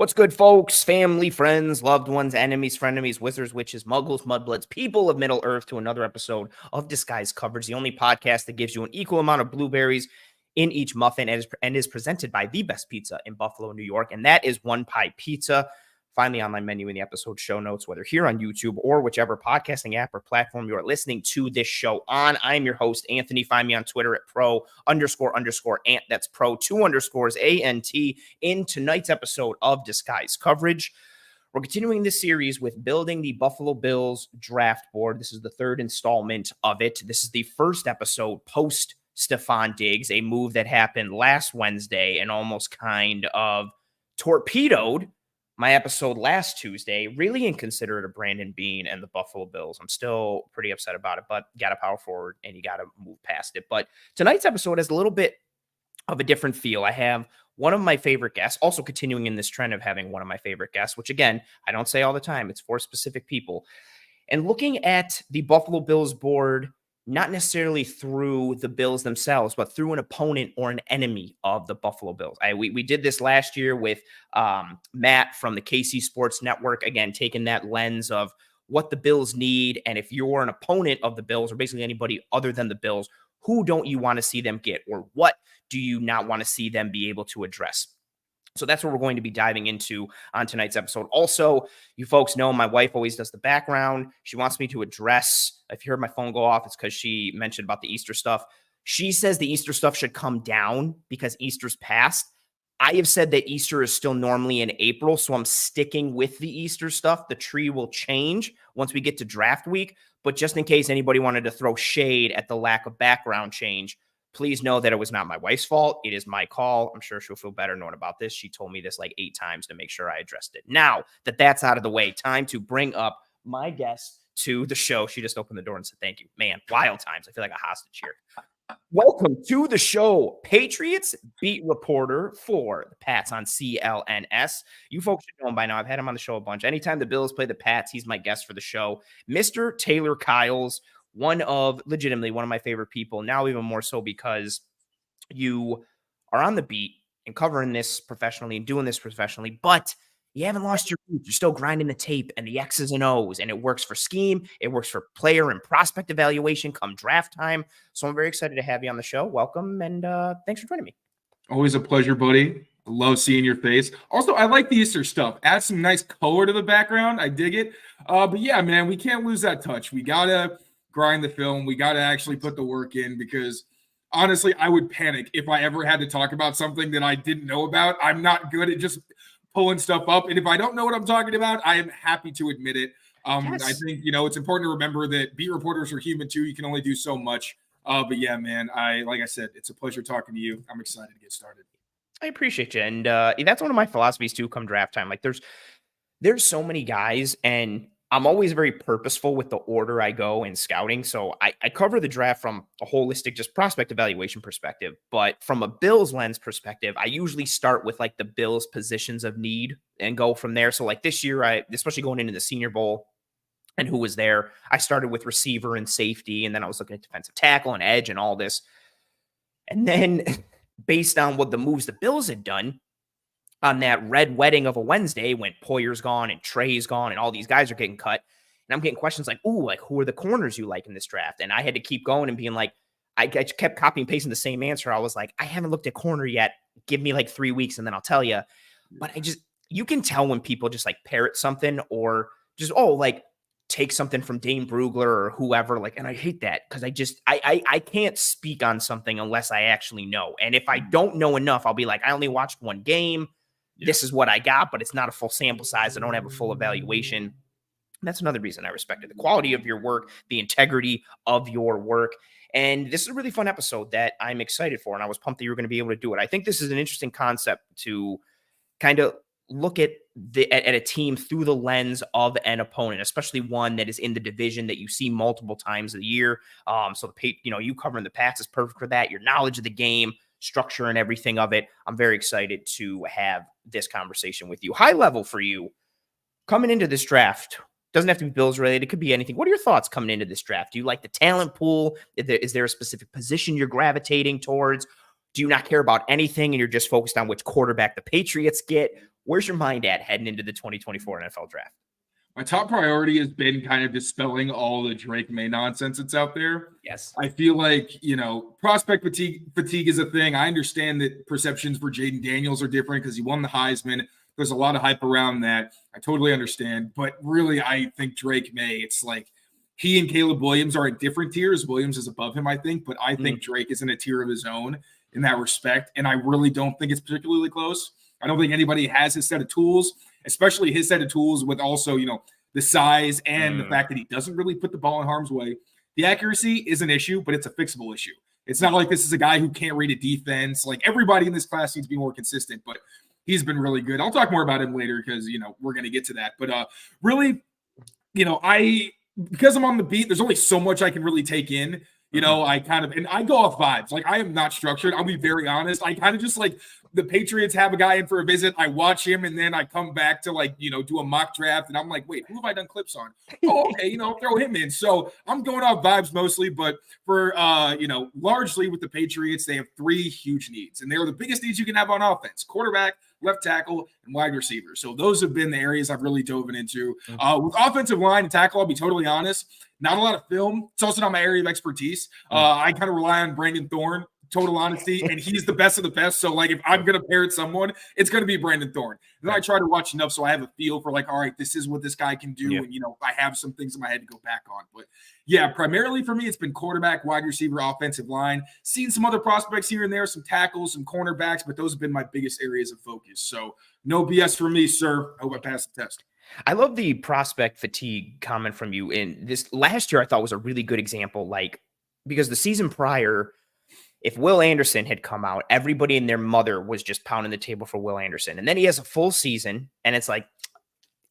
What's good, folks? Family, friends, loved ones, enemies, frenemies, wizards, witches, muggles, mudbloods, people of Middle Earth to another episode of Disguised Coverage, the only podcast that gives you an equal amount of blueberries in each muffin and is presented by the best pizza in Buffalo, New York, and that is One Pie Pizza. Find the online menu in the episode show notes, whether here on YouTube or whichever podcasting app or platform you are listening to this show on. I'm your host, Anthony. Find me on Twitter at pro__ant. That's pro 2 ANT. In tonight's episode of Disguised Coverage, we're continuing this series with building the Buffalo Bills draft board. This is the third installment of it. This is the first episode post Stefon Diggs, a move that happened last Wednesday and almost kind of torpedoed my episode last Tuesday, really inconsiderate of Brandon Beane and the Buffalo Bills. I'm still pretty upset about it, but got to power forward and you got to move past it. But tonight's episode has a little bit of a different feel. I have one of my favorite guests, also continuing in this trend of having one of my favorite guests, which again, I don't say all the time. It's for specific people. And looking at the Buffalo Bills board, not necessarily through the Bills themselves, but through an opponent or an enemy of the Buffalo Bills. We did this last year with Matt from the KC Sports Network, again, taking that lens of what the Bills need. And if you're an opponent of the Bills or basically anybody other than the Bills, who don't you want to see them get, or what do you not want to see them be able to address? So that's what we're going to be diving into on tonight's episode. Also, you folks know my wife always does the background. She wants me to address, if you heard my phone go off, it's because she mentioned about the Easter stuff. She says the Easter stuff should come down because Easter's past. I have said that Easter is still normally in April, so I'm sticking with the Easter stuff. The tree will change once we get to draft week, but just in case anybody wanted to throw shade at the lack of background change, please know that it was not my wife's fault. It is my call. I'm sure she'll feel better knowing about this. She told me this like 8 times to make sure I addressed it. Now that that's out of the way, time to bring up my guest to the show. She just opened the door and said, thank you. Man, wild times. I feel like a hostage here. Welcome to the show, Patriots beat reporter for the Pats on CLNS. You folks should know him by now. I've had him on the show a bunch. Anytime the Bills play the Pats, he's my guest for the show. Mr. Taylor Kyles, legitimately one of my favorite people, now even more so because you are on the beat and covering this professionally and doing this professionally, but you haven't lost your roots. You're still grinding the tape and the X's and O's, and it works for scheme. It works for player and prospect evaluation come draft time. So I'm very excited to have you on the show. Welcome, and thanks for joining me. Always a pleasure, buddy. I love seeing your face. Also, I like the Easter stuff. Add some nice color to the background. I dig it. But yeah, man, we can't lose that touch. We got to grind the film. We got to actually put the work in because honestly, I would panic if I ever had to talk about something that I didn't know about. I'm not good at just pulling stuff up. And if I don't know what I'm talking about, I am happy to admit it. Yes. I think, it's important to remember that beat reporters are human too. You can only do so much. But yeah, man, like I said, it's a pleasure talking to you. I'm excited to get started. I appreciate you. And that's one of my philosophies too, come draft time. Like there's so many guys, and I'm always very purposeful with the order I go in scouting. So I cover the draft from a holistic, just prospect evaluation perspective. But from a Bills lens perspective, I usually start with like the Bills positions of need and go from there. So like this year, especially going into the Senior Bowl and who was there, I started with receiver and safety. And then I was looking at defensive tackle and edge and all this. And then based on what the moves the Bills had done, on that red wedding of a Wednesday when Poyer's gone and Trey's gone and all these guys are getting cut. And I'm getting questions like, ooh, like who are the corners you like in this draft? And I had to keep going and being like, I kept copying and pasting the same answer. I was like, I haven't looked at corner yet. Give me like 3 weeks and then I'll tell you. But you can tell when people just like parrot something or just, like take something from Dane Brugler or whoever. Like, and I hate that because I can't speak on something unless I actually know. And if I don't know enough, I'll be like, I only watched one game. This is what I got, but it's not a full sample size. I don't have a full evaluation. And that's another reason I respect it. The quality of your work, the integrity of your work. And this is a really fun episode that I'm excited for. And I was pumped that you were going to be able to do it. I think this is an interesting concept to kind of look at a team through the lens of an opponent, especially one that is in the division that you see multiple times a year. So you covering the Pats is perfect for that. Your knowledge of the game, structure and everything of it. I'm very excited to have this conversation with you. High level for you coming into this draft. Doesn't have to be Bills related. It could be anything. What are your thoughts coming into this draft? Do you like the talent pool? Is there a specific position you're gravitating towards? Do you not care about anything and you're just focused on which quarterback the Patriots get? Where's your mind at heading into the 2024 NFL draft? My top priority has been kind of dispelling all the Drake May nonsense that's out there. Yes. I feel like, prospect fatigue is a thing. I understand that perceptions for Jaden Daniels are different because he won the Heisman. There's a lot of hype around that. I totally understand. But really, I think Drake May, it's like he and Caleb Williams are at different tiers. Williams is above him, I think. But I think Drake is in a tier of his own in that respect. And I really don't think it's particularly close. I don't think anybody has his set of tools, especially his set of tools with also, the size and the fact that he doesn't really put the ball in harm's way. The accuracy is an issue, but it's a fixable issue. It's not like this is a guy who can't read a defense. Like everybody in this class needs to be more consistent, but he's been really good. I'll talk more about him later because, we're going to get to that. But really, because I'm on the beat, there's only so much I can really take in. I go off vibes. Like I am not structured. I'll be very honest. I kind of just like the Patriots have a guy in for a visit. I watch him and then I come back to do a mock draft and I'm like, wait, who have I done clips on? Oh, okay, throw him in. So I'm going off vibes mostly, but for, largely with the Patriots, they have 3 huge needs and they're the biggest needs you can have on offense: quarterback, left tackle, and wide receiver. So those have been the areas I've really dove into. With offensive line and tackle, I'll be totally honest, not a lot of film. It's also not my area of expertise. I kind of rely on Brandon Thorne, total honesty, and he's the best of the best. So, if I'm going to parrot someone, it's going to be Brandon Thorne. And then I try to watch enough so I have a feel for all right, this is what this guy can do. And, I have some things in my head to go back on. But, yeah, primarily for me, it's been quarterback, wide receiver, offensive line. Seen some other prospects here and there, some tackles, some cornerbacks, but those have been my biggest areas of focus. So, no BS for me, sir. I hope I passed the test. I love the prospect fatigue comment from you. And this last year I thought was a really good example, because the season prior, if Will Anderson had come out, everybody and their mother was just pounding the table for Will Anderson. And then he has a full season and it's like,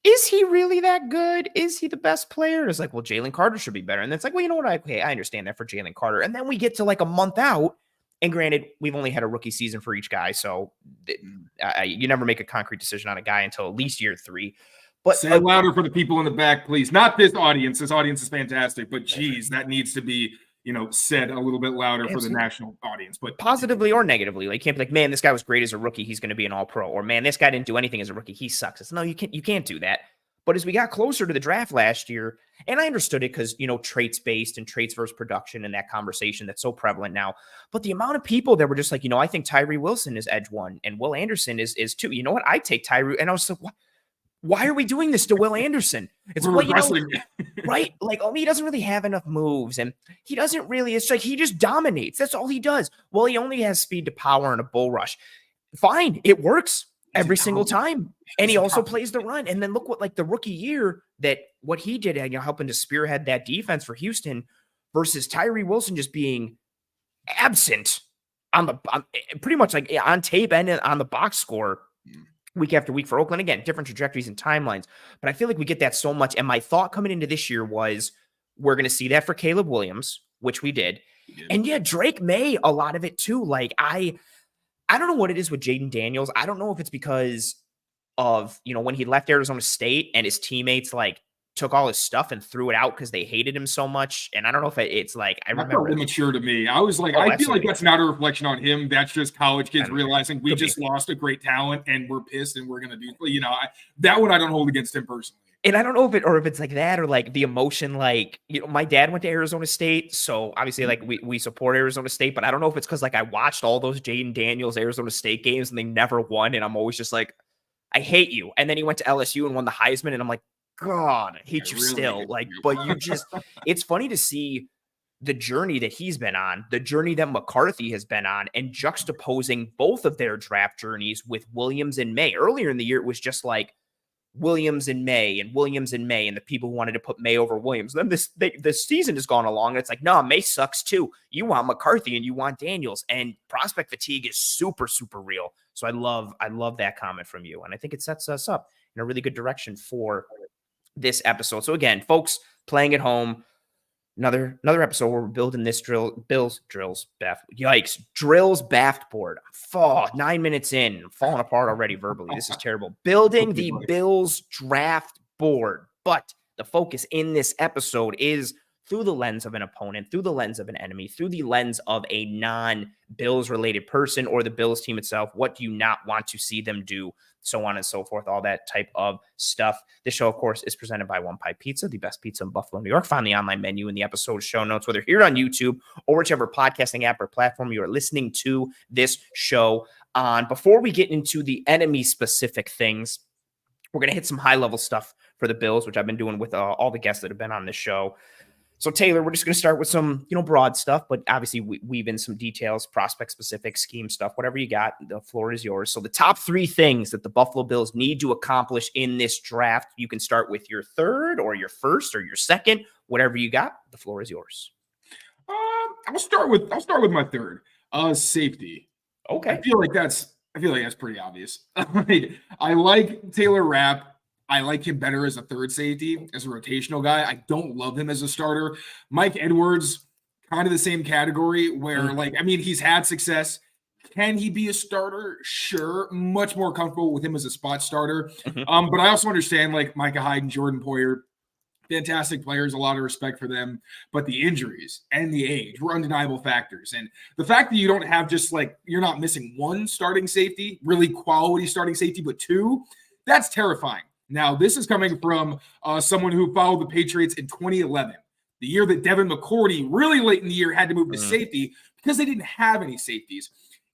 is he really that good? Is he the best player? It's like, well, Jalen Carter should be better. And then it's like, well, you know what? I understand that for Jalen Carter. And then we get to a month out. And granted, we've only had a rookie season for each guy. So you never make a concrete decision on a guy until at least year 3. But say it louder for the people in the back, please. Not this audience. This audience is fantastic, but geez, that needs to be, said a little bit louder for the national audience. But positively or negatively, you can't be like, man, this guy was great as a rookie, he's going to be an all-pro, or man, this guy didn't do anything as a rookie, he sucks. It's no, you can't do that. But as we got closer to the draft last year, and I understood it because traits based and traits versus production and that conversation that's so prevalent now. But the amount of people that were just like, I think Tyree Wilson is edge 1 and Will Anderson is 2. You know what? I take Tyree, and I was like, what? Why are we doing this to Will Anderson? It's right? He doesn't really have enough moves, and he doesn't really. It's like he just dominates. That's all he does. Well, he only has speed to power and a bull rush. Fine, it works every single time, and he also plays the run. And then look what the rookie year what he did, helping to spearhead that defense for Houston versus Tyree Wilson just being absent on pretty much on tape and on the box score. Week after week for Oakland. Again, different trajectories and timelines, but I feel like we get that so much. And my thought coming into this year was we're going to see that for Caleb Williams, which we did. And yeah, Drake May, a lot of it too. I don't know what it is with Jaden Daniels. I don't know if it's because of, when he left Arizona State and his teammates took all his stuff and threw it out because they hated him so much. And I don't know if it's I remember immature to me. I was like, I feel like that's not a reflection on him. That's just college kids realizing we just lost a great talent and we're pissed and we're going to do, that one I don't hold against him personally. And I don't know if it's like that or the emotion, my dad went to Arizona State. So obviously we support Arizona State, but I don't know if it's because I watched all those Jaden Daniels Arizona State games and they never won. And I'm always just like, I hate you. And then he went to LSU and won the Heisman. And I'm like, God, I hate you really still. But you just, it's funny to see the journey that he's been on, the journey that McCarthy has been on, and juxtaposing both of their draft journeys with Williams and May. Earlier in the year, it was just Williams and May, and the people who wanted to put May over Williams. Then this season has gone along, and it's like, no, May sucks too. You want McCarthy and you want Daniels, and prospect fatigue is super, super real. So I love that comment from you, and I think it sets us up in a really good direction for this episode. So again, folks playing at home, another episode where we're building this drills baft board. 9 minutes in, I'm falling apart already verbally. This is terrible. Building the Bills draft board. But the focus in this episode is through the lens of an opponent, through the lens of an enemy, through the lens of a non-Bills related person or the Bills team itself. What do you not want to see them do? So on and so forth, all that type of stuff. This show, of course, is presented by One Pie Pizza, the best pizza in Buffalo, New York. Find the online menu in the episode show notes, whether here on YouTube or whichever podcasting app or platform you are listening to this show on. Before we get into the enemy-specific things, we're going to hit some high-level stuff for the Bills, which I've been doing with all the guests that have been on this show. So, Taylor, we're just going to start with some, broad stuff, but obviously weave in some details, prospect-specific, scheme stuff, whatever you got. The floor is yours. So the top 3 things that the Buffalo Bills need to accomplish in this draft, you can start with your third or your first or your second, whatever you got. The floor is yours. I'll start with my third. Safety. Okay. I feel like that's pretty obvious. I like Taylor Rapp. I like him better as a third safety, as a rotational guy. I don't love him as a starter. Mike Edwards, kind of the same category where, he's had success. Can he be a starter? Sure. Much more comfortable with him as a spot starter. But I also understand, Micah Hyde and Jordan Poyer, fantastic players, a lot of respect for them. But the injuries and the age were undeniable factors. And the fact that you don't have just, you're not missing one starting safety, really quality starting safety, but 2, that's terrifying. Now, this is coming from someone who followed the Patriots in 2011, the year that Devin McCourty really late in the year had to move to safety because they didn't have any safeties.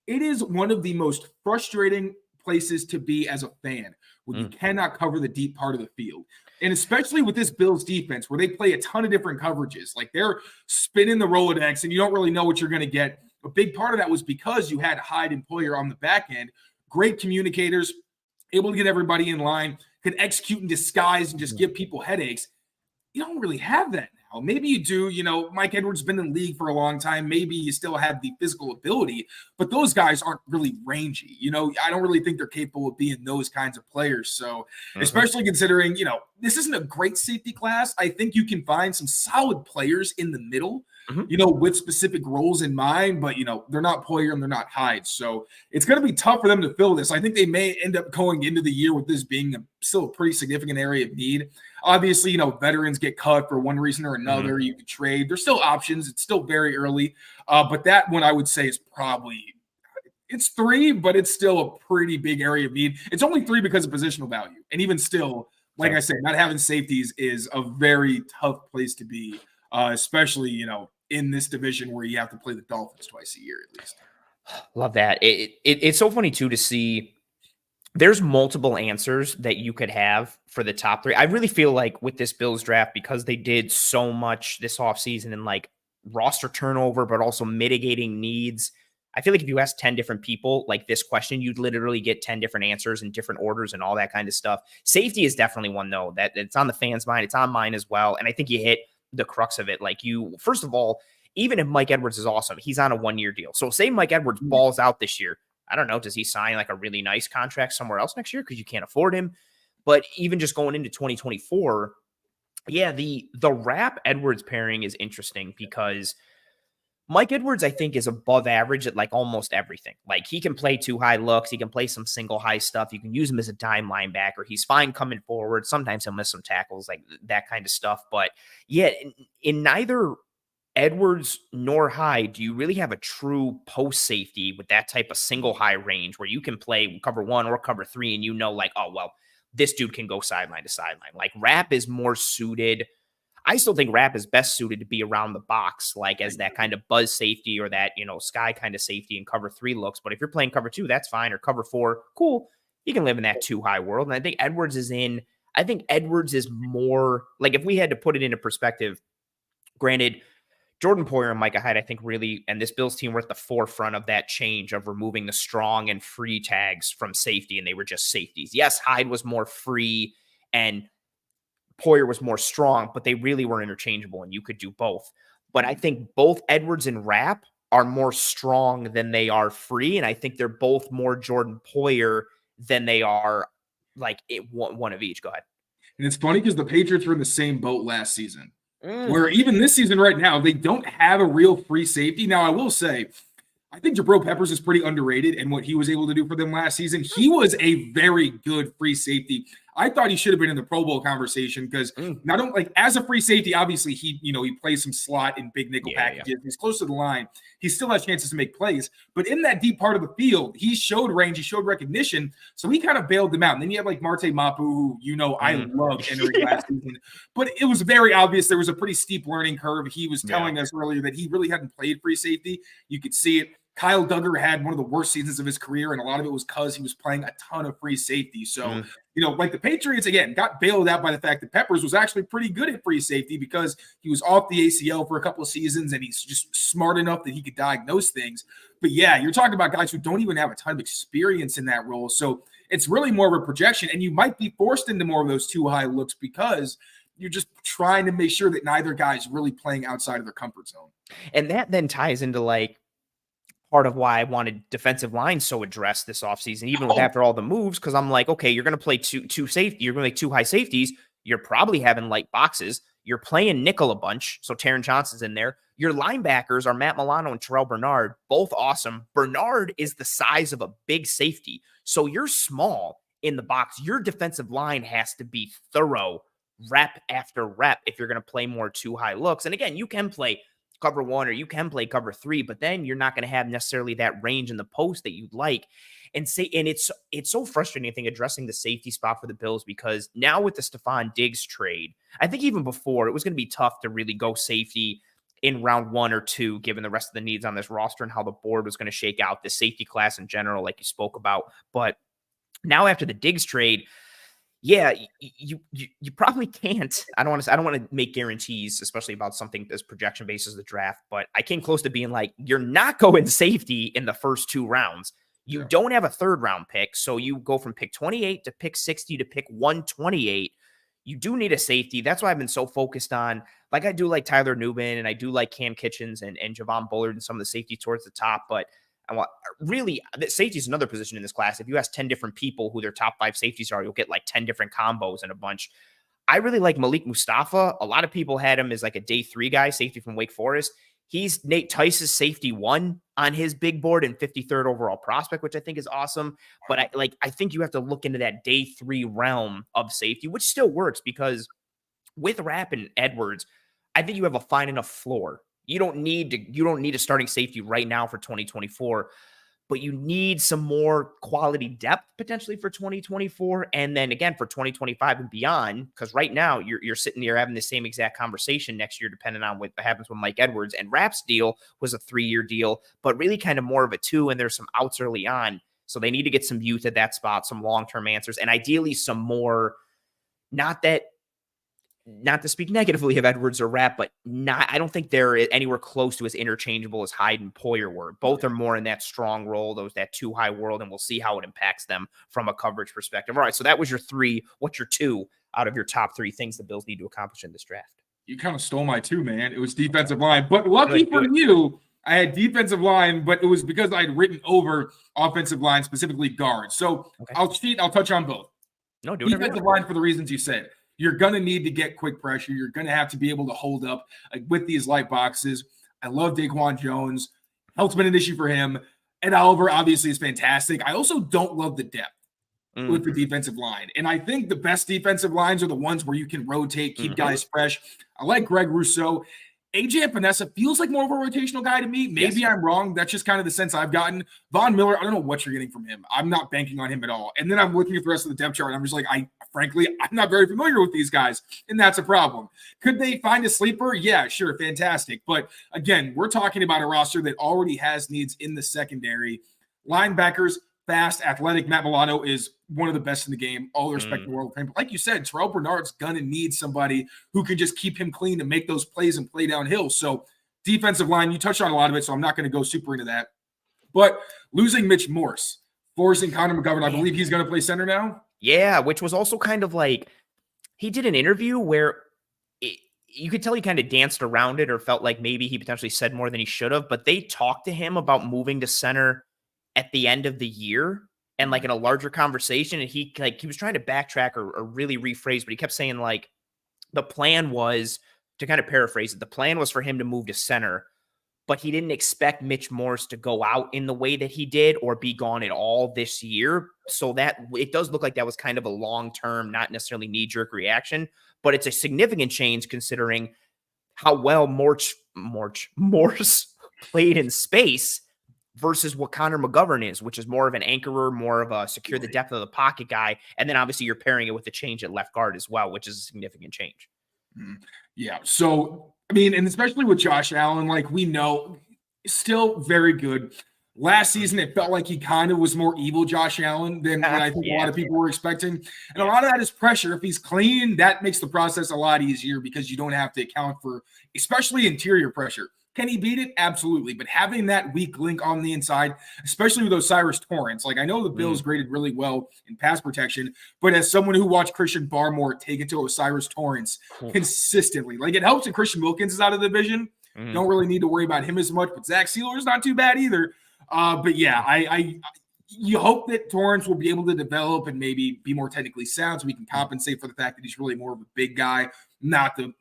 It is one of the most frustrating places to be as a fan when you cannot cover the deep part of the field. And especially with this Bills defense where they play a ton of different coverages, they're spinning the Rolodex and you don't really know what you're going to get. A big part of that was because you had Hyde and Poyer on the back end, great communicators, able to get everybody in line, could execute in disguise and just give people headaches. You don't really have that now. Maybe you do. Mike Edwards has been in the league for a long time. Maybe you still have the physical ability, but those guys aren't really rangy. I don't really think they're capable of being those kinds of players. So especially considering, this isn't a great safety class. I think you can find some solid players in the middle, with specific roles in mind, but, they're not Poyer and they're not Hyde. So it's going to be tough for them to fill this. I think they may end up going into the year with this being still a pretty significant area of need. Obviously, veterans get cut for one reason or another. You could trade. There's still options. It's still very early. But that one I would say is it's 3, but it's still a pretty big area of need. It's only 3 because of positional value. And even still, like I said, not having safeties is a very tough place to be, especially, in this division where you have to play the Dolphins twice a year at least. Love that. It's so funny, too, to see there's multiple answers that you could have for the top 3. I really feel like with this Bills draft, because they did so much this offseason and roster turnover, but also mitigating needs, I feel like if you ask 10 different people this question, you'd literally get 10 different answers in different orders and all that kind of stuff. Safety is definitely one, though, that it's on the fans' mind. It's on mine as well. And I think you hit the crux of it. First of all, even if Mike Edwards is awesome, he's on a 1-year deal. So say Mike Edwards balls out this year. I don't know. Does he sign a really nice contract somewhere else next year because you can't afford him? But even just going into 2024, the Rapp Edwards pairing is interesting because Mike Edwards, I think, is above average at almost everything. He can play 2 high looks. He can play some single high stuff. You can use him as a dime linebacker. He's fine coming forward. Sometimes he'll miss some tackles, that kind of stuff. But yeah, in neither Edwards nor Hyde do you really have a true post safety with that type of single high range where you can play cover 1 or cover 3 and oh, well, this dude can go sideline to sideline. Rapp is more suited. I still think Rapp is best suited to be around the box, as that kind of buzz safety or that, sky kind of safety and cover 3 looks. But if you're playing cover 2, that's fine. Or cover 4, cool. You can live in that 2 high world. And I think Edwards is more if we had to put it into perspective, granted, Jordan Poyer and Micah Hyde, I think really, and this Bills team were at the forefront of that change of removing the strong and free tags from safety, and they were just safeties. Yes, Hyde was more free and Poyer was more strong, but they really were interchangeable and you could do both. But I think both Edwards and Rapp are more strong than they are free, and I think they're both more Jordan Poyer than they are one of each. Go ahead. And it's funny because the Patriots were in the same boat last season. Where even this season right now, they don't have a real free safety. Now, I will say, I think Jabril Peppers is pretty underrated in what he was able to do for them last season. He was a very good free safety. I thought he should have been in the Pro Bowl conversation because not only like as a free safety, obviously he plays some slot in big nickel packages. He's close to the line. He still has chances to make plays, but in that deep part of the field, he showed range, he showed recognition. So he kind of bailed them out. And then you have like Marte Mapu, who I loved entering last season, but it was very obvious there was a pretty steep learning curve. He was telling us earlier that he really hadn't played free safety. You could see it. Kyle Duggar had one of the worst seasons of his career, and a lot of it was because he was playing a ton of free safety. So, like the Patriots, again, got bailed out by the fact that Peppers was actually pretty good at free safety because he was off the ACL for a couple of seasons, and he's just smart enough that he could diagnose things. But, yeah, you're talking about guys who don't even have a ton of experience in that role. So it's really more of a projection, and you might be forced into more of those too high looks because you're just trying to make sure that neither guy's really playing outside of their comfort zone. And that then ties into, like, part of why I wanted defensive line so addressed this offseason, even with after all the moves, because I'm like, okay, you're going to play two safety. You're going to make two high safeties. You're probably having light boxes. You're playing nickel a bunch, so Taron Johnson's in there. Your linebackers are Matt Milano and Terrell Bernard, both awesome. Bernard is the size of a big safety, so you're small in the box. Your defensive line has to be thorough, rep after rep, if you're going to play more two high looks. And again, you can play cover one or you can play cover three, but then you're not going to have necessarily that range in the post that you'd like. And it's so frustrating, I think, addressing the safety spot for the Bills, because now with the Stefon Diggs trade, I think even before it was going to be tough to really go safety in round 1 or 2, given the rest of the needs on this roster and how the board was going to shake out, the safety class in general, like you spoke about. But now after the Diggs trade, yeah, you probably can't. I don't want to make guarantees, especially about something as projection based as the draft. But I came close to being like, you're not going safety in the first 2 rounds. You don't have a 3rd round pick, so you go from pick 28 to pick 60 to pick 128. You do need a safety. That's why I've been so focused on, like, I do like Tyler Newman and I do like Cam Kitchens and Javon Bullard and some of the safety towards the top, but I want really safety is another position in this class. If you ask 10 different people who their top 5 safeties are, you'll get like 10 different combos and a bunch. I really like Malik Mustafa. A lot of people had him as like a day 3 guy, safety from Wake Forest. He's Nate Tice's safety 1 on his big board and 53rd overall prospect, which I think is awesome. But I think you have to look into that day 3 realm of safety, which still works because with Rapp and Edwards, I think you have a fine enough floor. You don't need a starting safety right now for 2024, but you need some more quality depth potentially for 2024. And then again, for 2025 and beyond, because right now you're sitting here having the same exact conversation next year, depending on what happens with Mike Edwards. And Rapp's deal was a 3-year deal, but really kind of more of a 2, and there's some outs early on. So they need to get some youth at that spot, some long-term answers, and ideally some more, not to speak negatively of Edwards or Rapp, but I don't think they're anywhere close to as interchangeable as Hyde and Poyer were. Both are more in that strong role, that too high world, and we'll see how it impacts them from a coverage perspective. All right, so that was your 3. What's your 2 out of your top 3 things the Bills need to accomplish in this draft? You kind of stole my 2, man. It was defensive line, but lucky for you, I had defensive line, but it was because I'd written over offensive line, specifically guards. So I'll cheat. I'll touch on both. No, do defensive line for the reasons you said. You're going to need to get quick pressure. You're going to have to be able to hold up with these light boxes. I love Daquan Jones. Health's been an issue for him. Ed Oliver obviously is fantastic. I also don't love the depth with the defensive line. And I think the best defensive lines are the ones where you can rotate, keep guys fresh. I like Greg Rousseau. AJ Epinesa feels like more of a rotational guy to me. Maybe I'm wrong. That's just kind of the sense I've gotten. Von Miller, I don't know what you're getting from him. I'm not banking on him at all. And then I'm looking at the rest of the depth chart, and I'm just like, frankly, I'm not very familiar with these guys, and that's a problem. Could they find a sleeper? Yeah, sure, fantastic. But again, we're talking about a roster that already has needs in the secondary. Linebackers, fast, athletic. Matt Milano is one of the best in the game. All the respect in the world for him. But like you said, Terrell Bernard's going to need somebody who can just keep him clean and make those plays and play downhill. So defensive line, you touched on a lot of it, so I'm not going to go super into that. But losing Mitch Morse, forcing Connor McGovern, I believe he's going to play center now. Yeah, which was also kind of like, he did an interview where you could tell he kind of danced around it or felt like maybe he potentially said more than he should have, but they talked to him about moving to center at the end of the year and like in a larger conversation. And he was trying to backtrack or really rephrase, but he kept saying like the plan was, to kind of paraphrase it, the plan was for him to move to center, but he didn't expect Mitch Morse to go out in the way that he did or be gone at all this year. So that it does look like that was kind of a long-term, not necessarily knee-jerk reaction, but it's a significant change considering how well Morse played in space versus what Connor McGovern is, which is more of an anchorer, more of a secure the depth of the pocket guy. And then obviously you're pairing it with the change at left guard as well, which is a significant change. Yeah. So, I mean, and especially with Josh Allen, like we know, still very good. Last season, it felt like he kind of was more evil Josh Allen than what I think a lot of people were expecting. And a lot of that is pressure. If he's clean, that makes the process a lot easier because you don't have to account for, especially interior pressure. Can he beat it? Absolutely. But having that weak link on the inside, especially with those Cyrus Torrence, like I know the Bills graded really well in pass protection, but as someone who watched Christian Barmore take it to Osiris Torrence consistently, like it helps that Christian Wilkins is out of the division. Don't really need to worry about him as much, but Zach Sealer is not too bad either. But yeah, you hope that Torrance will be able to develop and maybe be more technically sound so we can compensate for the fact that he's really more of a big guy, not the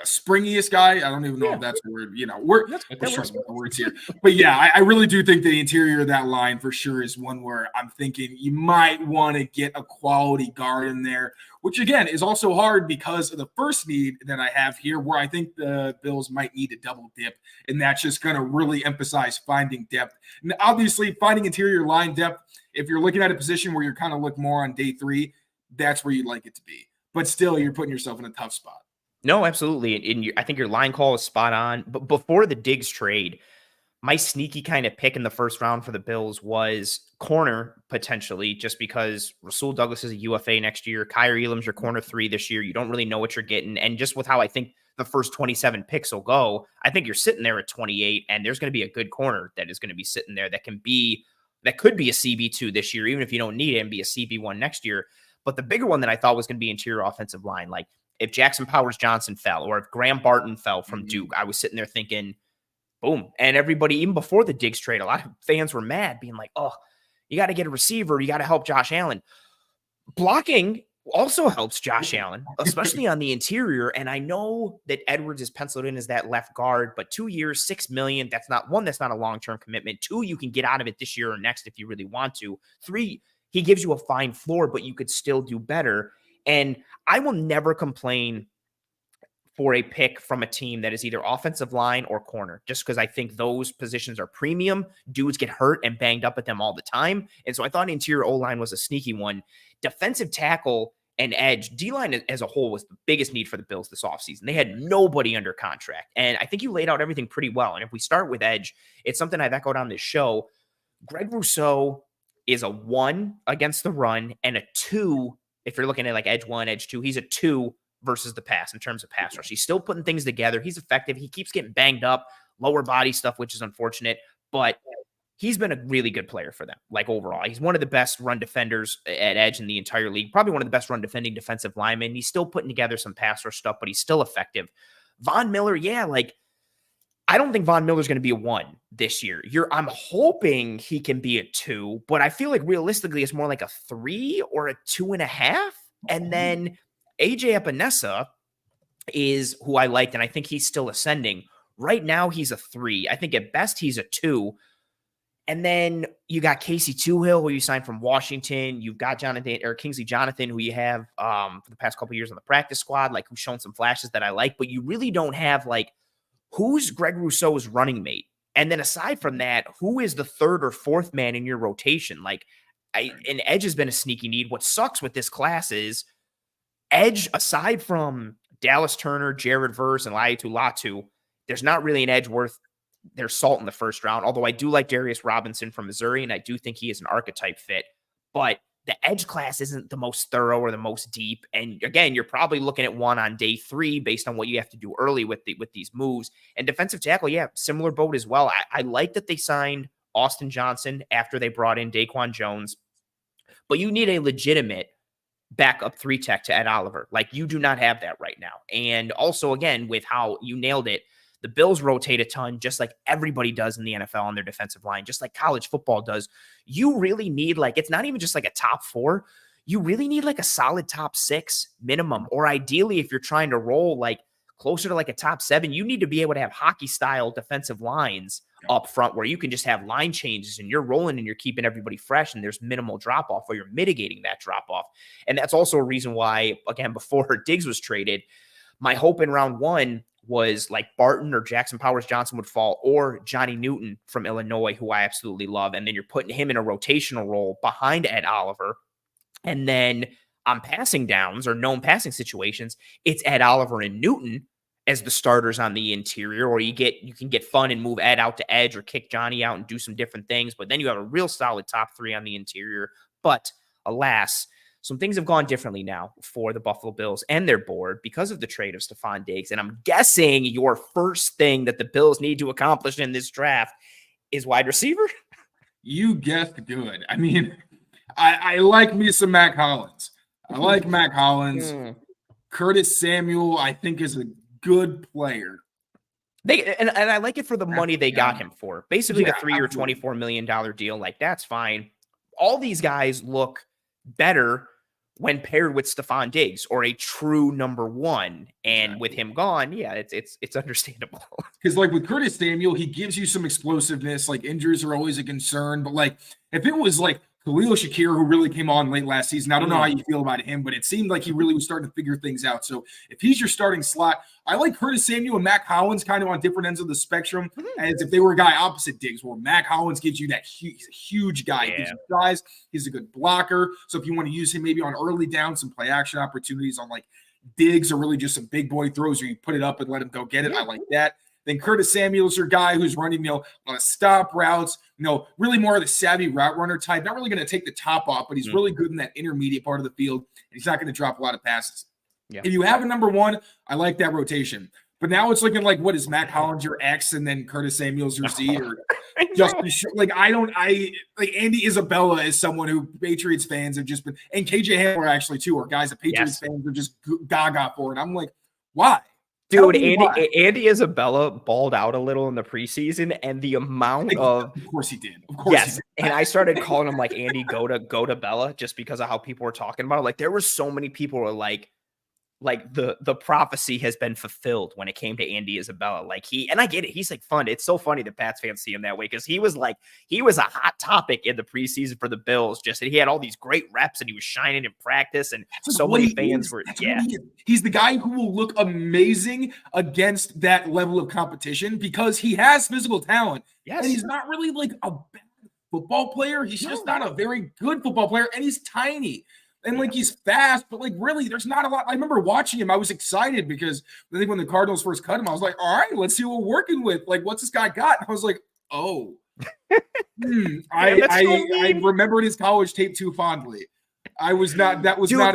springiest guy. I don't even know if that's a word. We're struggling with the words here. But yeah, I really do think the interior of that line for sure is one where I'm thinking you might want to get a quality guard in there, which again is also hard because of the first need that I have here, where I think the Bills might need to double dip, and that's just going to really emphasize finding depth. And obviously, finding interior line depth, if you're looking at a position where you're kind of look more on day 3, that's where you'd like it to be. But still, you're putting yourself in a tough spot. No, absolutely. And I think your line call is spot on. But before the Diggs trade, my sneaky kind of pick in the first round for the Bills was corner potentially, just because Rasul Douglas is a UFA next year. Kyrie Elam's your corner 3 this year. You don't really know what you're getting. And just with how I think the first 27 picks will go, I think you're sitting there at 28, and there's going to be a good corner that is going to be sitting there that could be a CB2 this year, even if you don't need it, and be a CB1 next year. But the bigger one that I thought was going to be interior offensive line, like if Jackson Powers Johnson fell or if Graham Barton fell from Duke, I was sitting there thinking, boom. And everybody, even before the Diggs trade, a lot of fans were mad, being like, oh, you got to get a receiver. You got to help Josh Allen. Blocking also helps Josh Allen, especially on the interior. And I know that Edwards is penciled in as that left guard, but 2 years, $6 million, that's not a long-term commitment. 2, you can get out of it this year or next if you really want to. 3, he gives you a fine floor, but you could still do better. And I will never complain for a pick from a team that is either offensive line or corner, just because I think those positions are premium. Dudes get hurt and banged up at them all the time. And so I thought interior O-line was a sneaky one. Defensive tackle and edge, D-line as a whole was the biggest need for the Bills this offseason. They had nobody under contract. And I think you laid out everything pretty well. And if we start with edge, it's something I've echoed on this show. Greg Rousseau is a 1 against the run and a 2. If you're looking at like edge 1, edge 2, he's a 2 versus the pass in terms of pass rush. He's still putting things together. He's effective. He keeps getting banged up, lower body stuff, which is unfortunate, but he's been a really good player for them. Like overall, he's one of the best run defenders at edge in the entire league. Probably one of the best run defending defensive linemen. He's still putting together some pass rush stuff, but he's still effective. Von Miller, I don't think Von Miller's going to be a 1 this year. I'm hoping he can be a 2, but I feel like realistically it's more like a 3 or a 2.5. And then AJ Epinesa is who I liked, and I think he's still ascending. Right now, he's a 3. I think at best he's a 2. And then you got Casey Toohill, who you signed from Washington. You've got Kingsley Jonathan, who you have for the past couple of years on the practice squad, who's shown some flashes that I like. But you really don't have who's Greg Rousseau's running mate, and then aside from that, who is the 3rd or 4th man in your rotation? And edge has been a sneaky need. What sucks with this class is edge, aside from Dallas Turner, Jared Verse, and Laiatu Latu, there's not really an edge worth their salt in the first round, although I do like Darius Robinson from Missouri, and I do think he is an archetype fit. But the edge class isn't the most thorough or the most deep. And again, you're probably looking at 1 on day 3 based on what you have to do early with these moves. And defensive tackle, similar boat as well. I like that they signed Austin Johnson after they brought in Daquan Jones, but you need a legitimate backup 3 tech to Ed Oliver. You do not have that right now. And also, again, with how you nailed it, the Bills rotate a ton, just like everybody does in the NFL on their defensive line, just like college football does. You really need, it's not even just a top 4. You really need a solid top 6 minimum, or ideally, if you're trying to roll closer to like a top 7, you need to be able to have hockey style defensive lines up front where you can just have line changes and you're rolling and you're keeping everybody fresh and there's minimal drop off or you're mitigating that drop off. And that's also a reason why, again, before Diggs was traded, my hope in round 1 was like Barton or Jackson Powers Johnson would fall, or Johnny Newton from Illinois, who I absolutely love. And then you're putting him in a rotational role behind Ed Oliver. And then on passing downs or known passing situations, it's Ed Oliver and Newton as the starters on the interior, or you can get fun and move Ed out to edge or kick Johnny out and do some different things. But then you have a real solid top 3 on the interior. But alas, some things have gone differently now for the Buffalo Bills and their board because of the trade of Stefon Diggs. And I'm guessing your first thing that the Bills need to accomplish in this draft is wide receiver. You guessed good. I mean, I like me some Mac Hollins. I like Mac Hollins. Curtis Samuel, I think, is a good player. And I like it for the money they got him for. Basically, the 3-year, $24 million deal. Like, that's fine. All these guys look better when paired with Stefon Diggs or a true number 1. And with him gone, it's understandable. Because like with Curtis Samuel, he gives you some explosiveness. Like injuries are always a concern, but like if it was like Khalil Shakir, who really came on late last season, I don't know how you feel about him, but it seemed like he really was starting to figure things out. So if he's your starting slot, I like Curtis Samuel and Mac Hollins kind of on different ends of the spectrum, as if they were a guy opposite Diggs, where Mac Hollins gives you that he's a huge guy. He gives you size. He's a good blocker. So if you want to use him maybe on early down, some play action opportunities on like Diggs, or really just some big boy throws where you put it up and let him go get it. I like that. Then Curtis Samuel's your guy who's running, stop routes, really more of the savvy route runner type. Not really going to take the top off, but he's really good in that intermediate part of the field. And he's not going to drop a lot of passes. Yeah. If you have a number 1, I like that rotation. But now it's looking like, what is Mac Hollins your X and then Curtis Samuel's your Z, or Justin? Like Andy Isabella is someone who Patriots fans have just been, and KJ Hamler actually too, or guys that Patriots fans are just gaga for. And I'm like, why? Dude, Andy Isabella balled out a little in the preseason, and the amount of course he did. Of course, he did. And I started calling him like Andy go to Bella just because of how people were talking about it. Like there were so many people who were like the prophecy has been fulfilled when it came to Andy Isabella. Like and I get it. He's like fun. It's so funny that Pats fans see him that way, because he was a hot topic in the preseason for the Bills. Just he had all these great reps and he was shining in practice, and so many fans were. He's the guy who will look amazing against that level of competition because he has physical talent. Yes, and he's not really like a bad football player. He's just not a very good football player, and he's tiny. And like he's fast, but like really, there's not a lot. I remember watching him. I was excited because I think when the Cardinals first cut him, I was like, all right, let's see what we're working with. Like, what's this guy got? And I was like, oh, I remembered his college tape too fondly. That was not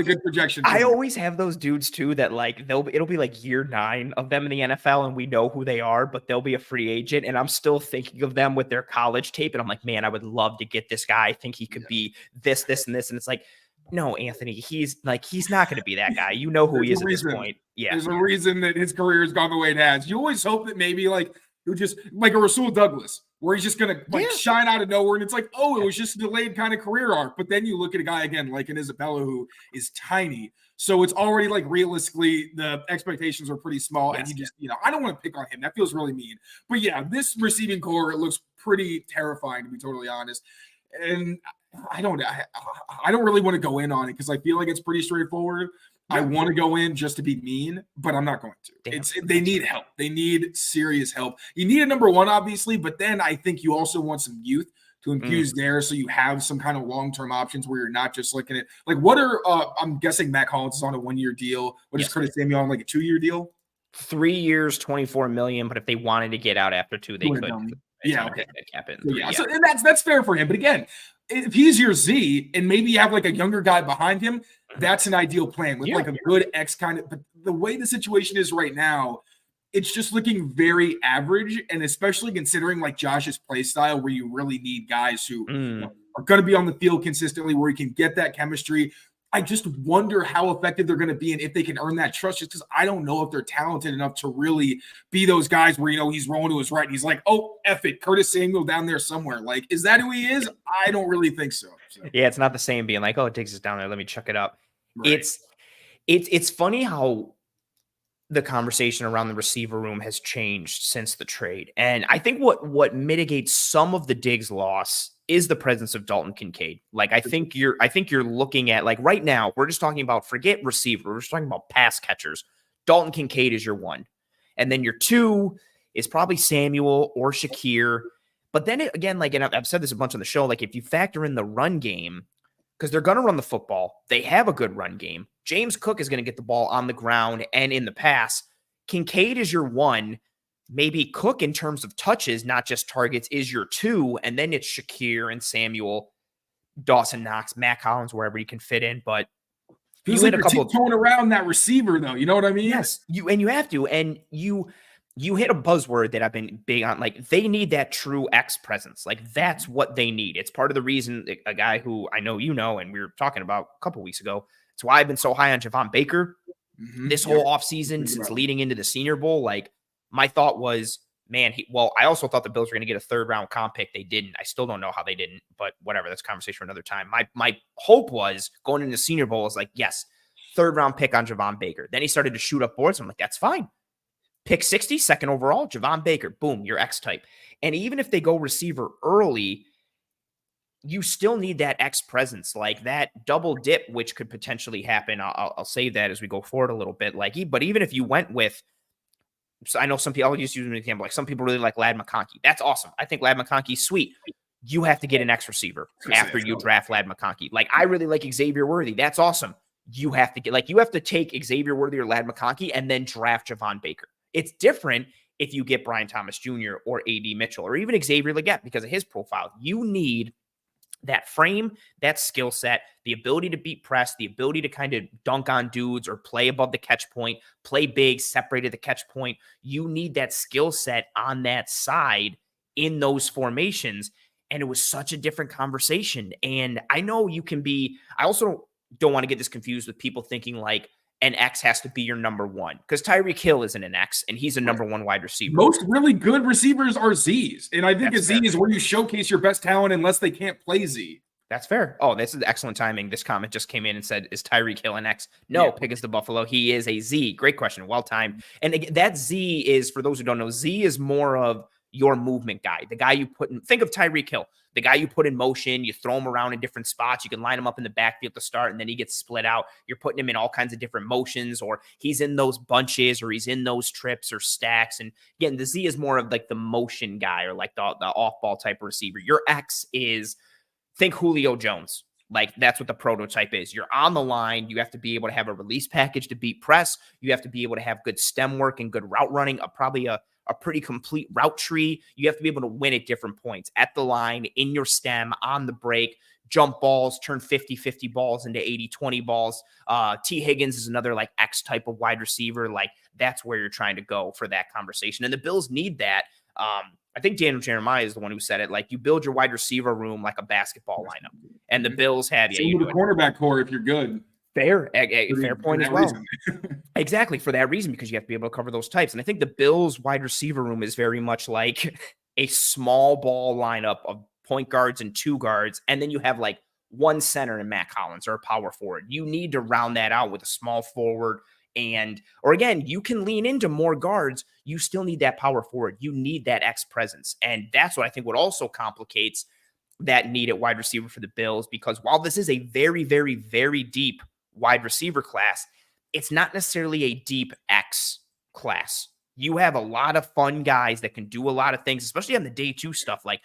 a good projection. I always have those dudes too that like it'll be like year 9 of them in the NFL and we know who they are, but they'll be a free agent. And I'm still thinking of them with their college tape. And I'm like, man, I would love to get this guy. I think he could be this, and this. And it's like, no, Anthony, he's not going to be that guy. You know who he is at this point. Yeah. There's a reason that his career has gone the way it has. You always hope that maybe like he'll just like a Rasul Douglas, where he's just going to shine out of nowhere. And it's like, oh, it was just a delayed kind of career arc. But then you look at a guy again, like an Isabella, who is tiny. So it's already like realistically, the expectations are pretty small. Yes, and he just, I don't want to pick on him. That feels really mean. But yeah, this receiving core, it looks pretty terrifying, to be totally honest. And I don't really want to go in on it because I feel like it's pretty straightforward. I want to go in just to be mean, but I'm not going to. They need help. They need serious help. You need a number 1, obviously, but then I think you also want some youth to infuse there, so you have some kind of long-term options where you're not just looking at like what are I'm guessing Mac Hollins is on a 1-year deal. What is Curtis Samuel on like a 2-year deal? 3 years, $24 million. But if they wanted to get out after 2, they could. Okay. So and that's fair for him. But again, if he's your Z and maybe you have like a younger guy behind him, that's an ideal plan with like a good X kind of. But the way the situation is right now, it's just looking very average, and especially considering like Josh's play style, where you really need guys who are going to be on the field consistently, where you can get that chemistry. I just wonder how effective they're going to be and if they can earn that trust, just because I don't know if they're talented enough to really be those guys where, he's rolling to his right and he's like, oh, F it, Curtis Samuel down there somewhere. Like, is that who he is? I don't really think so. Yeah, it's not the same being like, oh, Diggs is down there, let me chuck it up. Right. It's funny how the conversation around the receiver room has changed since the trade. And I think what mitigates some of the Diggs loss is the presence of Dalton Kincaid. Like I think you're looking at, like, right now, we're just talking about, forget receiver, we're just talking about pass catchers. Dalton Kincaid is your one. And then your two is probably Samuel or Shakir. But then again, like, and I've said this a bunch on the show, like if you factor in the run game, because they're going to run the football. They have a good run game. James Cook is going to get the ball on the ground and in the pass. Kincaid is your one. Maybe Cook, in terms of touches, not just targets, is your two. And then it's Shakir and Samuel, Dawson Knox, Matt Collins, wherever you can fit in. But feels like you're tiptoeing around that receiver, though. You know what I mean? Yes, you have to. And you hit a buzzword that I've been big on. Like, they need that true X presence. Like, that's what they need. It's part of the reason, a guy who I know, and we were talking about a couple weeks ago. It's why I've been so high on Javon Baker this whole offseason since leading into the Senior Bowl. Like, my thought was, man, I also thought the Bills were going to get a third-round comp pick. They didn't. I still don't know how they didn't, but whatever. That's a conversation for another time. My hope was, going into the Senior Bowl, was like, yes, third-round pick on Javon Baker. Then he started to shoot up boards. I'm like, that's fine. Pick 60, second overall, Javon Baker. Boom, your X type. And even if they go receiver early, you still need that X presence, like that double dip, which could potentially happen. I'll save that as we go forward a little bit. But even if you went with, so I know some people, I'll just use an example. Like, some people really like Ladd McConkey. That's awesome. I think Ladd McConkey's sweet. You have to get an X receiver after you draft Ladd McConkey. Like, I really like Xavier Worthy. That's awesome. You have to take Xavier Worthy or Ladd McConkey and then draft Javon Baker. It's different if you get Brian Thomas Jr. or A.D. Mitchell or even Xavier Legette because of his profile. You need that frame, that skill set, the ability to beat press, the ability to kind of dunk on dudes or play above the catch point, play big, separated the catch point. You need that skill set on that side in those formations. And it was such a different conversation. And I know I also don't want to get this confused with people thinking like an X has to be your number one, because Tyreek Hill isn't an X and he's a number one wide receiver. Most really good receivers are Z's. And I think a Z is where you showcase your best talent unless they can't play Z. That's fair. Oh, this is excellent timing. This comment just came in and said, is Tyreek Hill an X? No, Pig is the Buffalo. He is a Z. Great question. Well timed. And again, that Z is, for those who don't know, Z is more of your movement guy. The guy you put in, think of Tyreek Hill, the guy you put in motion, you throw him around in different spots. You can line him up in the backfield to start, and then he gets split out. You're putting him in all kinds of different motions, or he's in those bunches, or he's in those trips or stacks. And again, the Z is more of like the motion guy, or like the off-ball type of receiver. Your X is, think Julio Jones. Like, that's what the prototype is. You're on the line. You have to be able to have a release package to beat press. You have to be able to have good stem work and good route running, probably a pretty complete route tree. You have to be able to win at different points, at the line, in your stem, on the break, jump balls, turn 50-50 balls into 80-20 balls. T. Higgins is another like X type of wide receiver. Like, that's where you're trying to go for that conversation. And the Bills need that. I think Daniel Jeremiah is the one who said it. Like, you build your wide receiver room like a basketball lineup. And the Bills have you. The cornerback core, if you're good. Fair point as well. Exactly, for that reason, because you have to be able to cover those types. And I think the Bills wide receiver room is very much like a small ball lineup of point guards and two guards. And then you have like one center in Matt Collins or a power forward. You need to round that out with a small forward. Or again, you can lean into more guards. You still need that power forward. You need that X presence. And that's what I think what also complicates that need at wide receiver for the Bills, because while this is a very, very, very deep wide receiver class, it's not necessarily a deep X class. You have a lot of fun guys that can do a lot of things, especially on the day two stuff. Like,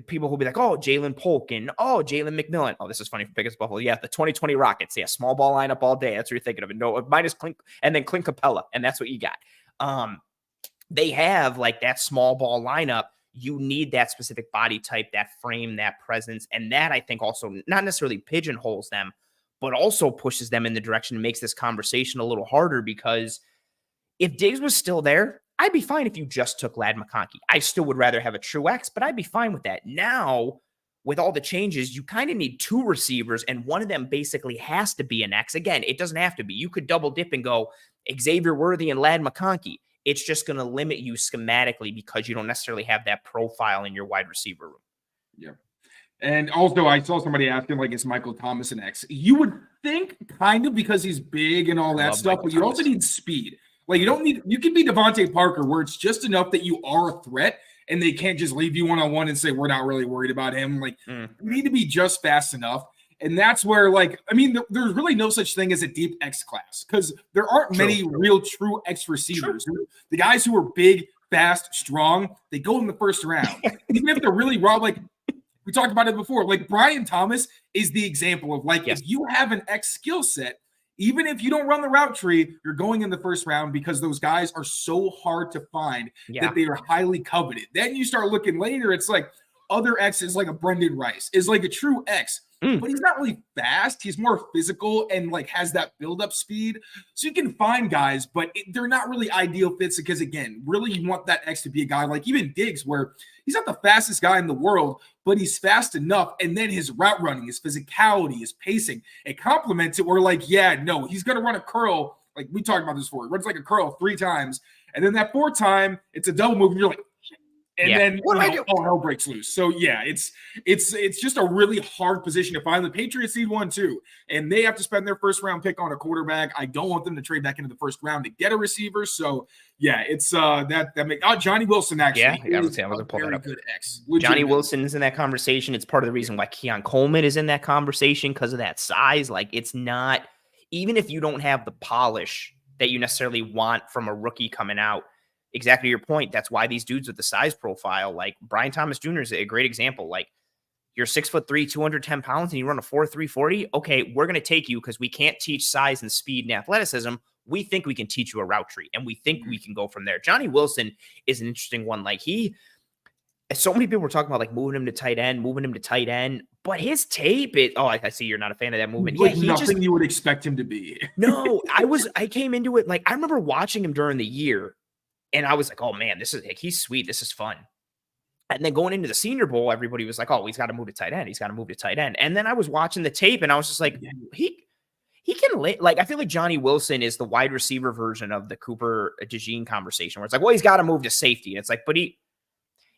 people who'll be like, oh, Jalen Polk and oh, Jalen McMillan. Oh, this is funny for Pickens Buffalo. Yeah, the 2020 Rockets. Yeah, small ball lineup all day. That's what you're thinking of. And no, minus Clint, and then Clint Capella, and that's what you got. They have like that small ball lineup. You need that specific body type, that frame, that presence, and that I think also not necessarily pigeonholes them, but also pushes them in the direction and makes this conversation a little harder, because if Diggs was still there, I'd be fine if you just took Ladd McConkey. I still would rather have a true X, but I'd be fine with that. Now, with all the changes, you kind of need two receivers, and one of them basically has to be an X. Again, it doesn't have to be. You could double dip and go Xavier Worthy and Ladd McConkey. It's just going to limit you schematically because you don't necessarily have that profile in your wide receiver room. Yeah. And also, I saw somebody asking, like, is Michael Thomas an X? You would think kind of, because he's big and all that stuff, but you also need speed. Like you can be Devontae Parker where it's just enough that you are a threat and they can't just leave you one-on-one and say, we're not really worried about him. Like you need to be just fast enough. And that's where, there's really no such thing as a deep X class because there aren't many real true X receivers. The guys who are big, fast, strong, they go in the first round. Even if they're really raw, like we talked about it before, like Brian Thomas is the example of if you have an X skill set, even if you don't run the route tree, you're going in the first round because those guys are so hard to find that they are highly coveted. Then you start looking later, it's like other X's like a Brendan Rice is like a true X. But he's not really fast. He's more physical and has that build-up speed. So you can find guys, but they're not really ideal fits because, again, really you want that X to be a guy like even Diggs, where he's not the fastest guy in the world, but he's fast enough. And then his route running, his physicality, his pacing, it complements it. We're he's going to run a curl. Like we talked about this before. He runs like a curl 3 times. And then that 4th time, it's a double move. And you're like, and then all hell breaks loose. So it's just a really hard position to find. The Patriots need one too, and they have to spend their first round pick on a quarterback. I don't want them to trade back into the first round to get a receiver. So it's that make Johnny Wilson actually. I was gonna pull that up. Good X. Johnny Wilson is in that conversation. It's part of the reason why Keon Coleman is in that conversation because of that size. Like it's not even if you don't have the polish that you necessarily want from a rookie coming out. Exactly your point. That's why these dudes with the size profile, like Brian Thomas Jr. is a great example. Like you're 6'3", 210 pounds, and you run a 4.3 40. Okay, we're going to take you because we can't teach size and speed and athleticism. We think we can teach you a route tree, and we think we can go from there. Johnny Wilson is an interesting one. Like so many people were talking about like moving him to tight end, but his tape, I see you're not a fan of that movement. Like nothing you would expect him to be. No, I came into it like I remember watching him during the year. And I was like, oh man, he's sweet. This is fun. And then going into the Senior Bowl, everybody was like, oh, he's got to move to tight end. And then I was watching the tape and I was just like, he can I feel like Johnny Wilson is the wide receiver version of the Cooper DeJean conversation where it's like, well, he's got to move to safety. And it's like, but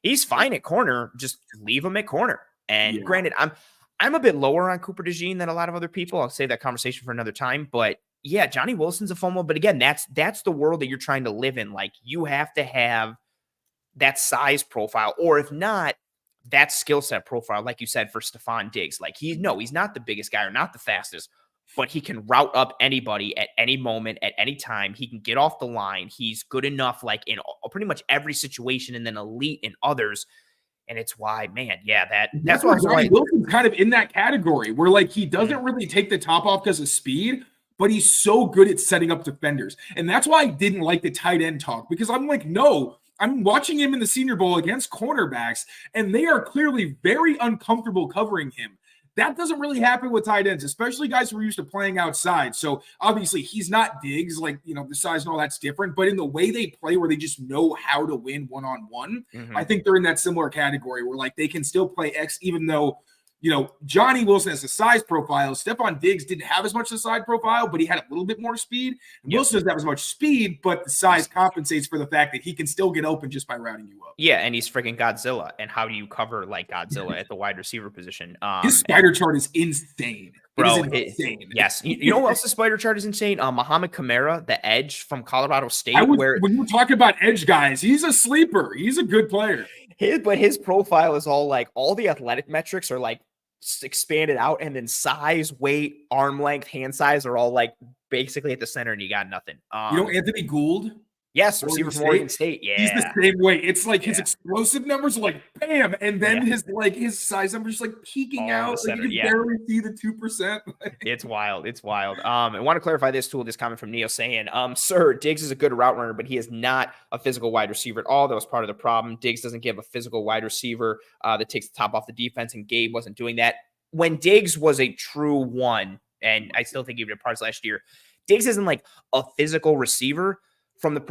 he's fine at corner. Just leave him at corner. And granted, I'm a bit lower on Cooper DeJean than a lot of other people. I'll save that conversation for another time, but yeah, Johnny Wilson's a fun one. But again, that's the world that you're trying to live in. Like you have to have that size profile, or if not, that skill set profile, like you said, for Stefon Diggs. Like he's not the biggest guy or not the fastest, but he can route up anybody at any moment, at any time. He can get off the line. He's good enough, like in pretty much every situation, and then elite in others. And it's why, man, that's why Johnny Wilson's kind of in that category where like he doesn't really take the top off because of speed, but he's so good at setting up defenders. And that's why I didn't like the tight end talk, because I'm like, no, I'm watching him in the Senior Bowl against cornerbacks, and they are clearly very uncomfortable covering him. That doesn't really happen with tight ends, especially guys who are used to playing outside. So obviously he's not Diggs, the size and all that's different, but in the way they play where they just know how to win one-on-one, I think they're in that similar category where like they can still play X, even though Johnny Wilson has a size profile. Stefon Diggs didn't have as much of a size profile, but he had a little bit more speed. Wilson doesn't have as much speed, but the size compensates for the fact that he can still get open just by routing you up. Yeah, and he's freaking Godzilla. And how do you cover like Godzilla at the wide receiver position? His spider chart is insane. Bro, it is insane. Yes. You know what else the spider chart is insane? Muhammad Kamara, the edge from Colorado State. When you talk about edge guys, he's a sleeper. He's a good player. His profile is all like all the athletic metrics are like expanded out, and then size, weight, arm length, hand size are all like basically at the center, and you got nothing. Anthony Gould? Yes, receiver from Oregon State. Yeah, he's the same way. It's like his explosive numbers are like bam, and then his size numbers just like peeking out. Like you can barely see the 2%. It's wild. It's wild. I want to clarify this too. This comment from Neo saying, "Sir, Diggs is a good route runner, but he is not a physical wide receiver at all. That was part of the problem. Diggs doesn't give a physical wide receiver that takes the top off the defense, and Gabe wasn't doing that when Diggs was a true one. And I still think even in parts last year, Diggs isn't like a physical receiver."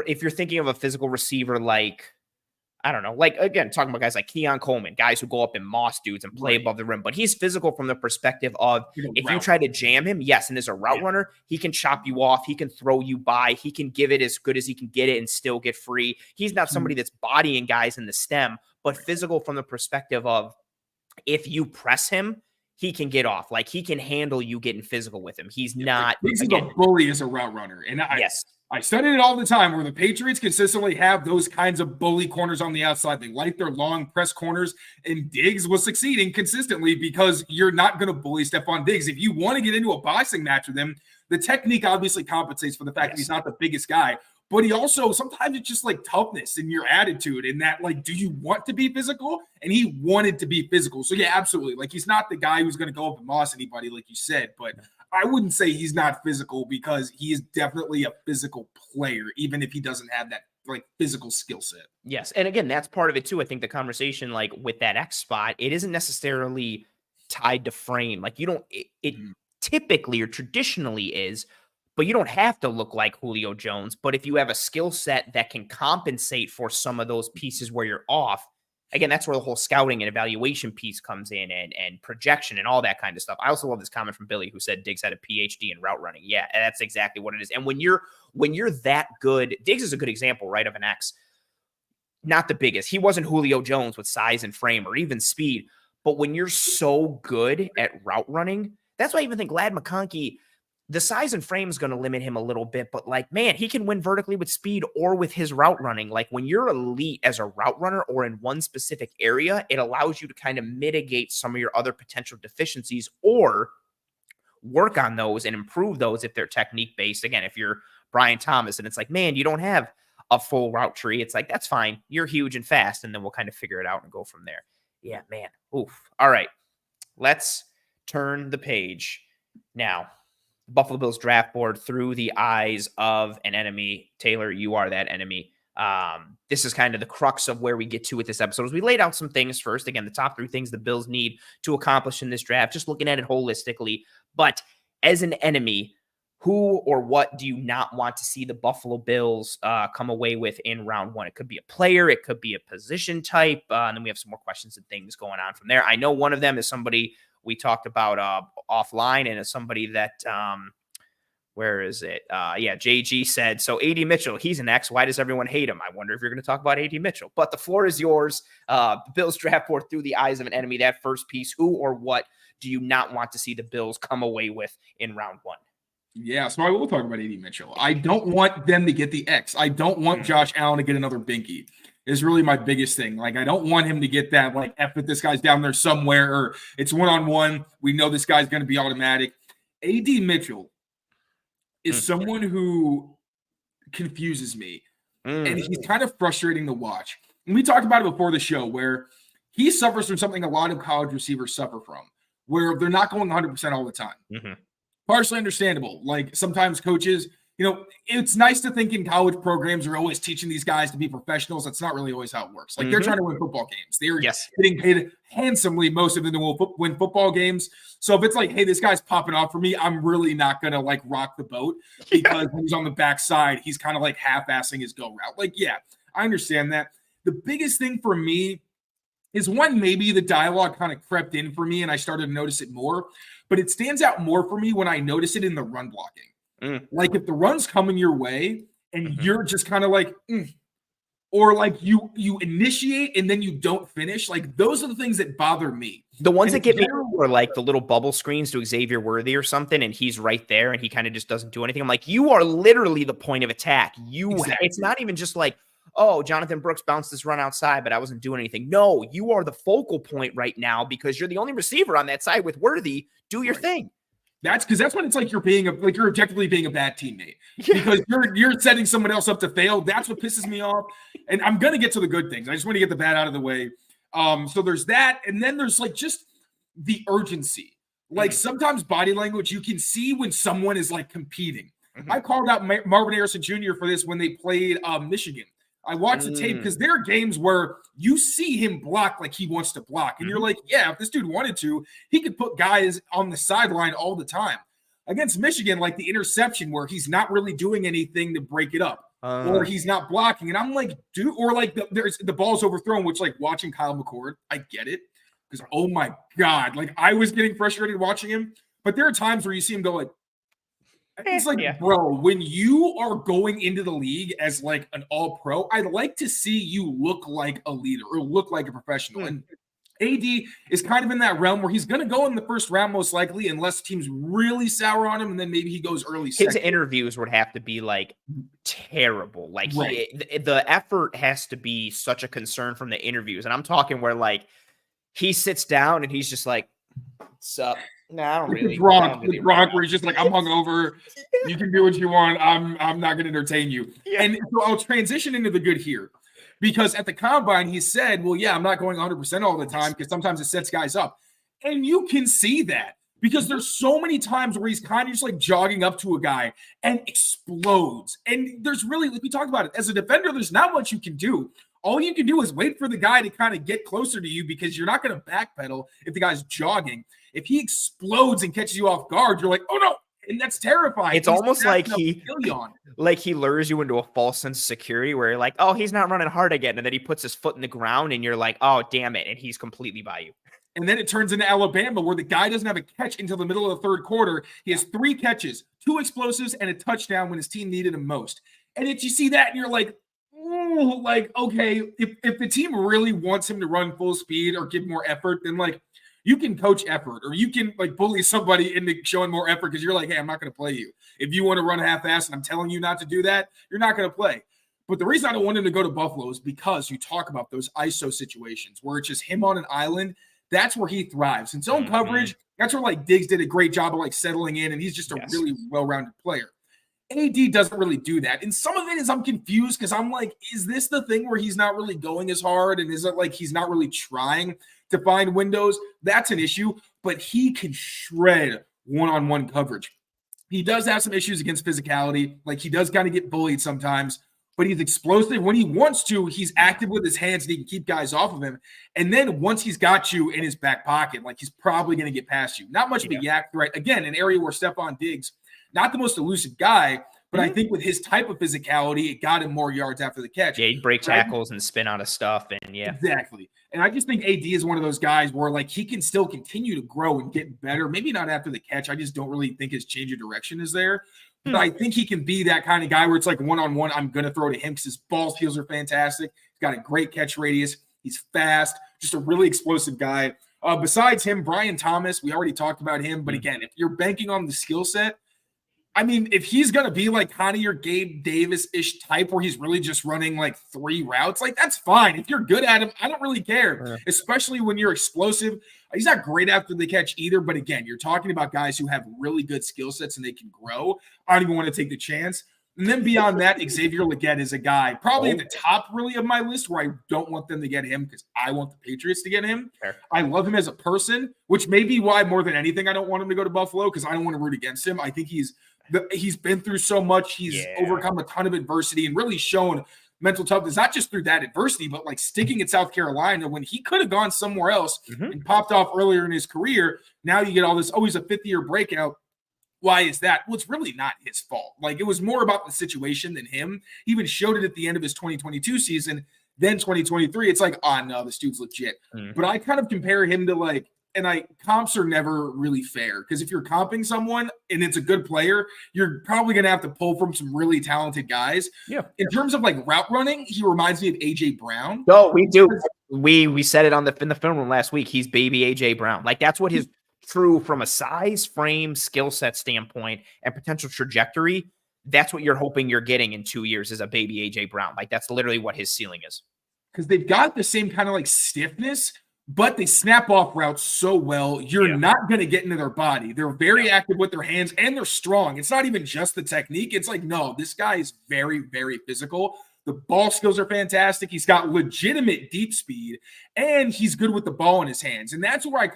If you're thinking of a physical receiver, like, I don't know, like, again, talking about guys like Keon Coleman, guys who go up and moss dudes and play above the rim, but he's physical from the perspective of if you try to jam him, yes, and as a route runner, he can chop you off, he can throw you by, he can give it as good as he can get it and still get free. He's not somebody that's bodying guys in the stem, but physical from the perspective of if you press him, he can get off. Like, he can handle you getting physical with him. He's not. He's a bully as a route runner. And I studied it all the time where the Patriots consistently have those kinds of bully corners on the outside. They like their long press corners, and Diggs was succeeding consistently because you're not going to bully Stefon Diggs. If you want to get into a boxing match with him, the technique obviously compensates for the fact that he's not the biggest guy. But he also, sometimes it's just like toughness and your attitude and that, like, do you want to be physical? And he wanted to be physical. So, yeah, absolutely. Like, he's not the guy who's going to go up and moss anybody, like you said. But I wouldn't say he's not physical because he is definitely a physical player, even if he doesn't have that, like, physical skill set. Yes. And again, that's part of it, too. I think the conversation, like, with that X spot, it isn't necessarily tied to frame. Like, you don't, it typically or traditionally is, but you don't have to look like Julio Jones. But if you have a skill set that can compensate for some of those pieces where you're off, again, that's where the whole scouting and evaluation piece comes in and projection and all that kind of stuff. I also love this comment from Billy who said Diggs had a PhD in route running. Yeah, that's exactly what it is. And when you're that good, Diggs is a good example, right, of an X. Not the biggest. He wasn't Julio Jones with size and frame or even speed. But when you're so good at route running, that's why I even think Ladd McConkey, the size and frame is going to limit him a little bit, but like, man, he can win vertically with speed or with his route running. Like when you're elite as a route runner or in one specific area, it allows you to kind of mitigate some of your other potential deficiencies or work on those and improve those if they're technique based. Again, if you're Brian Thomas and it's like, man, you don't have a full route tree. It's like, that's fine. You're huge and fast. And then we'll kind of figure it out and go from there. Yeah, man. Oof. All right. Let's turn the page now. Buffalo Bills draft board through the eyes of an enemy. Taylor, you are that enemy. This is kind of the crux of where we get to with this episode. As we laid out some things first, again, the top 3 things the Bills need to accomplish in this draft, just looking at it holistically. But as an enemy, who or what do you not want to see the Buffalo Bills come away with in round 1? It could be a player, it could be a position type, and then we have some more questions and things going on from there. I know one of them is somebody we talked about offline, and it's somebody that, where is it? Yeah, JG said, so AD Mitchell, he's an X. Why does everyone hate him? I wonder if you're going to talk about AD Mitchell. But the floor is yours. Bills draft board through the eyes of an enemy. That first piece, who or what do you not want to see the Bills come away with in round 1? Yeah, so I will talk about AD Mitchell. I don't want them to get the X. I don't want Josh Allen to get another binky. Is really my biggest thing. Like, I don't want him to get that, like, F it, this guy's down there somewhere, or it's one-on-one. We know this guy's going to be automatic. AD Mitchell is someone who confuses me, and he's kind of frustrating to watch. And we talked about it before the show, where he suffers from something a lot of college receivers suffer from, where they're not going 100% all the time. Partially understandable. Like, sometimes coaches, you know, it's nice to think in college programs are always teaching these guys to be professionals. That's not really always how it works. Like, they're trying to win football games. They're getting paid handsomely, most of them, to win football games. So if it's like, hey, this guy's popping off for me, I'm really not going to, like, rock the boat because when he's on the backside, he's kind of like half-assing his go route. Like, yeah, I understand that. The biggest thing for me is one, maybe the dialogue kind of crept in for me and I started to notice it more, but it stands out more for me when I notice it in the run blocking. Like, if the run's coming your way and you're just kind of like, or like you initiate and then you don't finish, like, those are the things that bother me. The ones that get me are like the little bubble screens to Xavier Worthy or something, and he's right there and he kind of just doesn't do anything. I'm like, you are literally the point of attack. It's not even just like, oh, Jonathan Brooks bounced this run outside, but I wasn't doing anything. No, you are the focal point right now because you're the only receiver on that side with Worthy. Do your thing. That's when it's like you're objectively being a bad teammate because you're setting someone else up to fail. That's what pisses me off. And I'm gonna get to the good things. I just want to get the bad out of the way. So there's that, and then there's like just the urgency. Like, sometimes body language, you can see when someone is like competing. I called out Marvin Harrison Jr. for this when they played Michigan. I watched the tape because there are games where you see him block like he wants to block. And you're like, yeah, if this dude wanted to, he could put guys on the sideline all the time. Against Michigan, like the interception where he's not really doing anything to break it up or he's not blocking. And I'm like, dude, or like there's the ball's overthrown, which, like, watching Kyle McCord, I get it. Because, oh my God, like, I was getting frustrated watching him. But there are times where you see him go like, it's like, bro, when you are going into the league as like an all-pro, I'd like to see you look like a leader or look like a professional. And AD is kind of in that realm where he's going to go in the first round most likely, unless teams really sour on him, and then maybe he goes early His second. interviews would have to be like terrible. Like Right. the effort has to be such a concern from the interviews. And I'm talking where like he sits down and he's just like, "What's up? No, I don't Like really, the Gronk, where he's just like, I'm hungover. You can do what you want. I'm not going to entertain you. Yeah. And so I'll transition into the good here, because at the combine he said, well, yeah, I'm not going 100% all the time because sometimes it sets guys up, and you can see that because there's so many times where he's kind of just like jogging up to a guy and explodes. And there's really, like we talked about it, as a defender, there's not much you can do. All you can do is wait for the guy to kind of get closer to you, because you're not going to backpedal if the guy's jogging. If he explodes and catches you off guard, you're like, oh no. And that's terrifying. It's almost like he lures you into a false sense of security where you're like, oh, he's not running hard again. And then he puts his foot in the ground and you're like, oh, damn it. And he's completely by you. And then it turns into Alabama, where the guy doesn't have a catch until the middle of the third quarter. He has 3 catches, 2 explosives, and a touchdown when his team needed him most. And if you see that and you're like, oh, like, okay, if the team really wants him to run full speed or give more effort, then like you can coach effort, or you can like bully somebody into showing more effort because you're like, hey, I'm not going to play you. If you want to run half-ass and I'm telling you not to do that, you're not going to play. But the reason I don't want him to go to Buffalo is because you talk about those ISO situations where it's just him on an island. That's where he thrives. In zone coverage, that's where like Diggs did a great job of like settling in, and he's just a really well-rounded player. AD doesn't really do that. And some of it is I'm confused because I'm like, is this the thing where he's not really going as hard? And is it like he's not really trying to find windows? That's an issue. But he can shred one-on-one coverage. He does have some issues against physicality. Like he does kind of get bullied sometimes, but he's explosive. When he wants to, he's active with his hands and he can keep guys off of him. And then once he's got you in his back pocket, like he's probably going to get past you. Not much of a yak threat. Again, an area where Stefon Diggs, not the most elusive guy, but I think with his type of physicality, it got him more yards after the catch. Yeah, he'd break tackles and spin out of stuff. And Exactly. And I just think AD is one of those guys where like he can still continue to grow and get better. Maybe not after the catch. I just don't really think his change of direction is there. But I think he can be that kind of guy where it's like one-on-one, I'm going to throw to him because his ball skills are fantastic. He's got a great catch radius. He's fast, just a really explosive guy. Besides him, Brian Thomas, we already talked about him. But again, if you're banking on the skill set, I mean, if he's going to be like kind of your Gabe Davis-ish type where he's really just running like 3 routes, like that's fine. If you're good at him, I don't really care, especially when you're explosive. He's not great after the catch either, but again, you're talking about guys who have really good skill sets and they can grow. I don't even want to take the chance. And then beyond that, Xavier Legette is a guy probably at the top really of my list where I don't want them to get him because I want the Patriots to get him. I love him as a person, which may be why more than anything I don't want him to go to Buffalo, because I don't want to root against him. I think he's been through so much. He's overcome a ton of adversity and really shown mental toughness, not just through that adversity, but like sticking at South Carolina when he could have gone somewhere else and popped off earlier in his career. Now you get all this, oh, he's a 5th-year breakout. Why is that? Well, it's really not his fault. Like it was more about the situation than him. He even showed it at the end of his 2022 season. Then 2023, it's like, oh no, this dude's legit. But I kind of compare him to like, and comps are never really fair because if you're comping someone and it's a good player, you're probably going to have to pull from some really talented guys. Yeah. In terms of like route running, he reminds me of AJ Brown. No, we do. We said it in the film room last week. He's baby AJ Brown. Like that's what his true from a size, frame, skill set standpoint and potential trajectory. That's what you're hoping you're getting in 2 years is a baby AJ Brown. Like that's literally what his ceiling is. Because they've got the same kind of like stiffness, but they snap off routes so well, you're not going to get into their body. They're very active with their hands, and they're strong. It's not even just the technique. It's like, no, this guy is very, very physical. The ball skills are fantastic. He's got legitimate deep speed, and he's good with the ball in his hands. And that's where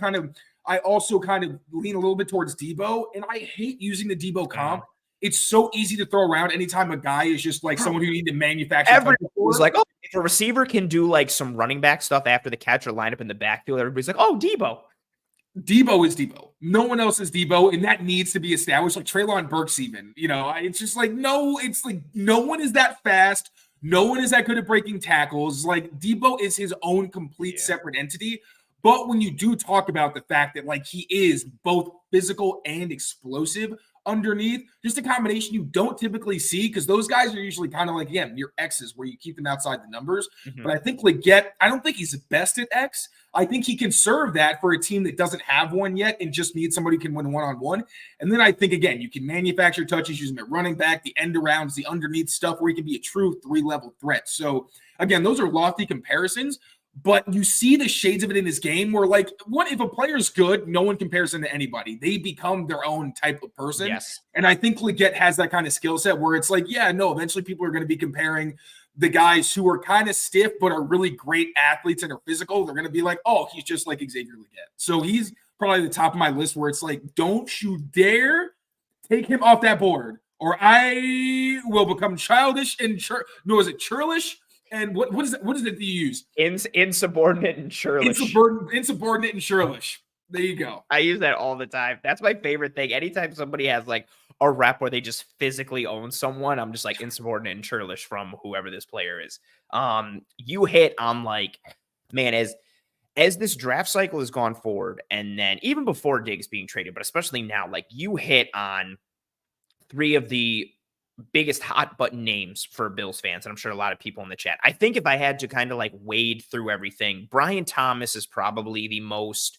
I also kind of lean a little bit towards Debo, and I hate using the Debo comp. It's so easy to throw around anytime a guy is just like someone who you need to manufacture. Everyone's like, oh, if a receiver can do like some running back stuff after the catch or line up in the backfield, everybody's like, oh, Debo. Debo is Debo. No one else is Debo, and that needs to be established. Like Treylon Burks even. You know, it's just like, no, it's like no one is that fast. No one is that good at breaking tackles. Like Debo is his own complete separate entity. But when you do talk about the fact that like he is both physical and explosive, underneath, just a combination you don't typically see because those guys are usually kind of like, again, your X's where you keep them outside the numbers. But I think Leggett, I don't think he's the best at X. I think he can serve that for a team that doesn't have one yet and just needs somebody who can win one-on-one. And then I think, again, you can manufacture touches, use him at running back, the end arounds, the underneath stuff where he can be a true 3-level threat. So, again, those are lofty comparisons. But you see the shades of it in his game where, like, what if a player's good, no one compares him to anybody. They become their own type of person. Yes. And I think Leggett has that kind of skill set where it's like, yeah, no, eventually people are going to be comparing the guys who are kind of stiff but are really great athletes and are physical. They're going to be like, oh, he's just like Xavier Leggett. So he's probably the top of my list where it's like, don't you dare take him off that board or I will become childish and is it churlish? And what is it? What is it that you use? Insubordinate and churlish. Insubordinate and churlish. There you go. I use that all the time. That's my favorite thing. Anytime somebody has like a rep where they just physically own someone, I'm just like insubordinate and churlish from whoever this player is. You hit on like, man, as this draft cycle has gone forward, and then even before Diggs being traded, but especially now, like you hit on 3 of the biggest hot button names for Bills fans, and I'm sure a lot of people in the chat. I think if I had to kind of like wade through everything, Brian Thomas is probably the most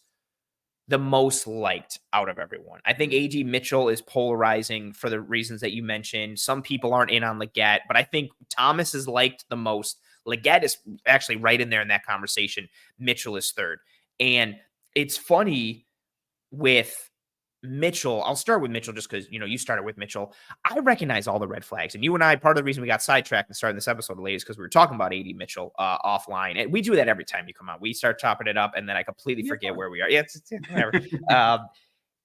liked out of everyone. I think AD Mitchell is polarizing for the reasons that you mentioned. Some people aren't in on Leggett, but I think Thomas is liked the most. Leggett is actually right in there in that conversation. Mitchell is third. And it's funny with Mitchell. I'll start with Mitchell just because, you started with Mitchell. I recognize all the red flags. And you and I, part of the reason we got sidetracked and started this episode late is because we were talking about AD Mitchell offline. And we do that every time you come on. We start chopping it up and then I completely forget where we are. Yeah, it's whatever.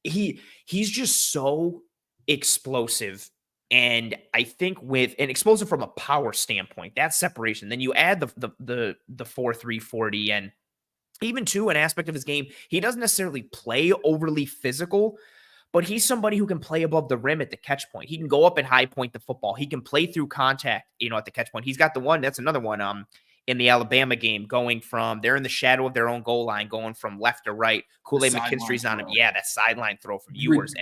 He's just so explosive. And I think and explosive from a power standpoint, that separation. Then you add the 4.3 40 and even too, an aspect of his game, he doesn't necessarily play overly physical, but he's somebody who can play above the rim at the catch point. He can go up and high point the football. He can play through contact, at the catch point. He's got that's another one in the Alabama game, they're in the shadow of their own goal line, going from left to right. Kool-Aid McKinstry's on him. Yeah, that sideline throw from Ewers.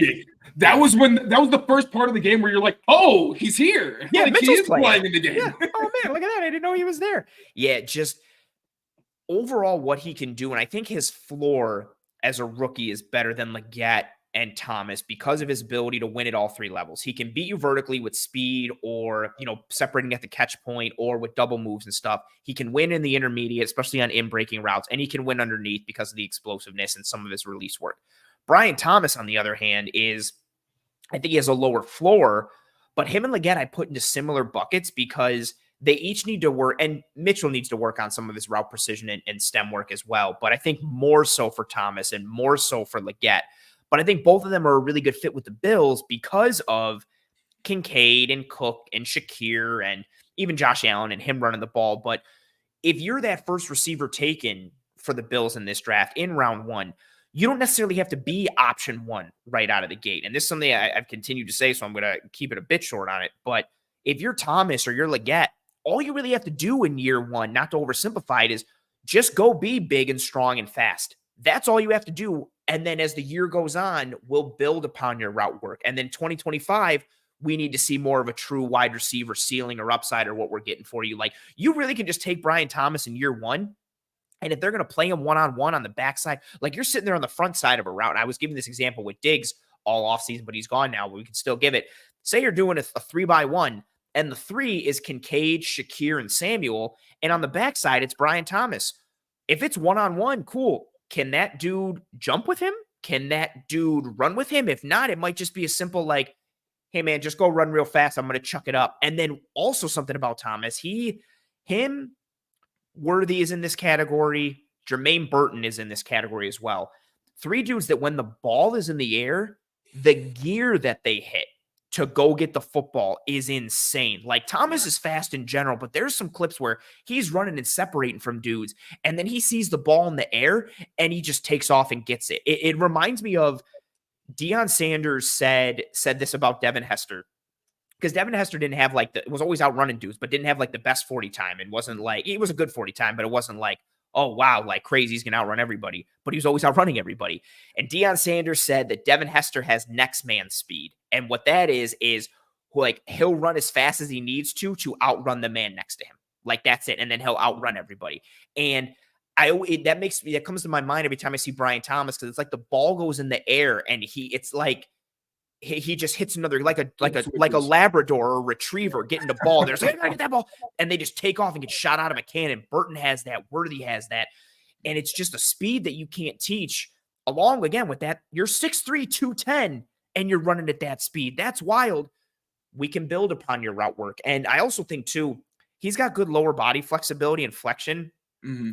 That was the first part of the game where you're like, oh, he's here. Yeah, like, Mitchell's he is playing in the game. Yeah. Oh, man, look at that. I didn't know he was there. Yeah, just overall what he can do, and I think his floor as a rookie is better than Leggett and Thomas because of his ability to win at all 3 levels. He can beat you vertically with speed or, separating at the catch point or with double moves and stuff. He can win in the intermediate, especially on in-breaking routes, and he can win underneath because of the explosiveness and some of his release work. Brian Thomas, on the other hand, I think he has a lower floor, but him and Leggett I put into similar buckets because they each need to work, and Mitchell needs to work on some of his route precision and stem work as well. But I think more so for Thomas and more so for Leggett. But I think both of them are a really good fit with the Bills because of Kincaid and Cook and Shakir and even Josh Allen and him running the ball. But if you're that first receiver taken for the Bills in this draft in round 1, you don't necessarily have to be option 1 right out of the gate. And this is something I've continued to say, so I'm going to keep it a bit short on it. But if you're Thomas or you're Leggett, all you really have to do in year 1, not to oversimplify it, is just go be big and strong and fast. That's all you have to do. And then as the year goes on, we'll build upon your route work. And then 2025, we need to see more of a true wide receiver ceiling or upside or what we're getting for you. Like, you really can just take Brian Thomas in year 1. And if they're going to play him one-on-one on the backside, like you're sitting there on the front side of a route. And I was giving this example with Diggs all offseason, but he's gone now, but we can still give it. Say you're doing a 3-by-1. And the 3 is Kincaid, Shakir, and Samuel. And on the backside, it's Brian Thomas. If it's one-on-one, cool. Can that dude jump with him? Can that dude run with him? If not, it might just be a simple like, hey, man, just go run real fast. I'm going to chuck it up. And then also something about Thomas. Worthy is in this category. Jermaine Burton is in this category as well. 3 dudes that when the ball is in the air, the gear that they hit to go get the football is insane. Like, Thomas is fast in general, but there's some clips where he's running and separating from dudes, and then he sees the ball in the air, and he just takes off and gets it. It reminds me of Deion Sanders said this about Devin Hester, because Devin Hester didn't have was always out running dudes, but didn't have like the best 40 time, and wasn't like, it was a good 40 time, but it wasn't like oh, wow, like crazy, he's going to outrun everybody. But he was always outrunning everybody. And Deion Sanders said that Devin Hester has next man speed. And what that is like he'll run as fast as he needs to outrun the man next to him. Like that's it. And then he'll outrun everybody. And that comes to my mind every time I see Brian Thomas, because it's like the ball goes in the air and it's like he just hits another like a Labrador or a retriever getting the ball. There's like, I get that ball, and they just take off and get shot out of a cannon. Burton has that. Worthy has that, and it's just a speed that you can't teach. Along again with that, you're 6'3", 210, and you're running at that speed. That's wild. We can build upon your route work, and I also think too, he's got good lower body flexibility and flexion.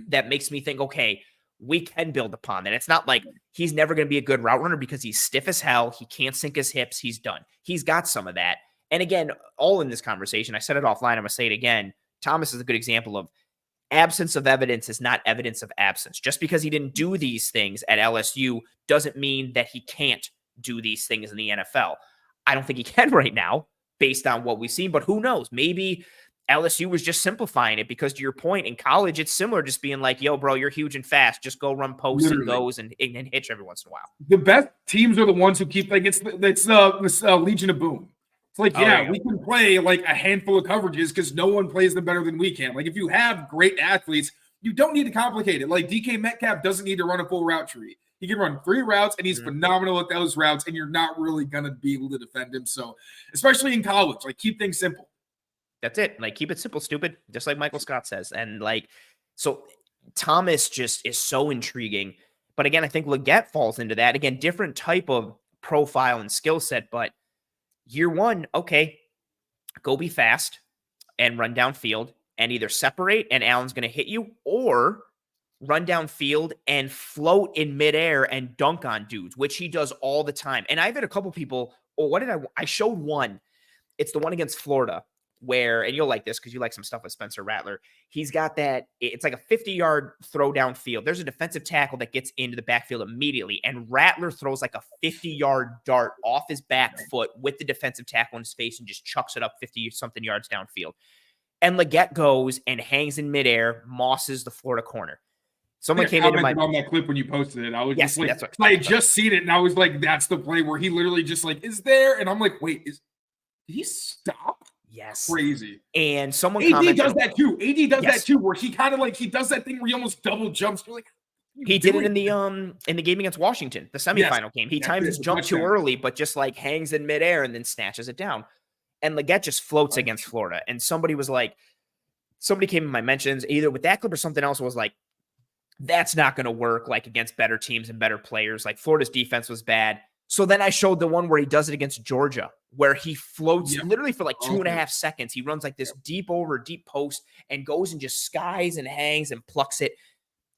That makes me think, okay, we can build upon that. It's not like he's never going to be a good route runner because he's stiff as hell. He can't sink his hips. He's done. He's got some of that. And again, all in this conversation, I said it offline, I'm going to say it again. Thomas is a good example of absence of evidence is not evidence of absence. Just because he didn't do these things at LSU doesn't mean that he can't do these things in the NFL. I don't think he can right now based on what we've seen, but who knows? Maybe LSU was just simplifying it, because to your point, in college, it's similar, just being like, yo, bro, you're huge and fast. Just go run posts and goes and hitch every once in a while. The best teams are the ones who keep, like, it's Legion of Boom. It's like, we can play like a handful of coverages because no one plays them better than we can. Like, if you have great athletes, you don't need to complicate it. Like, DK Metcalf doesn't need to run a full route tree. He can run 3 routes, and he's phenomenal at those routes, and you're not really going to be able to defend him. So, especially in college, like, keep things simple. That's it. Like, keep it simple, stupid, just like Michael Scott says. And like, so Thomas just is so intriguing. But again, I think Leggett falls into that. Again, different type of profile and skill set. But year one, okay, go be fast and run downfield and either separate and Allen's going to hit you, or run downfield and float in midair and dunk on dudes, which he does all the time. And I've had a couple people, I showed one. It's the one against Florida, where, and you'll like this because you like some stuff with Spencer Rattler. He's got that, it's like a 50-yard throw downfield. There's a defensive tackle that gets into the backfield immediately, and Rattler throws like a 50-yard dart off his back foot with the defensive tackle in his face and just chucks it up 50-something yards downfield. And Leggett goes and hangs in midair, mosses the Florida corner. Someone came into on that clip when you posted it. I was just like, I had just seen it, and I was like, that's the play where he literally just like is there, and I'm like, wait, did he stop? Yes. Crazy. And someone AD does that too. AD does that too, where he kind of like, he does that thing where he almost double jumps. You're like, he did it in the game against Washington, the semifinal game. He times his jump too early, but just like hangs in midair and then snatches it down. And Leggett just floats against Florida. And somebody came in my mentions either with that clip or something else, was like, that's not going to work like against better teams and better players. Like, Florida's defense was bad. So then I showed the one where he does it against Georgia, where he floats literally for like 2.5 seconds. He runs like this deep post and goes and just skies and hangs and plucks it.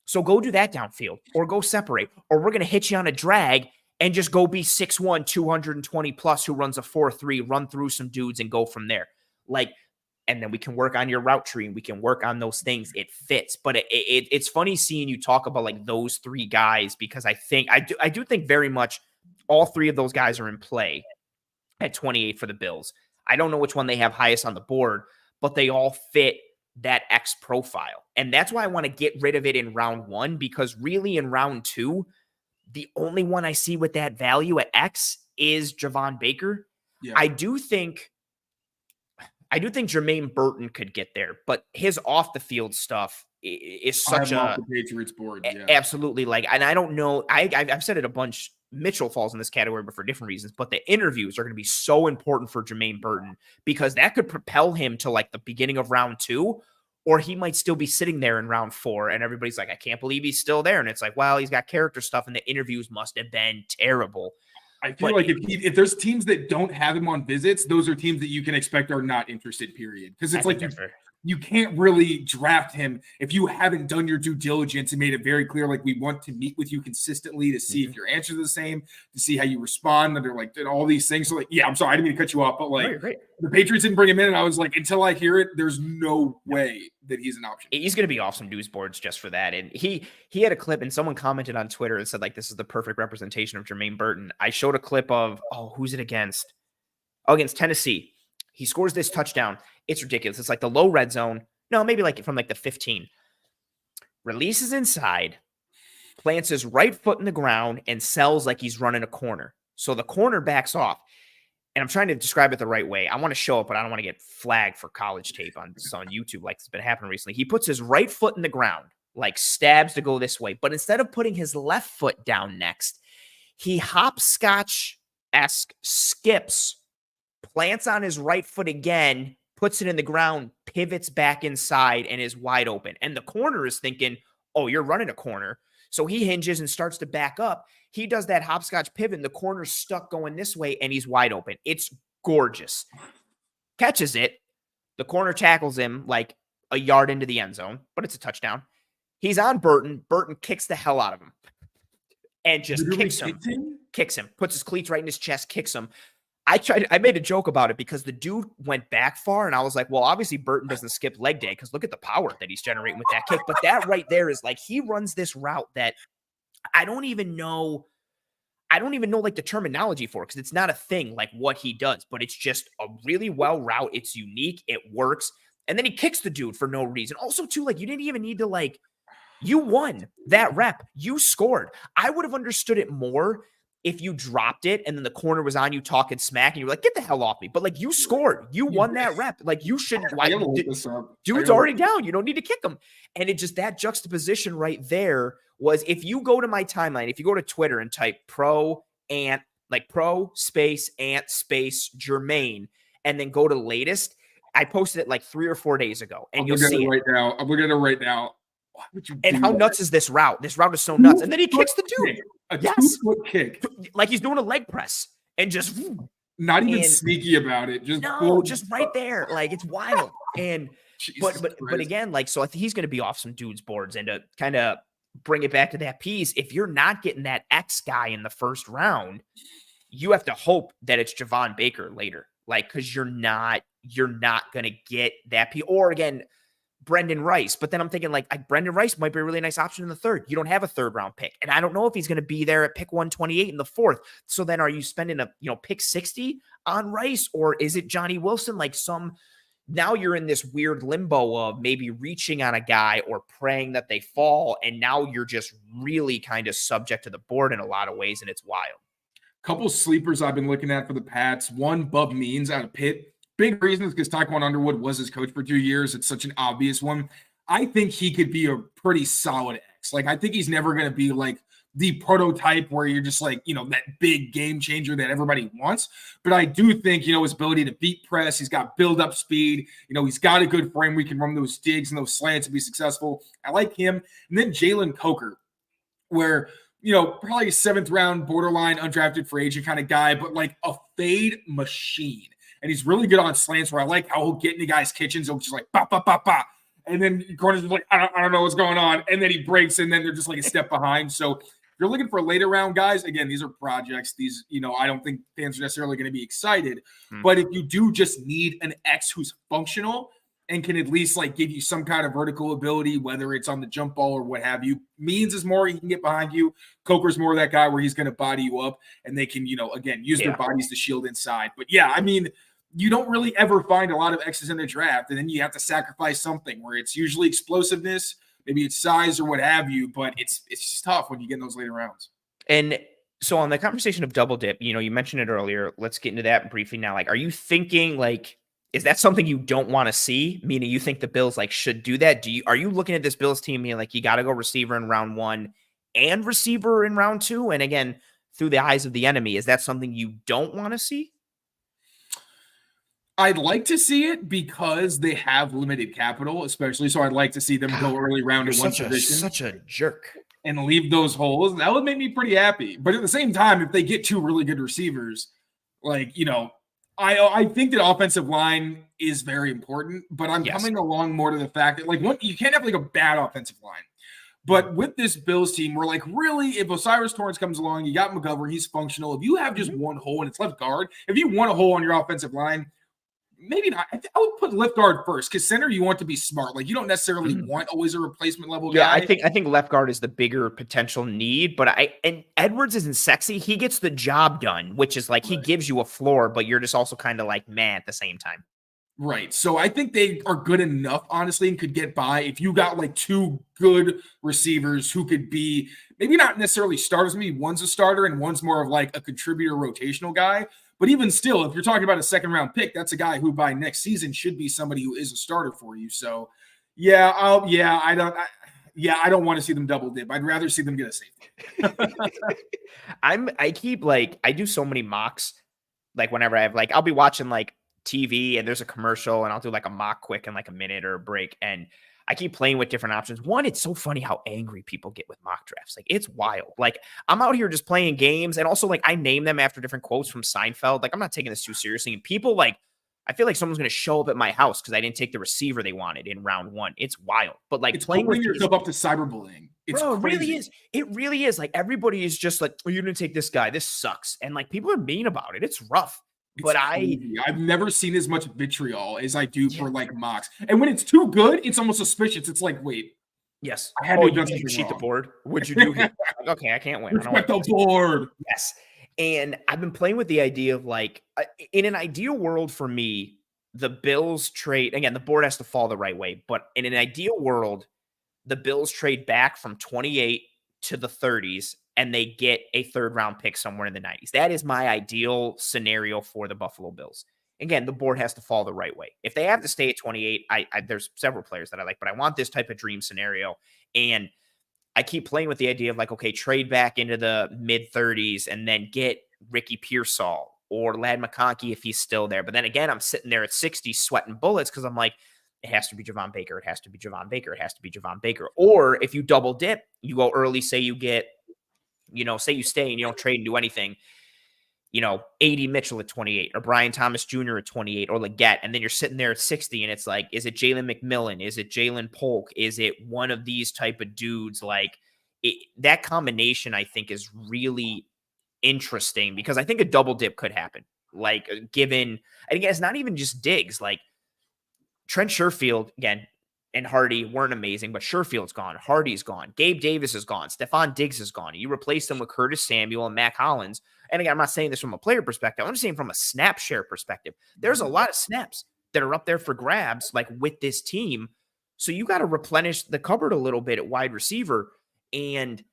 So go do that downfield, or go separate, or we're going to hit you on a drag and just go be 6'1", 220 plus, who runs a 4.3, run through some dudes and go from there. Like, and then we can work on your route tree and we can work on those things. It fits. But it's funny seeing you talk about like those 3 guys, because I do think very much all 3 of those guys are in play at 28 for the Bills. I don't know which one they have highest on the board, but they all fit that X profile. And that's why I want to get rid of it in round 1, because really in round 2, the only one I see with that value at X is Javon Baker. Yeah. I do think Jermaine Burton could get there, but his off the field stuff is such the Patriots board. Yeah. Absolutely. Like, and I don't know, I've said it a bunch. Mitchell falls in this category, but for different reasons. But the interviews are going to be so important for Jermaine Burton, because that could propel him to like the beginning of round 2, or he might still be sitting there in round 4 and everybody's like, I can't believe he's still there. And it's like, well, he's got character stuff, and the interviews must have been terrible. I feel like if there's teams that don't have him on visits, those are teams that you can expect are not interested, period. Because it's like you can't really draft him if you haven't done your due diligence and made it very clear, like, we want to meet with you consistently to see if your answers are the same, to see how you respond under like all these things. So like, I'm sorry, I didn't mean to cut you off, but like the Patriots didn't bring him in, and I was like, until I hear it, there's no way that he's an option. He's going to be off some news boards just for that. And he had a clip, and someone commented on Twitter and said like, this is the perfect representation of Jermaine Burton. I showed a clip of, who's it against? Against Tennessee. He scores this touchdown. It's ridiculous. It's like the low red zone. No, maybe like from like the 15. releases inside, plants his right foot in the ground, and sells like he's running a corner. So the corner backs off. And I'm trying to describe it the right way. I want to show it, but I don't want to get flagged for college tape on YouTube like it's been happening recently. He puts his right foot in the ground, like stabs to go this way. But instead of putting his left foot down next, he hopscotch-esque skips, plants on his right foot again, puts it in the ground, pivots back inside, and is wide open. And the corner is thinking, oh, you're running a corner. So he hinges and starts to back up. He does that hopscotch pivot, and the corner's stuck going this way, and he's wide open. It's gorgeous. Catches it. The corner tackles him like a yard into the end zone, but it's a touchdown. He's on Burton. Burton kicks the hell out of him and just kicks him, puts his cleats right in his chest, kicks him. I made a joke about it because the dude went back far, and I was like, well, obviously Burton doesn't skip leg day because look at the power that he's generating with that kick. But that right there is like he runs this route that I don't even know like the terminology for because it's not a thing like what he does, but it's just a really well route. It's unique. It works. And then he kicks the dude for no reason. Also, too, like you didn't even need to like you won that rep. You scored. I would have understood it more if you dropped it and then the corner was on you talking smack and you were like, get the hell off me. But like you scored. You won that rep. Like you shouldn't. Dude's already down. You don't need to kick him. And it just that juxtaposition right there was if you go to my timeline, if you go to Twitter and type pro space ant space Jermaine and then go to latest, I posted it like 3 or 4 days ago. And you'll see it right now. I'm looking at it right now. Why would you and how nuts is this route? This route is so nuts. And then he kicks the dude. A 2-foot kick. Like he's doing a leg press and just not even sneaky about it. Just right there. Like it's wild. And but again, like so I think he's gonna be off some dudes' boards and to kind of bring it back to that piece. If you're not getting that X guy in the first round, you have to hope that it's Javon Baker later. Like, because you're not gonna get that piece. Or again, Brendan Rice. But then I'm thinking like Brendan Rice might be a really nice option in the third. You don't have a third round pick. And I don't know if he's going to be there at pick 128 in the fourth. So then are you spending a, pick 60 on Rice or is it Johnny Wilson? Like now you're in this weird limbo of maybe reaching on a guy or praying that they fall. And now you're just really kind of subject to the board in a lot of ways. And it's wild. Couple sleepers I've been looking at for the Pats. One, Bub Means out of Pitt. Big reasons because Taekwon Underwood was his coach for 2 years. It's such an obvious one. I think he could be a pretty solid X. Like, I think he's never going to be like the prototype where you're just like, that big game changer that everybody wants. But I do think, his ability to beat press, he's got build up speed. He's got a good frame. We can run those digs and those slants and be successful. I like him. And then Jalen Coker, where, probably a 7th round borderline undrafted free agent kind of guy, but like a fade machine. And he's really good on slants where I like how he'll get into guys' kitchens. He'll just like, ba, ba, ba, ba. And then corners are like, I don't know what's going on. And then he breaks, and then they're just like a step behind. So if you're looking for later round guys, again, these are projects. These, I don't think fans are necessarily going to be excited. But if you do just need an X who's functional and can at least like give you some kind of vertical ability, whether it's on the jump ball or what have you, Means is more, he can get behind you. Coker's more that guy where he's going to body you up and they can, again, use their bodies to shield inside. But yeah, I mean, you don't really ever find a lot of X's in the draft, and then you have to sacrifice something where it's usually explosiveness, maybe it's size or what have you, but it's just tough when you get in those later rounds. And so on the conversation of double dip, you mentioned it earlier. Let's get into that briefly now. Like, are you thinking like, is that something you don't want to see? Meaning you think the Bills like should do that? Are you looking at this Bills team being like, you got to go receiver in round 1 and receiver in round 2? And again, through the eyes of the enemy, is that something you don't want to see? I'd like to see it because they have limited capital, especially. So I'd like to see them go early round in one position. Such a jerk. And leave those holes. That would make me pretty happy. But at the same time, if they get 2 really good receivers, like, I think that offensive line is very important. But I'm coming along more to the fact that, like, you can't have like a bad offensive line. But with this Bills team, we're like, really, if Osiris Torrance comes along, you got McGovern, he's functional. If you have just one hole and it's left guard, if you want a hole on your offensive line, maybe not. I would put left guard first because center you want to be smart. Like you don't necessarily want always a replacement level guy. I think left guard is the bigger potential need. But and Edwards isn't sexy. He gets the job done, which is like he gives you a floor, but you're just also kind of like meh at the same time. Right. So I think they are good enough, honestly, and could get by if you got like two good receivers who could be maybe not necessarily starters. Maybe one's a starter and one's more of like a contributor rotational guy. But even still, if you're talking about a second round pick, that's a guy who by next season should be somebody who is a starter for you. So I don't want to see them double dip. I'd rather see them get a safety. I do so many mocks. Like whenever I have I'll be watching like TV and there's a commercial and I'll do like a mock quick in like a minute or a break. And I keep playing with different options. One, it's so funny how angry people get with mock drafts. Like it's wild. Like I'm out here just playing games. And also like I name them after different quotes from Seinfeld. Like I'm not taking this too seriously. And people I feel like someone's going to show up at my house because I didn't take the receiver they wanted in round 1. It's wild. But like it's playing with yourself up to cyberbullying. It's bro, crazy. it really is. It really is. Like everybody is just like, oh, you didn't take this guy. This sucks. And like people are mean about it. It's rough. But I've never seen as much vitriol as I do for like mocks. And when it's too good, it's almost suspicious. It's like, wait. Yes. I had to you cheat the board. What'd you do here? Like, okay, I can't win. Respect the board. Yes. And I've been playing with the idea of like, in an ideal world for me, the Bills trade, again, the board has to fall the right way. But in an ideal world, the Bills trade back from 28 to the 30s and they get a third round pick somewhere in the 90s. That is my ideal scenario for the Buffalo Bills. Again, the board has to fall the right way. If they have to stay at 28, there's several players that I like, but I want this type of dream scenario. And I keep playing with the idea of like, okay, trade back into the mid 30s and then get Ricky Pearsall or Ladd McConkey if he's still there. But then again, I'm sitting there at 60 sweating bullets because I'm like, it has to be Javon Baker. It has to be Javon Baker. It has to be Javon Baker. Or if you double dip, you go early, say you get, say you stay and you don't trade and do anything, A.D. Mitchell at 28 or Brian Thomas Jr. at 28 or Leggett. And then you're sitting there at 60 and it's like, is it Jalen McMillan? Is it Jalen Polk? Is it one of these type of dudes? Like that combination, I think is really interesting because I think a double dip could happen. Like given, and again, it's not even just Diggs, like Trent Sherfield, again, and Hardy weren't amazing, but Sherfield's gone. Hardy's gone. Gabe Davis is gone. Stefon Diggs is gone. You replace them with Curtis Samuel and Mac Hollins. And again, I'm not saying this from a player perspective. I'm just saying from a snap share perspective. There's a lot of snaps that are up there for grabs, like with this team. So you got to replenish the cupboard a little bit at wide receiver. And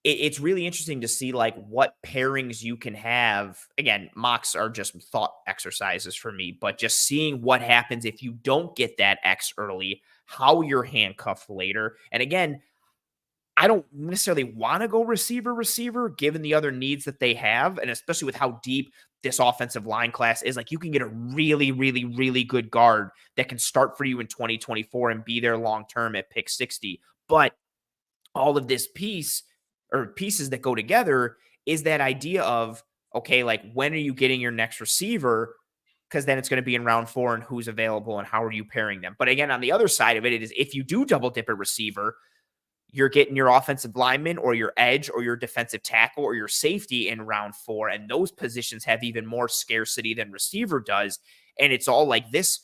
it's really interesting to see like what pairings you can have. Again, mocks are just thought exercises for me, but just seeing what happens if you don't get that X early, how you're handcuffed later. And again, I don't necessarily want to go receiver, given the other needs that they have. And especially with how deep this offensive line class is, like you can get a really, really, really good guard that can start for you in 2024 and be there long-term at pick 60. But all of this pieces that go together is that idea of, okay, like when are you getting your next receiver? Because then it's going to be in round 4 and who's available and how are you pairing them. But again, on the other side of it is if you do double dip a receiver, you're getting your offensive lineman or your edge or your defensive tackle or your safety in round 4. And those positions have even more scarcity than receiver does. And it's all like this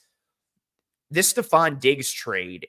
Stefon Diggs trade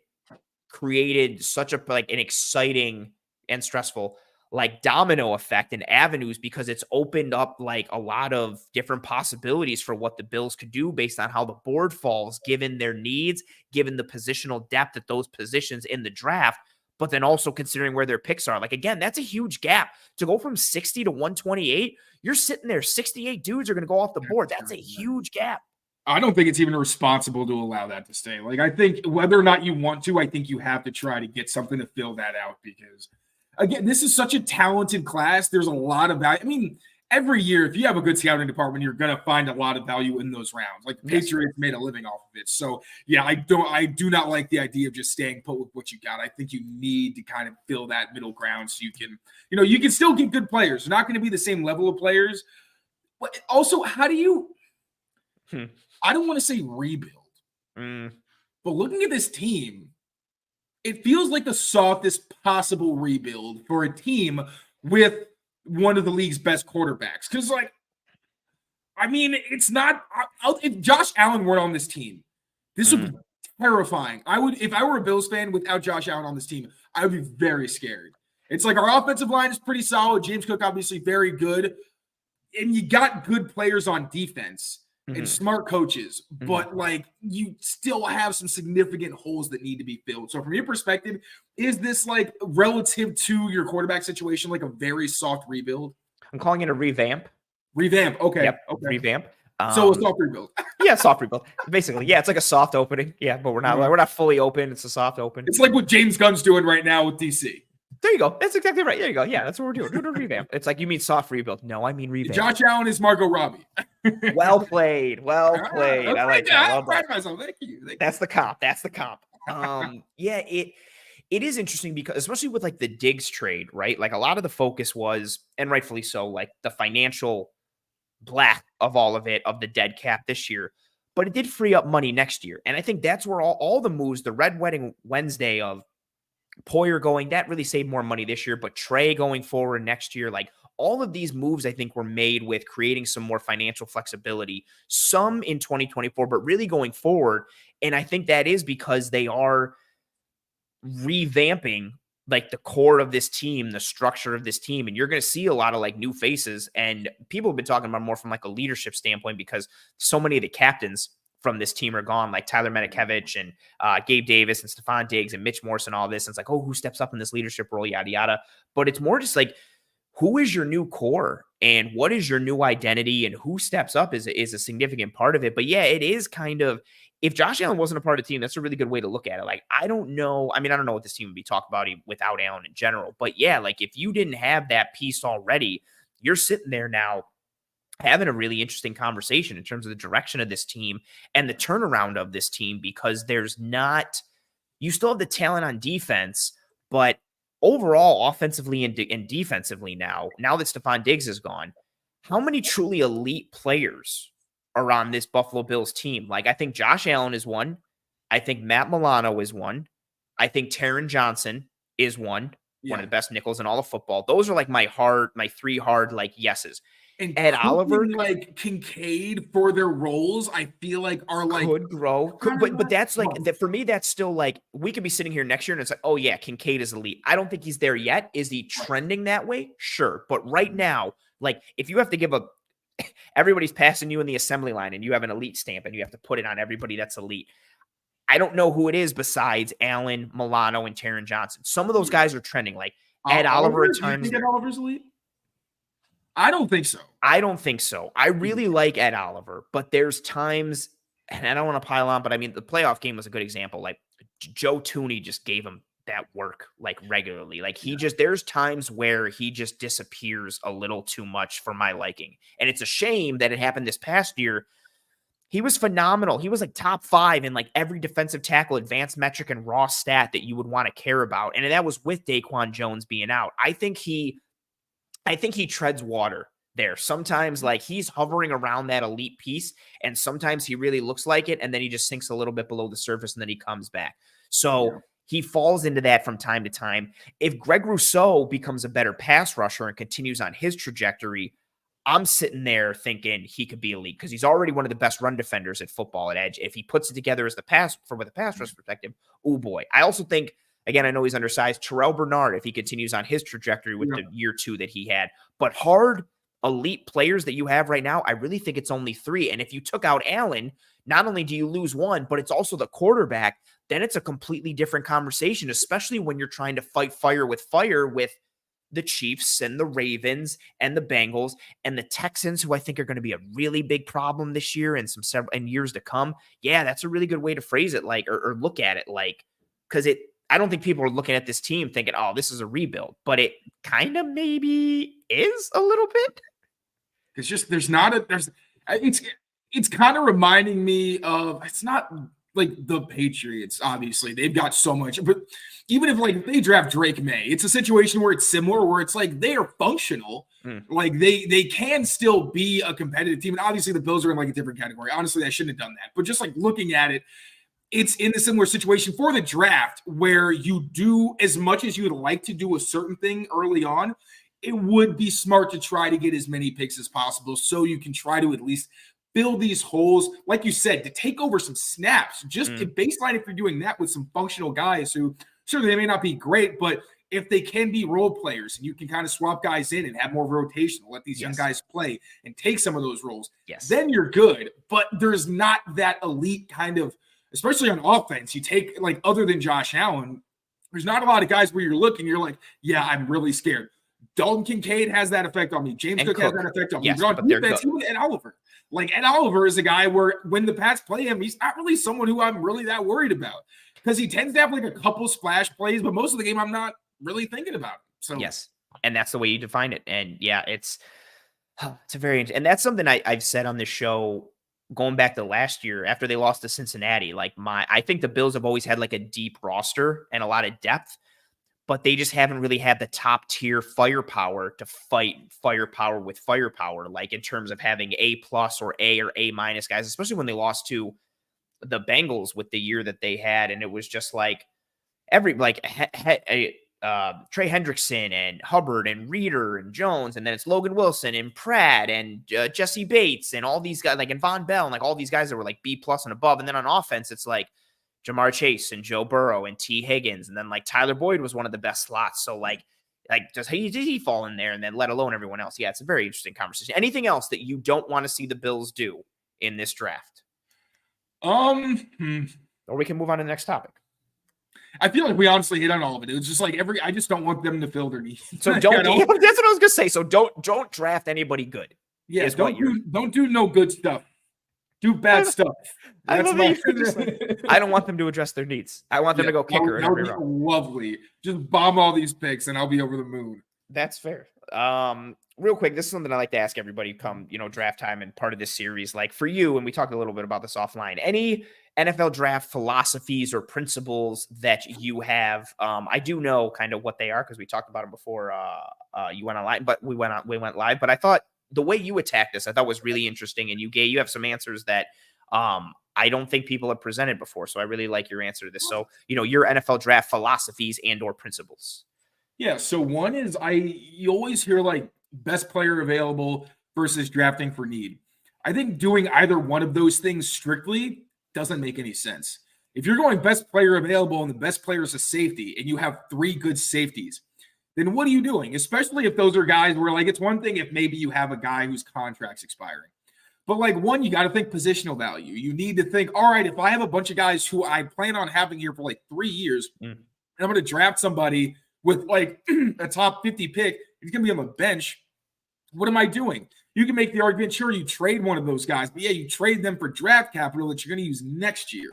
created such an exciting and stressful like domino effect and avenues because it's opened up like a lot of different possibilities for what the Bills could do based on how the board falls, given their needs, given the positional depth at those positions in the draft, but then also considering where their picks are. Like, again, that's a huge gap to go from 60 to 128. You're sitting there, 68 dudes are going to go off the board. That's a huge gap. I don't think it's even responsible to allow that to stay. Like, I think whether or not you want to, I think you have to try to get something to fill that out because again, this is such a talented class. There's a lot of value. I mean, every year, if you have a good scouting department, you're going to find a lot of value in those rounds. Like the Patriots made a living off of it. So yeah, I do not like the idea of just staying put with what you got. I think you need to kind of fill that middle ground so you can, you can still get good players. They're not going to be the same level of players. But also, how do you, I don't want to say rebuild, but looking at this team, it feels like the softest possible rebuild for a team with one of the league's best quarterbacks. Because, it's not – if Josh Allen weren't on this team, this would be terrifying. If I were a Bills fan without Josh Allen on this team, I would be very scared. It's like our offensive line is pretty solid. James Cook, obviously, very good. And you got good players on defense. and smart coaches, but like you still have some significant holes that need to be filled. So from your perspective, is this like relative to your quarterback situation, like a very soft rebuild? I'm calling it a revamp. Revamp. Okay. Yep. Okay. Revamp. So a soft rebuild. Yeah, soft rebuild. Basically, yeah, it's like a soft opening. Yeah, but we're not fully open. It's a soft open. It's like what James Gunn's doing right now with DC. There you go. That's exactly right. There you go. Yeah, that's what we're doing. Doing a revamp. It's like, you mean soft rebuild? No, I mean revamp. Josh Allen is Margot Robbie. Well played. Well played. I like that. Well done. Myself. Thank you. That's the comp. That's the comp. Yeah, it is interesting because especially with like the Diggs trade, right? Like a lot of the focus was, and rightfully so, like the financial black of all of it, of the dead cap this year. But it did free up money next year. And I think that's where all the moves, the Red Wedding Wednesday of Poyer going, that really saved more money this year. But Trey going forward next year, like all of these moves, I think were made with creating some more financial flexibility, some in 2024, but really going forward. And I think that is because they are revamping like the core of this team, the structure of this team. And you're going to see a lot of like new faces, and people have been talking about more from like a leadership standpoint because so many of the captains from this team are gone, like Tyler Metakevich and Gabe Davis and Stefon Diggs and Mitch Morse and all this. And it's like, oh, who steps up in this leadership role, yada, yada. But it's more just like, who is your new core and what is your new identity, and who steps up is a significant part of it. But yeah, it is kind of, if Josh Allen wasn't a part of the team, that's a really good way to look at it. Like, I don't know. I mean, I don't know what this team would be talking about without Allen in general. But yeah, like if you didn't have that piece already, you're sitting there now having a really interesting conversation in terms of the direction of this team and the turnaround of this team, because there's not, you still have the talent on defense, but overall, offensively and defensively now that Stefon Diggs is gone, how many truly elite players are on this Buffalo Bills team? Like, I think Josh Allen is one. I think Matt Milano is one. I think Taron Johnson is one of the best nickels in all of football. Those are like my three hard, like, yeses. And Ed Oliver, like Kincaid for their roles, I feel like are like could grow, but that's like that for me. That's still like, we could be sitting here next year and it's like, oh yeah, Kincaid is elite. I don't think he's there yet. Is he trending that way? Sure, but right now, like if you have to give everybody's passing you in the assembly line and you have an elite stamp and you have to put it on everybody that's elite. I don't know who it is besides Allen, Milano, and Taron Johnson. Some of those guys are trending. Like Ed Oliver at times. You think Ed Oliver's elite? I don't think so. I don't think so. I really like Ed Oliver, but there's times, and I don't want to pile on, but I mean, the playoff game was a good example. Like Joe Tooney just gave him that work like regularly. Like there's times where he just disappears a little too much for my liking. And it's a shame that it happened this past year. He was phenomenal. He was like top 5 in like every defensive tackle, advanced metric, and raw stat that you would want to care about. And that was with Daquan Jones being out. I think he treads water there. Sometimes like he's hovering around that elite piece, and sometimes he really looks like it, and then he just sinks a little bit below the surface, and then he comes back. So he falls into that from time to time. If Greg Rousseau becomes a better pass rusher and continues on his trajectory, I'm sitting there thinking he could be elite because he's already one of the best run defenders at football at edge. If he puts it together as with a pass rush perspective, oh boy. I also think, again, I know he's undersized, Terrell Bernard, if he continues on his trajectory with the year 2 that he had. But hard, elite players that you have right now, I really think it's only 3. And if you took out Allen, not only do you lose one, but it's also the quarterback, then it's a completely different conversation, especially when you're trying to fight fire with the Chiefs and the Ravens and the Bengals and the Texans, who I think are going to be a really big problem this year and and years to come. Yeah, that's a really good way to phrase it, like, or look at it, like, because I don't think people are looking at this team thinking, oh, this is a rebuild, but it kind of maybe is a little bit. It's just, it's kind of reminding me of, it's not like the Patriots, obviously they've got so much, but even if like they draft Drake May, it's a situation where it's similar, where it's like they are functional. Like they can still be a competitive team. And obviously the Bills are in like a different category. Honestly, I shouldn't have done that, but just like looking at it, it's in a similar situation for the draft where you do as much as you would like to do a certain thing early on. It would be smart to try to get as many picks as possible so you can try to at least fill these holes, like you said, to take over some snaps. Just to baseline, if you're doing that with some functional guys who, sure, they may not be great, but if they can be role players and you can kind of swap guys in and have more of a rotation, let these young guys play and take some of those roles, then you're good. But there's not that elite kind of, especially on offense, you take like other than Josh Allen, there's not a lot of guys where you're looking, you're like, yeah, I'm really scared. Dalton Kincaid has that effect on me. James Cook has that effect on me. But on defense, even Ed Oliver. Like Ed Oliver is a guy where when the Pats play him, he's not really someone who I'm really that worried about because he tends to have like a couple splash plays, but most of the game I'm not really thinking about. So yes, and that's the way you define it. And yeah, it's a very, and that's something I've said on this show going back to last year after they lost to Cincinnati. Like I think the Bills have always had like a deep roster and a lot of depth, but they just haven't really had the top tier firepower to fight firepower with firepower, like in terms of having A+ or A minus guys, especially when they lost to the Bengals with the year that they had. And it was just like Trey Hendrickson and Hubbard and Reeder and Jones, and then it's Logan Wilson and Pratt and Jesse Bates and all these guys, like, and Von Bell and like all these guys that were like B+ and above. And then on offense, it's like Jamar Chase and Joe Burrow and T. Higgins. And then like Tyler Boyd was one of the best slots. So like does he fall in there? And then let alone everyone else. Yeah, it's a very interesting conversation. Anything else that you don't want to see the Bills do in this draft? Or we can move on to the next topic. I feel like we honestly hit on all of it. It was just like I just don't want them to fill their needs. So don't, that's what I was gonna say. So don't draft anybody good. Yeah, don't do no good stuff. Do bad stuff. I don't want them to address their needs. I want them to go kicker. That would be lovely. Just bomb all these picks and I'll be over the moon. That's fair. Real quick, this is something I like to ask everybody come, draft time and part of this series. Like for you, and we talked a little bit about this offline, any NFL draft philosophies or principles that you have? I do know kind of what they are because we talked about them before you went online, but we went live. But I thought the way you attacked this, I thought was really interesting, and you have some answers that I don't think people have presented before. So I really like your answer to this. So your NFL draft philosophies and or principles. Yeah. So one is you always hear like best player available versus drafting for need. I think doing either one of those things strictly doesn't make any sense. If you're going best player available and the best player is a safety and you have 3 good safeties, then what are you doing? Especially if those are guys where like, it's one thing if maybe you have a guy whose contract's expiring, but like you got to think positional value. You need to think, all right, if I have a bunch of guys who I plan on having here for like 3 years, and I'm going to draft somebody with like a top 50 pick, he's going to be on the bench. What am I doing? You can make the argument, sure, you trade one of those guys, but yeah, you trade them for draft capital that you're going to use next year.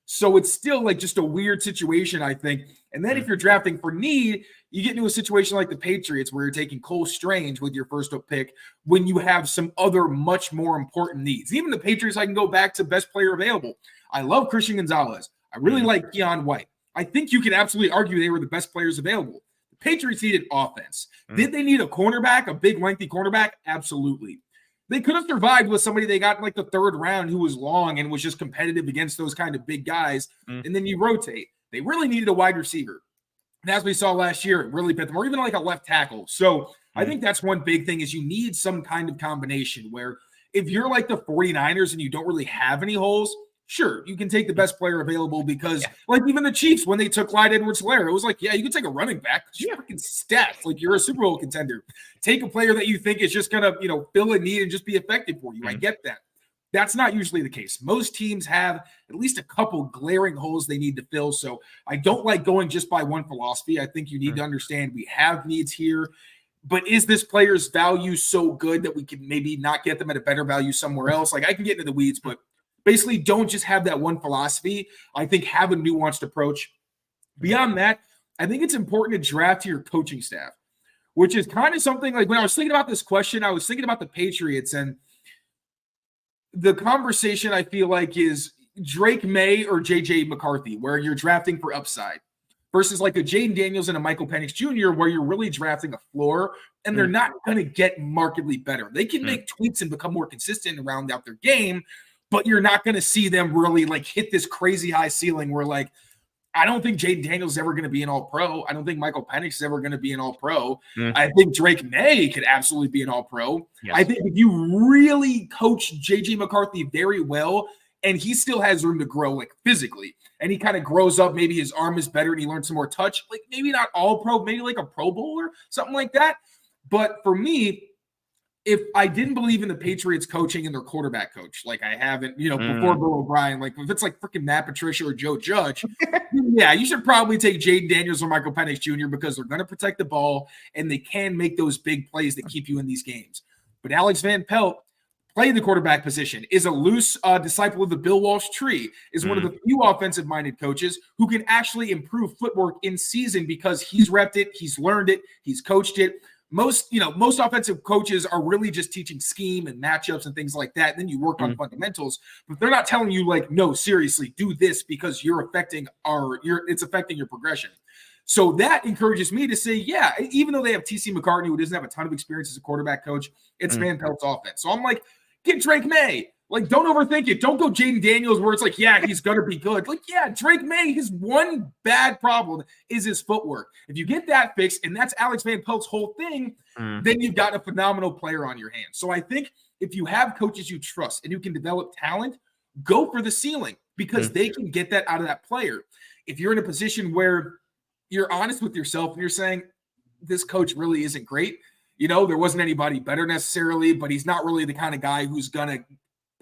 So it's still like just a weird situation, I think. And then if you're drafting for need, you get into a situation like the Patriots where you're taking Cole Strange with your first pick when you have some other much more important needs. Even the Patriots, I can go back to best player available. I love Christian Gonzalez. I really like Keon White. I think you can absolutely argue they were the best players available. The Patriots needed offense. Did they need a cornerback, a big, lengthy cornerback? Absolutely. They could have survived with somebody they got in like the 3rd round who was long and was just competitive against those kind of big guys, and then you rotate. They really needed a wide receiver. And as we saw last year, it really bit them, or even like a left tackle. So I think that's one big thing is you need some kind of combination where if you're like the 49ers and you don't really have any holes, sure, you can take the best player available because like even the Chiefs, when they took Clyde Edwards-Helaire, it was like, yeah, you can take a running back because you're freaking stacked. Like you're a Super Bowl contender. Take a player that you think is just going to, fill a need and just be effective for you. I get that. That's not usually the case. Most teams have at least a couple glaring holes they need to fill. So I don't like going just by one philosophy. I think you need to understand we have needs here, but is this player's value so good that we can maybe not get them at a better value somewhere else? Like I can get into the weeds, but basically don't just have that one philosophy. I think have a nuanced approach. Beyond that, I think it's important to draft to your coaching staff, which is kind of something like when I was thinking about this question, I was thinking about the Patriots and the conversation I feel like is Drake May or JJ McCarthy, where you're drafting for upside versus like a Jaden Daniels and a Michael Penix Jr., where you're really drafting a floor and they're not going to get markedly better. They can make tweaks and become more consistent and round out their game, but you're not going to see them really like hit this crazy high ceiling where like, I don't think Jaden Daniels is ever going to be an all-pro. I don't think Michael Penix is ever going to be an all-pro. I think Drake May could absolutely be an all-pro. Yes. I think if you really coach J.J. McCarthy very well and he still has room to grow, like physically. And he kind of grows up. Maybe his arm is better and he learns some more touch. Like maybe not all pro, maybe like a Pro Bowler, something like that. But for me, if I didn't believe in the Patriots coaching and their quarterback coach, like I haven't, before Bill O'Brien, like if it's like freaking Matt Patricia or Joe Judge, yeah, you should probably take Jaden Daniels or Michael Penix Jr. because they're going to protect the ball and they can make those big plays that keep you in these games. But Alex Van Pelt played the quarterback position, is a loose disciple of the Bill Walsh tree, is one of the few offensive-minded coaches who can actually improve footwork in season because he's repped it, he's learned it, he's coached it. Most offensive coaches are really just teaching scheme and matchups and things like that. And then you work on fundamentals, but they're not telling you like, no, seriously, do this because it's affecting your progression. So that encourages me to say, yeah, even though they have TC McCartney, who doesn't have a ton of experience as a quarterback coach, it's Van Pelt's offense. So I'm like, get Drake May. Like, don't overthink it. Don't go Jaden Daniels where it's like, yeah, he's going to be good. Like, yeah, Drake May, his one bad problem is his footwork. If you get that fixed, and that's Alex Van Pelt's whole thing, then you've got a phenomenal player on your hands. So I think if you have coaches you trust and who can develop talent, go for the ceiling because they can get that out of that player. If you're in a position where you're honest with yourself and you're saying, this coach really isn't great, there wasn't anybody better necessarily, but he's not really the kind of guy who's going to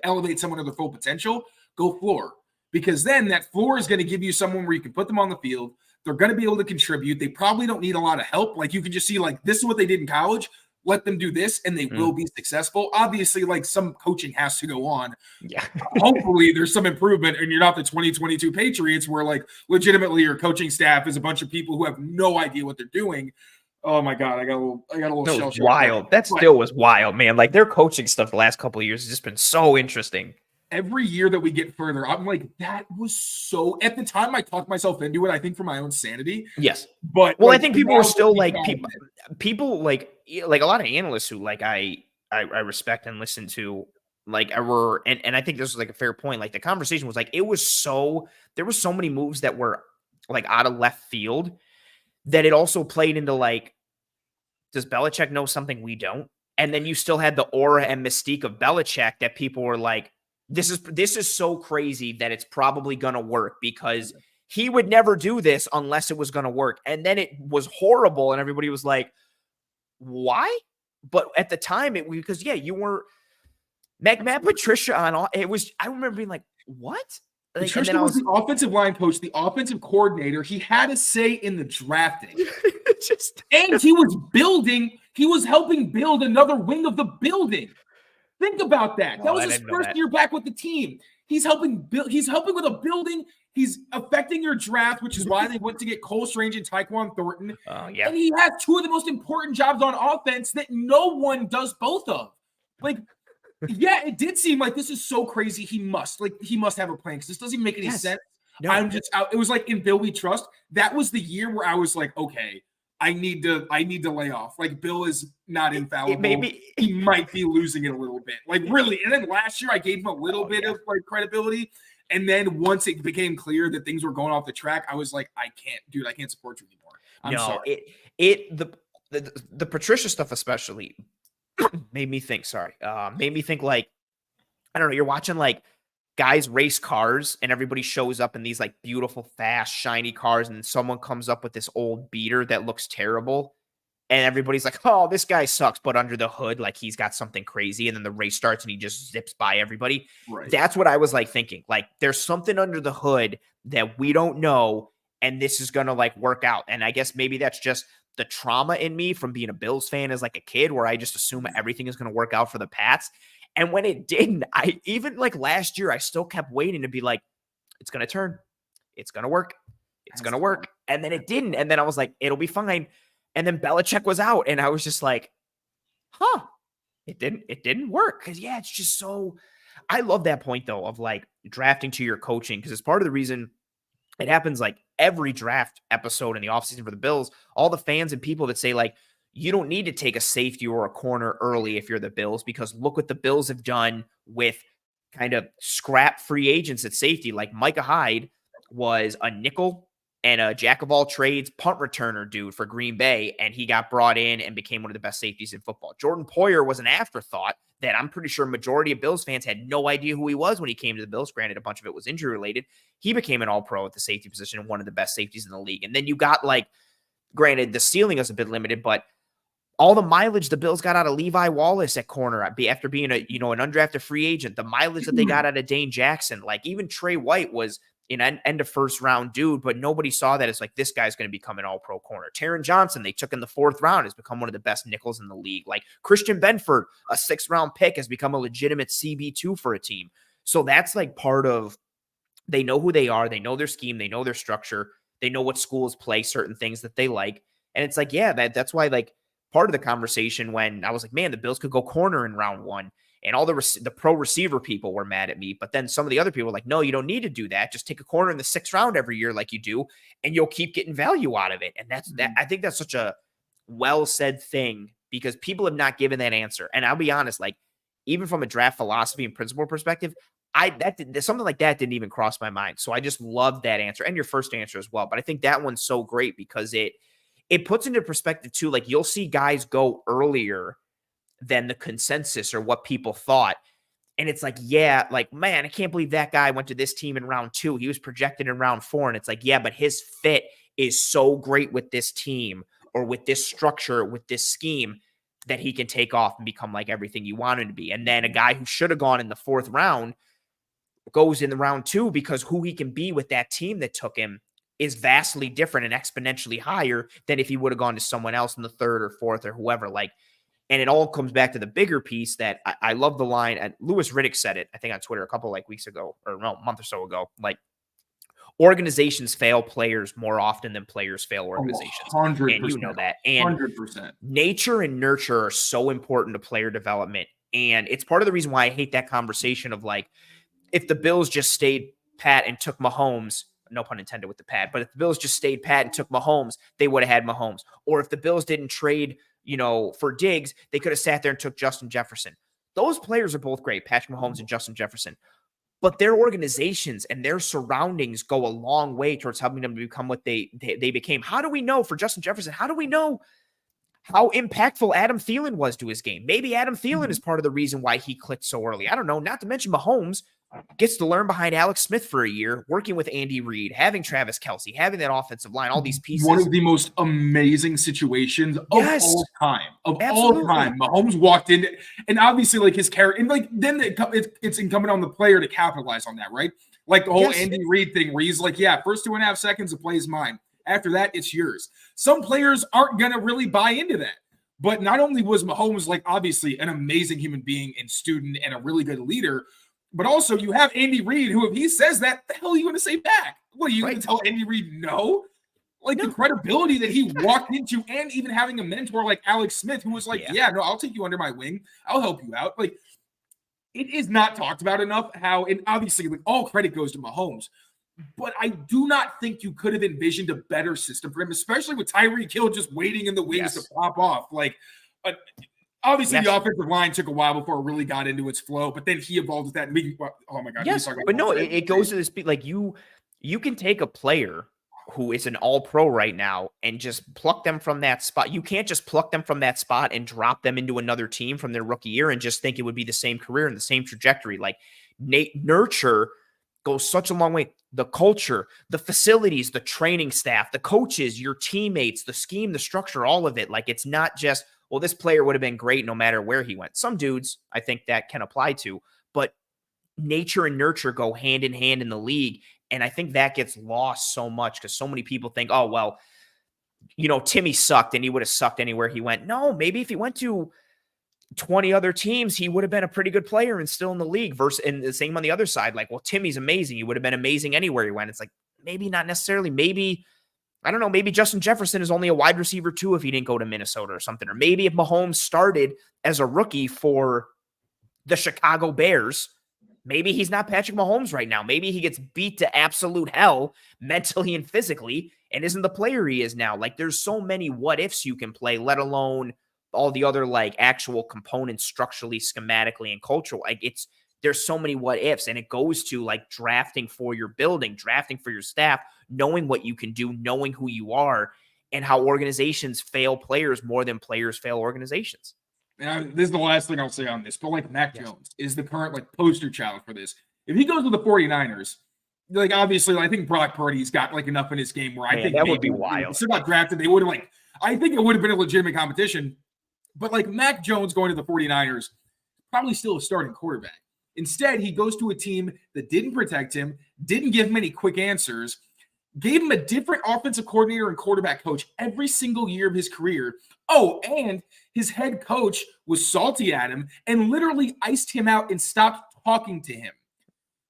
elevate someone to their full potential, go floor. Because then that floor is going to give you someone where you can put them on the field. They're going to be able to contribute. They probably don't need a lot of help. Like you can just see like, this is what they did in college. Let them do this and they will be successful. Obviously, like some coaching has to go on. Yeah. Hopefully there's some improvement and you're not the 2022 Patriots where like legitimately your coaching staff is a bunch of people who have no idea what they're doing. Oh my God, I got a little shell shock. Wild. That still was wild, man. Like their coaching stuff the last couple of years has just been so interesting. Every year that we get further, I'm like, that was so. At the time, I talked myself into it. I think for my own sanity. Yes, but I think people were still like people like a lot of analysts who like I respect and listen to. Like and I think this was like a fair point. Like the conversation was like there were so many moves that were like out of left field. That it also played into like, does Belichick know something we don't? And then you still had the aura and mystique of Belichick that people were like, this is so crazy that it's probably going to work because he would never do this unless it was going to work. And then it was horrible. And everybody was like, why? But at the time because you were Matt Patricia on it was, I remember being like, what? Like, Patricia was the offensive line coach, the offensive coordinator. He had a say in the drafting. And he was helping build another wing of the building. Think about that. That was his first year back with the team. He's helping with a building. He's affecting your draft, which is why they went to get Cole Strange and Tyquan Thornton. Yeah. And he has two of the most important jobs on offense that no one does both of. Like, yeah, it did seem like this is so crazy. He must have a plan because this doesn't even make any sense. No. It was like in Bill We Trust. That was the year where I was like, okay, I need to lay off. Like Bill is not infallible. He might be losing it a little bit. Like really. And then last year I gave him a little bit of like credibility. And then once it became clear that things were going off the track, I was like, I can't support you anymore. I'm sorry. The Patricia stuff especially made me think like, I don't know, you're watching like guys race cars and everybody shows up in these like beautiful, fast, shiny cars. And someone comes up with this old beater that looks terrible. And everybody's like, oh, this guy sucks. But under the hood, like he's got something crazy. And then the race starts and he just zips by everybody. Right. That's what I was like thinking. Like there's something under the hood that we don't know. And this is going to like work out. And I guess maybe that's just the trauma in me from being a Bills fan as like a kid where I just assume everything is going to work out for the Pats. And when it didn't, I even like last year, I still kept waiting to be like, it's going to turn. It's going to work. It's going to work. And then it didn't. And then I was like, it'll be fine. And then Belichick was out. And I was just like, it didn't work. Cause yeah, it's just so, I love that point though, of like drafting to your coaching. Cause it's part of the reason it happens like every draft episode in the offseason for the Bills, all the fans and people that say like, you don't need to take a safety or a corner early if you're the Bills, because look what the Bills have done with kind of scrap free agents at safety. Like Micah Hyde was a nickel and a jack of all trades punt returner dude for Green Bay, and he got brought in and became one of the best safeties in football. Jordan Poyer was an afterthought that I'm pretty sure majority of Bills fans had no idea who he was when he came to the Bills. Granted, a bunch of it was injury related. He became an all-pro at the safety position and one of the best safeties in the league. And then you got like, granted, the ceiling is a bit limited, but all the mileage the Bills got out of Levi Wallace at corner after being an undrafted free agent, the mileage that they got out of Dane Jackson, like even Trey White was an end of first round dude, but nobody saw that as like, this guy's going to become an all-pro corner. Taron Johnson, they took in the 4th round, has become one of the best nickels in the league. Like Christian Benford, a 6th round pick, has become a legitimate CB2 for a team. So that's like part of, they know who they are. They know their scheme. They know their structure. They know what schools play certain things that they like. And it's like, yeah, that's why like part of the conversation when I was like, man, the Bills could go corner in round 1. And all the pro receiver people were mad at me. But then some of the other people were like, no, you don't need to do that. Just take a corner in the 6th round every year like you do, and you'll keep getting value out of it. And that. I think that's such a well-said thing because people have not given that answer. And I'll be honest, like even from a draft philosophy and principle perspective, something like that didn't even cross my mind. So I just love that answer and your first answer as well. But I think that one's so great because it puts into perspective too. Like you'll see guys go earlier than the consensus or what people thought. And it's like, yeah, like, man, I can't believe that guy went to this team in round 2. He was projected in round 4. And it's like, yeah, but his fit is so great with this team or with this structure, with this scheme that he can take off and become like everything you want him to be. And then a guy who should have gone in the 4th round goes in the round 2 because who he can be with that team that took him is vastly different and exponentially higher than if he would have gone to someone else in the 3rd or 4th or whoever. Like, and it all comes back to the bigger piece that I love the line. And Louis Riddick said it, I think on Twitter a couple like weeks ago, or no, a month or so ago, like organizations fail players more often than players fail organizations. 100%. And you know that. And 100%. Nature and nurture are so important to player development. And it's part of the reason why I hate that conversation of like, if the Bills just stayed pat and took Mahomes, no pun intended with the pat, but if the Bills just stayed pat and took Mahomes, they would have had Mahomes. Or if the Bills didn't trade, for Diggs, they could have sat there and took Justin Jefferson. Those players are both great, Patrick Mahomes and Justin Jefferson. But their organizations and their surroundings go a long way towards helping them to become what they became. How do we know for Justin Jefferson? How do we know how impactful Adam Thielen was to his game? Maybe Adam Thielen is part of the reason why he clicked so early. I don't know. Not to mention Mahomes gets to learn behind Alex Smith for a year, working with Andy Reid, having Travis Kelce, having that offensive line, all these pieces. One of the most amazing situations of all time. Absolutely. All time. Mahomes walked in, and obviously, like his character, and like then it's incumbent on the player to capitalize on that, right? Like the whole Andy Reid thing, where he's like, "Yeah, first 2.5 seconds, the play is mine. After that, it's yours." Some players aren't gonna really buy into that. But not only was Mahomes like obviously an amazing human being and student and a really good leader, but also you have Andy Reid, who if he says that, the hell are you going to say back? What are you going to tell Andy Reid no? Like the credibility that he walked into, and even having a mentor like Alex Smith, who was like, yeah, no, I'll take you under my wing. I'll help you out. Like it is not talked about enough how, and obviously like all credit goes to Mahomes, but I do not think you could have envisioned a better system for him, especially with Tyreek Hill just waiting in the wings to pop off. Like, obviously, the offensive line took a while before it really got into its flow, but then he evolved with that. Oh my God! Yes, but no, it goes to this. Like you can take a player who is an all-pro right now and just pluck them from that spot. You can't just pluck them from that spot and drop them into another team from their rookie year and just think it would be the same career and the same trajectory. Like nurture goes such a long way. The culture, the facilities, the training staff, the coaches, your teammates, the scheme, the structure, all of it. Like it's not just, well, this player would have been great no matter where he went. Some dudes I think that can apply to, but nature and nurture go hand in hand in the league. And I think that gets lost so much because so many people think, oh, well, Timmy sucked and he would have sucked anywhere he went. No, maybe if he went to 20 other teams, he would have been a pretty good player and still in the league. And the same on the other side. Like, well, Timmy's amazing. He would have been amazing anywhere he went. It's like, maybe not necessarily. Maybe, I don't know, maybe Justin Jefferson is only a wide receiver too if he didn't go to Minnesota or something. Or maybe if Mahomes started as a rookie for the Chicago Bears, maybe he's not Patrick Mahomes right now. Maybe he gets beat to absolute hell mentally and physically and isn't the player he is now. Like, there's so many what ifs you can play, let alone all the other like actual components structurally, schematically, and cultural. Like there's so many what ifs, and it goes to like drafting for your building, drafting for your staff, knowing what you can do, knowing who you are, and how organizations fail players more than players fail organizations. And this is the last thing I'll say on this, but like Mac Jones is the current like poster child for this. If he goes with the 49ers, like obviously, I think Brock Purdy's got like enough in his game where I think that would be wild. If he got drafted, they would have like, I think it would have been a legitimate competition. But like Mac Jones going to the 49ers, probably still a starting quarterback. Instead, he goes to a team that didn't protect him, didn't give him any quick answers, gave him a different offensive coordinator and quarterback coach every single year of his career. Oh, and his head coach was salty at him and literally iced him out and stopped talking to him.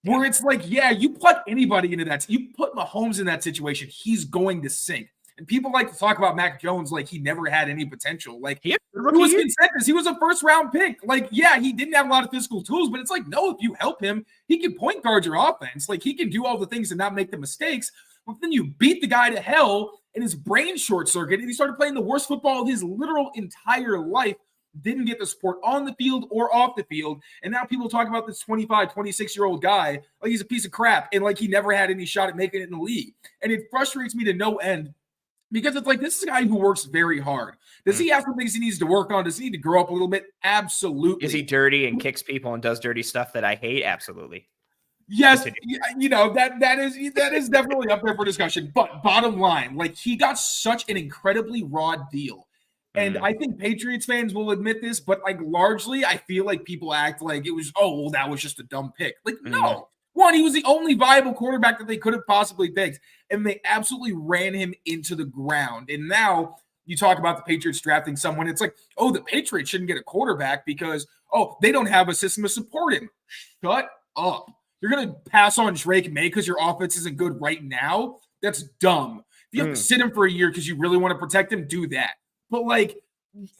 Where it's like, yeah, you put anybody into that. You put Mahomes in that situation, he's going to sink. And people like to talk about Mac Jones like he never had any potential. Like, he was consensus. He was a first-round pick. Like, yeah, he didn't have a lot of physical tools, but it's like, no, if you help him, he can point guard your offense. Like, he can do all the things and not make the mistakes. But then you beat the guy to hell and his brain short-circuited, and he started playing the worst football of his literal entire life. Didn't get the support on the field or off the field. And now people talk about this 25, 26-year-old guy like he's a piece of crap and like he never had any shot at making it in the league. And it frustrates me to no end because it's like, this is a guy who works very hard. Does he have some things he needs to work on? Does he need to grow up a little bit? Absolutely. Is he dirty and kicks people and does dirty stuff that I hate? Absolutely. Yes, you know, that is definitely up there for discussion. But bottom line, like, he got such an incredibly raw deal. And I think Patriots fans will admit this, but like largely, I feel like people act like it was, oh, well, that was just a dumb pick. Like, no. One, he was the only viable quarterback that they could have possibly picked, and they absolutely ran him into the ground. And now you talk about the Patriots drafting someone. It's like, oh, the Patriots shouldn't get a quarterback because, oh, they don't have a system to support him. Shut up. You're going to pass on Drake May because your offense isn't good right now? That's dumb. If you have to sit him for a year because you really want to protect him, do that. But, like,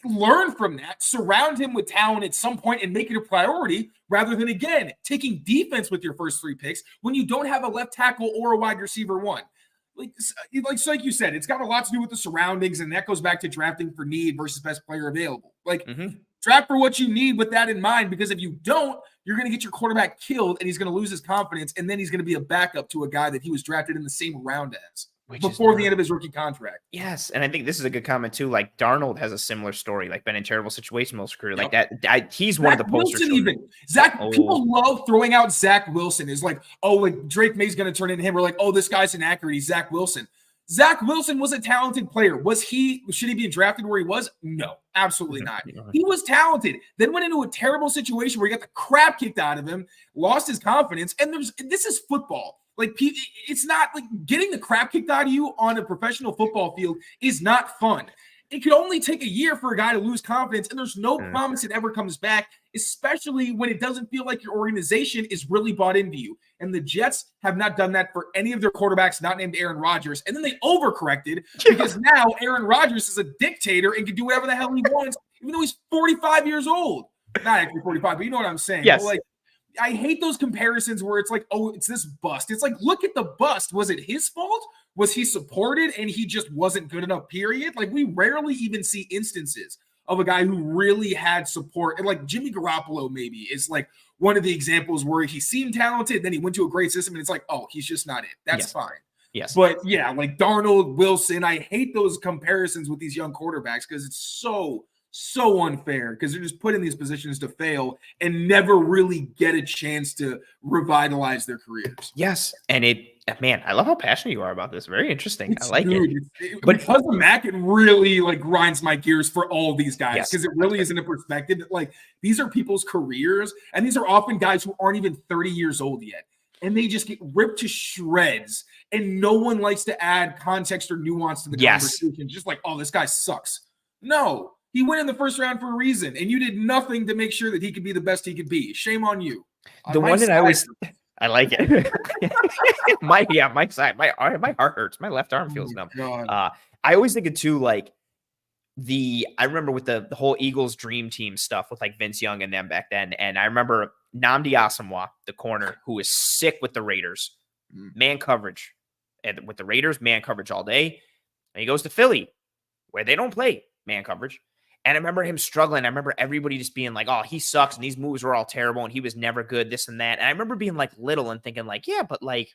learn from that, surround him with talent at some point and make it a priority rather than, again, taking defense with your first 3 picks when you don't have a left tackle or a wide receiver 1. Like you said, it's got a lot to do with the surroundings, and that goes back to drafting for need versus best player available. Like, draft for what you need with that in mind, because if you don't, you're going to get your quarterback killed, and he's going to lose his confidence, and then he's going to be a backup to a guy that he was drafted in the same round as. Before the end of his rookie contract. Yes, and I think this is a good comment too. Like, Darnold has a similar story, like been in terrible situations most of his career. Like that, he's one of the poster children. People love throwing out Zach Wilson. Is like, oh, like Drake May's going to turn into him. We're like, oh, this guy's inaccurate. He's Zach Wilson. Zach Wilson was a talented player. Should he be drafted where he was? No, absolutely not. He was talented. Then went into a terrible situation where he got the crap kicked out of him, lost his confidence, and this is football. Like, it's not like getting the crap kicked out of you on a professional football field is not fun. It could only take a year for a guy to lose confidence, and there's no promise it ever comes back, especially when it doesn't feel like your organization is really bought into you. And the Jets have not done that for any of their quarterbacks not named Aaron Rodgers. And then they overcorrected because now Aaron Rodgers is a dictator and can do whatever the hell he wants, even though he's 45 years old. Not actually 45, but you know what I'm saying. Yes. But like, I hate those comparisons where it's like, oh, it's this bust. It's like, look at the bust. Was it his fault? Was he supported and he just wasn't good enough, period? Like, we rarely even see instances of a guy who really had support. And like Jimmy Garoppolo maybe is like one of the examples where he seemed talented, then he went to a great system, and it's like, oh, he's just not it. That's fine. Yes. But yeah, like Darnold, Wilson, I hate those comparisons with these young quarterbacks because it's so unfair, because they're just put in these positions to fail and never really get a chance to revitalize their careers. Yes. And man, I love how passionate you are about this. Very interesting. I like it. But because of Mac, it really like grinds my gears for all these guys, because it really is in a perspective that like these are people's careers, and these are often guys who aren't even 30 years old yet. And they just get ripped to shreds, and no one likes to add context or nuance to the conversation. Just like, oh, this guy sucks. No. He went in the first round for a reason, and you did nothing to make sure that he could be the best he could be. Shame on you. The one that I like it. my side, my heart hurts. My left arm feels numb. I always think of too, like I remember with the whole Eagles dream team stuff with like Vince Young and them back then. And I remember Nnamdi Asomugha, the corner, who is sick with the Raiders, man coverage, and with the Raiders, man coverage all day. And he goes to Philly, where they don't play man coverage. And I remember him struggling. I remember everybody just being like, oh, he sucks. And these moves were all terrible. And he was never good, this and that. And I remember being like little and thinking like, yeah, but like,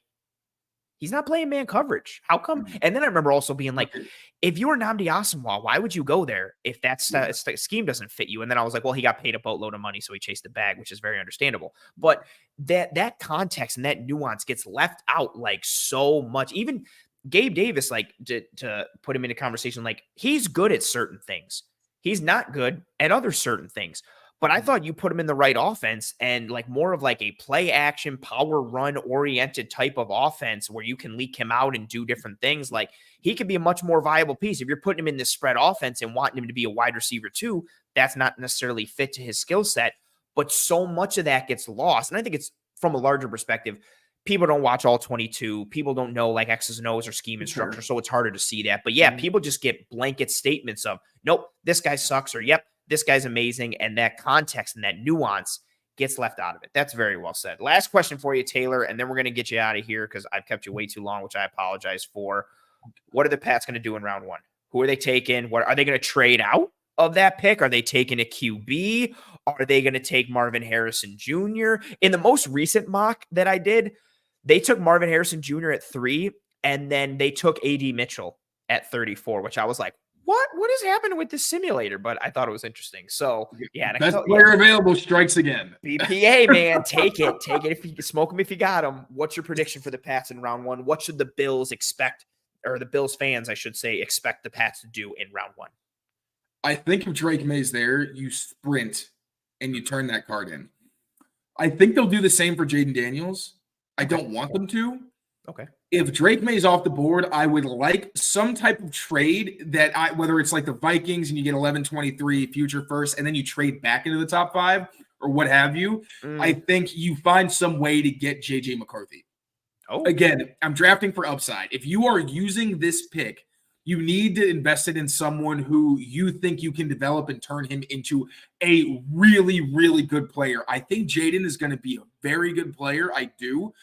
he's not playing man coverage. How come? And then I remember also being like, if you were Nnamdi Asomugha, why would you go there if that scheme doesn't fit you? And then I was like, well, he got paid a boatload of money, so he chased the bag, which is very understandable. But that context and that nuance gets left out like so much. Even Gabe Davis, like to put him in a conversation, like he's good at certain things. He's not good at other certain things. But I thought you put him in the right offense and like more of like a play action, power run oriented type of offense where you can leak him out and do different things. Like he could be a much more viable piece. If you're putting him in this spread offense and wanting him to be a wide receiver too, that's not necessarily fit to his skill set. But so much of that gets lost. And I think it's from a larger perspective. People don't watch all 22. People don't know like X's and O's or scheme and structure. So it's harder to see that. But yeah, people just get blanket statements of, nope, this guy sucks, or yep, this guy's amazing. And that context and that nuance gets left out of it. That's very well said. Last question for you, Taylor, and then we're going to get you out of here because I've kept you way too long, which I apologize for. What are the Pats going to do in round one? Who are they taking? What are they going to trade out of that pick? Are they taking a QB? Are they going to take Marvin Harrison Jr.? In the most recent mock that I did, they took Marvin Harrison Jr. at 3, and then they took A.D. Mitchell at 34, which I was like, what is happening with this simulator? But I thought it was interesting. So yeah, best player available strikes again. BPA, man, take it. If you smoke them, if you got them. What's your prediction for the Pats in round one? What should the Bills expect, or the Bills fans, I should say, expect the Pats to do in round one? I think if Drake May's there, you sprint and you turn that card in. I think they'll do the same for Jaden Daniels. I don't want them to. Okay. If Drake May's off the board, I would like some type of trade that whether it's like the Vikings and you get 11-23 future first, and then you trade back into the top 5 or what have you. I think you find some way to get JJ McCarthy. Oh, again, I'm drafting for upside. If you are using this pick, you need to invest it in someone who you think you can develop and turn him into a really, really good player. I think Jaden is going to be a very good player. I do.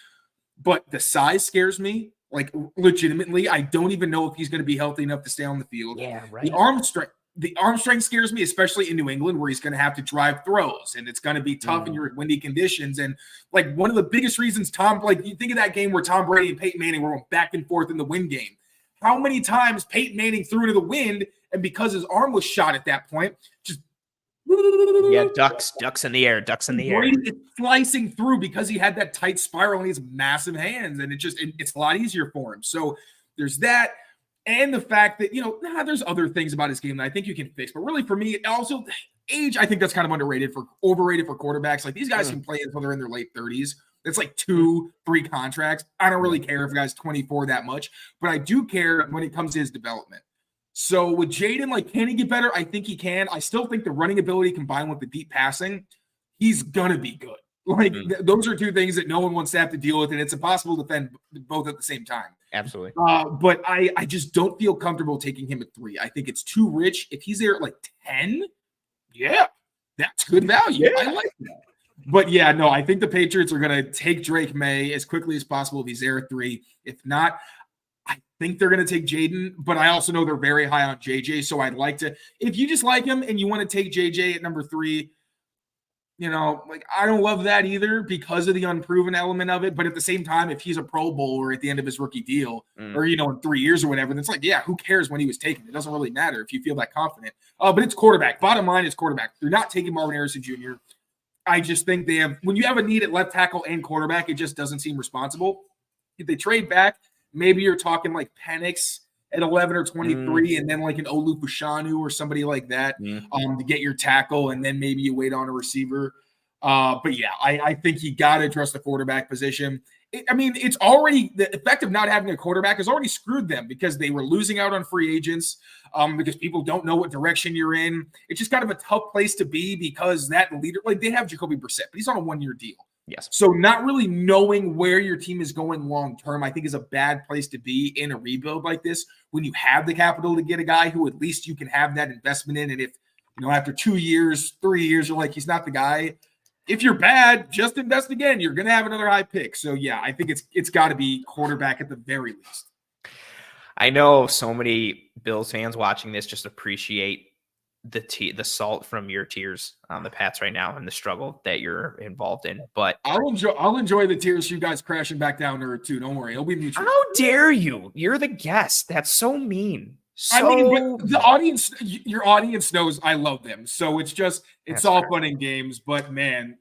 But the size scares me. Like, legitimately, I don't even know if he's going to be healthy enough to stay on the field. Yeah, right. The arm strength scares me, especially in New England, where he's going to have to drive throws, and it's going to be tough in your windy conditions. And like one of the biggest reasons you think of that game where Tom Brady and Peyton Manning were going back and forth in the wind game. How many times Peyton Manning threw into the wind, and because his arm was shot at that point, just ducks in the air. Brady is slicing through because he had that tight spiral in his massive hands, and it's a lot easier for him. So there's that, and the fact that there's other things about his game that I think you can fix. But really, for me, also age, I think that's kind of overrated for quarterbacks. Like these guys can play until they're in their late 30s. It's like 2-3 contracts. I don't really care if a guy's 24 that much, but I do care when it comes to his development. So with Jaden, like, can he get better? I think he can. I still think the running ability combined with the deep passing, he's going to be good. Like, those are two things that no one wants to have to deal with, and it's impossible to defend both at the same time. Absolutely. But I just don't feel comfortable taking him at 3. I think it's too rich. If he's there at like 10, yeah, that's good value. Yeah. I like that. But yeah, no, I think the Patriots are going to take Drake May as quickly as possible if he's there at 3. If not, I think they're going to take Jaden, but I also know they're very high on JJ. So I'd like to, if you just like him and you want to take JJ at number 3, I don't love that either because of the unproven element of it. But at the same time, if he's a Pro Bowler at the end of his rookie deal or, in 3 years or whatever, then it's like, yeah, who cares when he was taken? It doesn't really matter if you feel that confident. But it's quarterback. Bottom line is quarterback. They're not taking Marvin Harrison Jr. I just think when you have a need at left tackle and quarterback, it just doesn't seem responsible. If they trade back, maybe you're talking like Penix at 11 or 23, and then like an Olu Fashanu or somebody like that to get your tackle, and then maybe you wait on a receiver. But yeah, I think you got to address the quarterback position. It's already the effect of not having a quarterback has already screwed them because they were losing out on free agents because people don't know what direction you're in. It's just kind of a tough place to be because that leader, like they have Jacoby Brissett, but he's on a 1-year deal. Yes. So not really knowing where your team is going long-term, I think is a bad place to be in a rebuild like this when you have the capital to get a guy who at least you can have that investment in. And if, after 2 years, 3 years, you're like, he's not the guy. If you're bad, just invest again. You're going to have another high pick. So, yeah, I think it's got to be quarterback at the very least. I know so many Bills fans watching this just appreciate the salt from your tears on the Pats right now and the struggle that you're involved in. But I'll enjoy the tears, you guys crashing back down to earth too. Don't worry, it'll be mutual. how dare you? You're the guest. That's so mean. I mean, but the audience, your audience knows I love them, so it's That's all fair. fun and games. But man,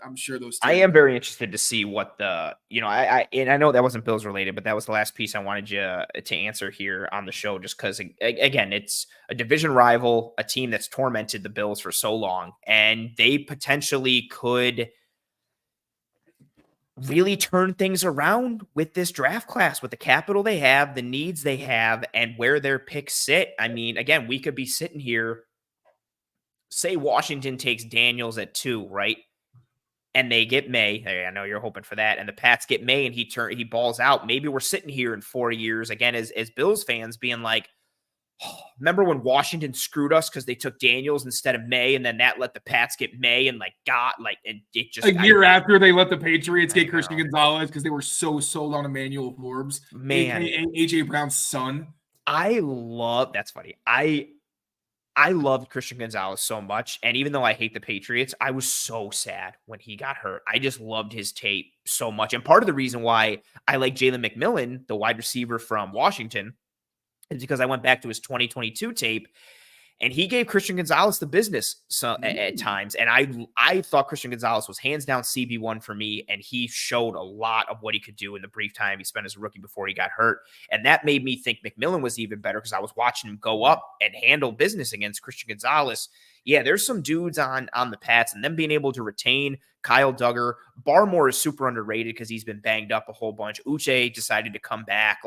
I'm sure those. I am very interested to see what and I know that wasn't Bills related, but that was the last piece I wanted you to answer here on the show, just because again, it's a division rival, a team that's tormented the Bills for so long, and they potentially could really turn things around with this draft class, with the capital they have, the needs they have, and where their picks sit. I mean, again, we could be sitting here, say Washington takes Daniels at 2, right? And they get May. I know you're hoping for that. And the Pats get May and he balls out. Maybe we're sitting here in 4 years again as Bills fans being like, oh, remember when Washington screwed us because they took Daniels instead of May, and then that let the Pats get May and it just a year after they let the Patriots get Christian Gonzalez because they were so sold on Emmanuel Forbes, man, aka AJ Brown's son. That's funny. I loved Christian Gonzalez so much, and even though I hate the Patriots, I was so sad when he got hurt. I just loved his tape so much, and part of the reason why I like Jalen McMillan, the wide receiver from Washington, is because I went back to his 2022 tape, and he gave Christian Gonzalez the business at times. And I thought Christian Gonzalez was hands down CB1 for me, and he showed a lot of what he could do in the brief time he spent as a rookie before he got hurt. And that made me think McMillan was even better because I was watching him go up and handle business against Christian Gonzalez. Yeah, there's some dudes on the Pats, and them being able to retain Kyle Duggar. Barmore is super underrated because he's been banged up a whole bunch. Uche decided to come back.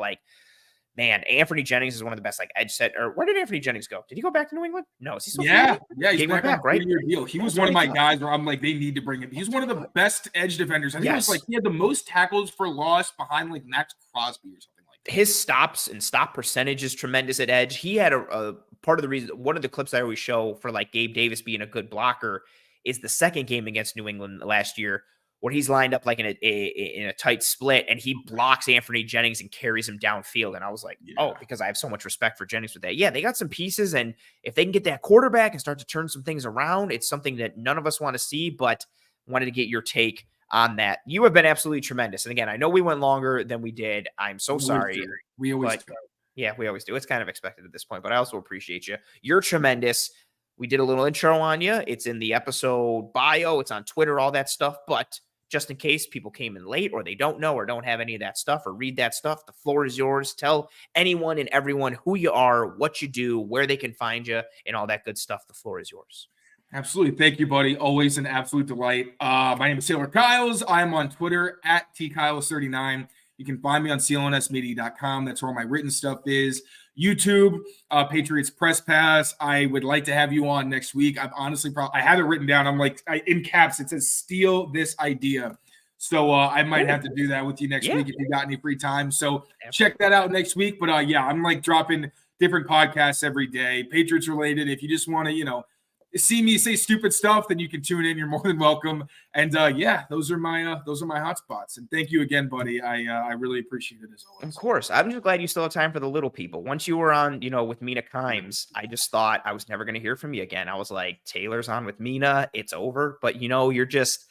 Man, Anthony Jennings is one of the best edge set. Or where did Anthony Jennings go? Did he go back to New England? No, is he still? Yeah, he's back on right? Deal. He was one of my guys where I'm like, they need to bring him. He's one of the best edge defenders. I think it was he had the most tackles for loss behind Max Crosby or something like that. His stops and stop percentage is tremendous at edge. He had a part of the reason. One of the clips I always show for Gabe Davis being a good blocker is the second game against New England last year, where he's lined up in a tight split and he blocks Anthony Jennings and carries him downfield. And I was like, oh, because I have so much respect for Jennings with that. Yeah, they got some pieces, and if they can get that quarterback and start to turn some things around, it's something that none of us want to see, but wanted to get your take on that. You have been absolutely tremendous. And again, I know we went longer than we did. I'm so sorry. We always do. Yeah, we always do. It's kind of expected at this point, but I also appreciate you. You're tremendous. We did a little intro on you. It's in the episode bio. It's on Twitter, all that stuff, but just in case people came in late or they don't know or don't have any of that stuff or read that stuff, the floor is yours. Tell anyone and everyone who you are, what you do, where they can find you, and all that good stuff. The floor is yours. Absolutely. Thank you, buddy. Always an absolute delight. My name is Taylor Kyles. I'm on Twitter at tkyles39. You can find me on clnsmedia.com. That's where all my written stuff is. YouTube, Patriots Press Pass. I would like to have you on next week. I'm honestly I have it written down. I'm in caps. It says steal this idea. So I might have to do that with you next week if you got any free time. So check that out next week. But I'm dropping different podcasts every day, Patriots related. If you just want to, see me say stupid stuff, then you can tune in. You're more than welcome. And those are my hot spots. And thank you again, buddy. I really appreciate it as always. Of course. I'm just glad you still have time for the little people. Once you were on, with Mina Kimes, I just thought I was never going to hear from you again. I was like, Taylor's on with Mina. It's over. But you're just,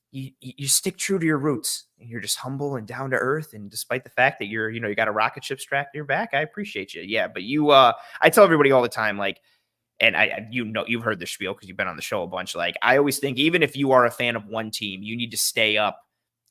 you stick true to your roots, and you're just humble and down to earth. And despite the fact that you got a rocket ship strapped to your back, I appreciate you. Yeah. But I tell everybody all the time, and you've heard the spiel because you've been on the show a bunch. I always think, even if you are a fan of one team, you need to stay up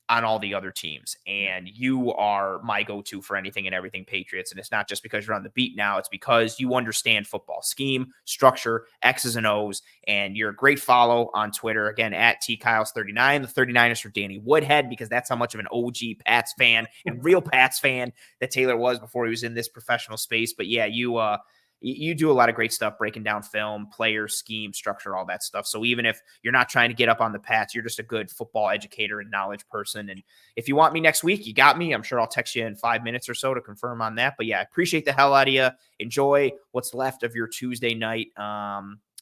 on all the other teams. And you are my go-to for anything and everything Patriots. And it's not just because you're on the beat now. It's because you understand football scheme, structure, X's and O's. And you're a great follow on Twitter. Again, at tkyles39. The 39 is for Danny Woodhead, because that's how much of an OG Pats fan and real Pats fan that Taylor was before he was in this professional space. But yeah, you do a lot of great stuff, breaking down film, player, scheme, structure, all that stuff. So even if you're not trying to get up on the Pats, you're just a good football educator and knowledge person. And if you want me next week, you got me. I'm sure I'll text you in 5 minutes or so to confirm on that. But yeah, I appreciate the hell out of you. Enjoy what's left of your Tuesday night.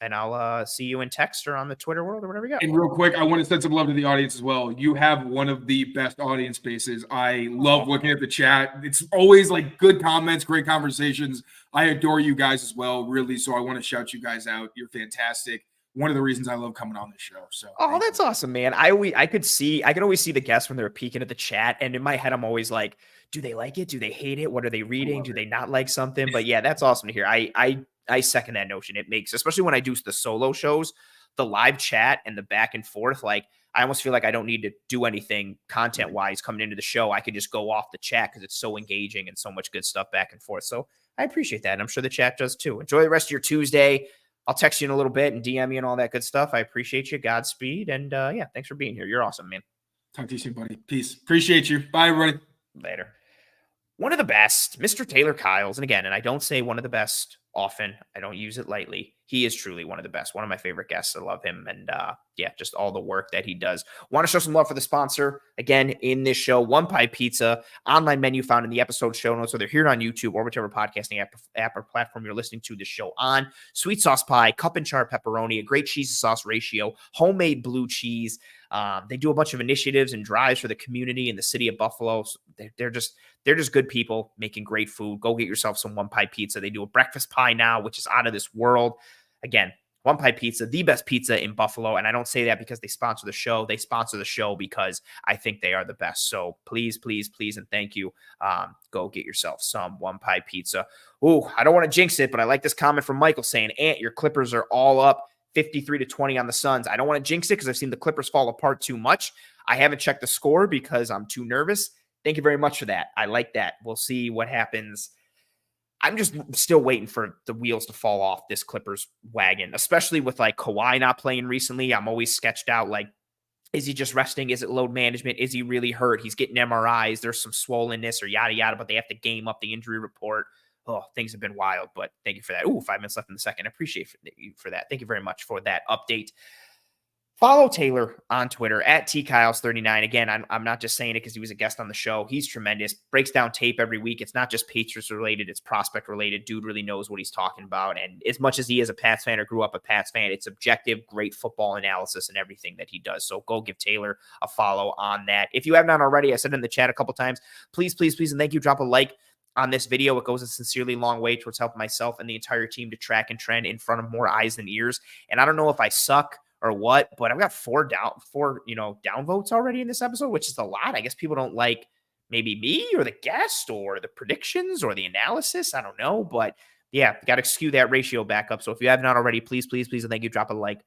and I'll see you in text or on the Twitter world or whatever you got. And real quick, I want to send some love to the audience as well. You have one of the best audience bases. I love looking at the chat. It's always like good comments, great conversations. I adore you guys as well, really. So I want to shout you guys out. You're fantastic. One of the reasons I love coming on this show. So that's awesome, man. I could always see the guests when they're peeking at the chat, and in my head, I'm always like, do they like it? Do they hate it? What are they reading? Do they not like something? But yeah, that's awesome to hear. I second that notion. It makes, especially when I do the solo shows, the live chat and the back and forth, like I almost feel like I don't need to do anything content wise coming into the show. I could just go off the chat because it's so engaging and so much good stuff back and forth. So I appreciate that. And I'm sure the chat does too. Enjoy the rest of your Tuesday. I'll text you in a little bit and DM you and all that good stuff. I appreciate you. Godspeed. And yeah, thanks for being here. You're awesome, man. Talk to you soon, buddy. Peace. Appreciate you. Bye, everybody. Later. One of the best, Mr. Taylor Kyles. And again, and I don't say one of the best often. I don't use it lightly. He is truly one of the best. One of my favorite guests. I love him. And yeah, just all the work that he does. Want to show some love for the sponsor. Again, in this show, One Pie Pizza, online menu found in the episode show notes. So they're here on YouTube or whichever podcasting app or platform you're listening to the show on. Sweet sauce pie, cup and char pepperoni, a great cheese to sauce ratio, homemade blue cheese. They do a bunch of initiatives and drives for the community in the city of Buffalo. So they're just good people making great food. Go get yourself some One Pie Pizza. They do a breakfast pie now, which is out of this world. Again, One Pie Pizza, the best pizza in Buffalo. And I don't say that because they sponsor the show. They sponsor the show because I think they are the best. So please, please, please, and thank you. Go get yourself some One Pie Pizza. Ooh, I don't want to jinx it, but I like this comment from Michael saying, Ant, your Clippers are all up 53-20 on the Suns. I don't want to jinx it because I've seen the Clippers fall apart too much. I haven't checked the score because I'm too nervous. Thank you very much for that. I like that. We'll see what happens. I'm just still waiting for the wheels to fall off this Clippers wagon, especially with like Kawhi not playing recently. I'm always sketched out like, is he just resting? Is it load management? Is he really hurt? He's getting MRIs. There's some swollenness or yada, yada, but they have to game up the injury report. Oh, things have been wild, but thank you for that. Ooh, 5 minutes left in the second. I appreciate you for that. Thank you very much for that update. Follow Taylor on Twitter at tkyles39. Again, I'm not just saying it because he was a guest on the show. He's tremendous. Breaks down tape every week. It's not just Patriots related. It's prospect related. Dude really knows what he's talking about. And as much as he is a Pats fan or grew up a Pats fan, it's objective, great football analysis and everything that he does. So go give Taylor a follow on that. If you have not already, I said in the chat a couple times, please, please, please, and thank you. Drop a like on this video. It goes a sincerely long way towards helping myself and the entire team to track and trend in front of more eyes than ears. And I don't know if I suck or what, but I've got four down votes already in this episode, which is a lot. I guess people don't like maybe me or the guest or the predictions or the analysis. I don't know, but yeah, got to skew that ratio back up. So if you have not already, please, please, please, and thank you. Drop a like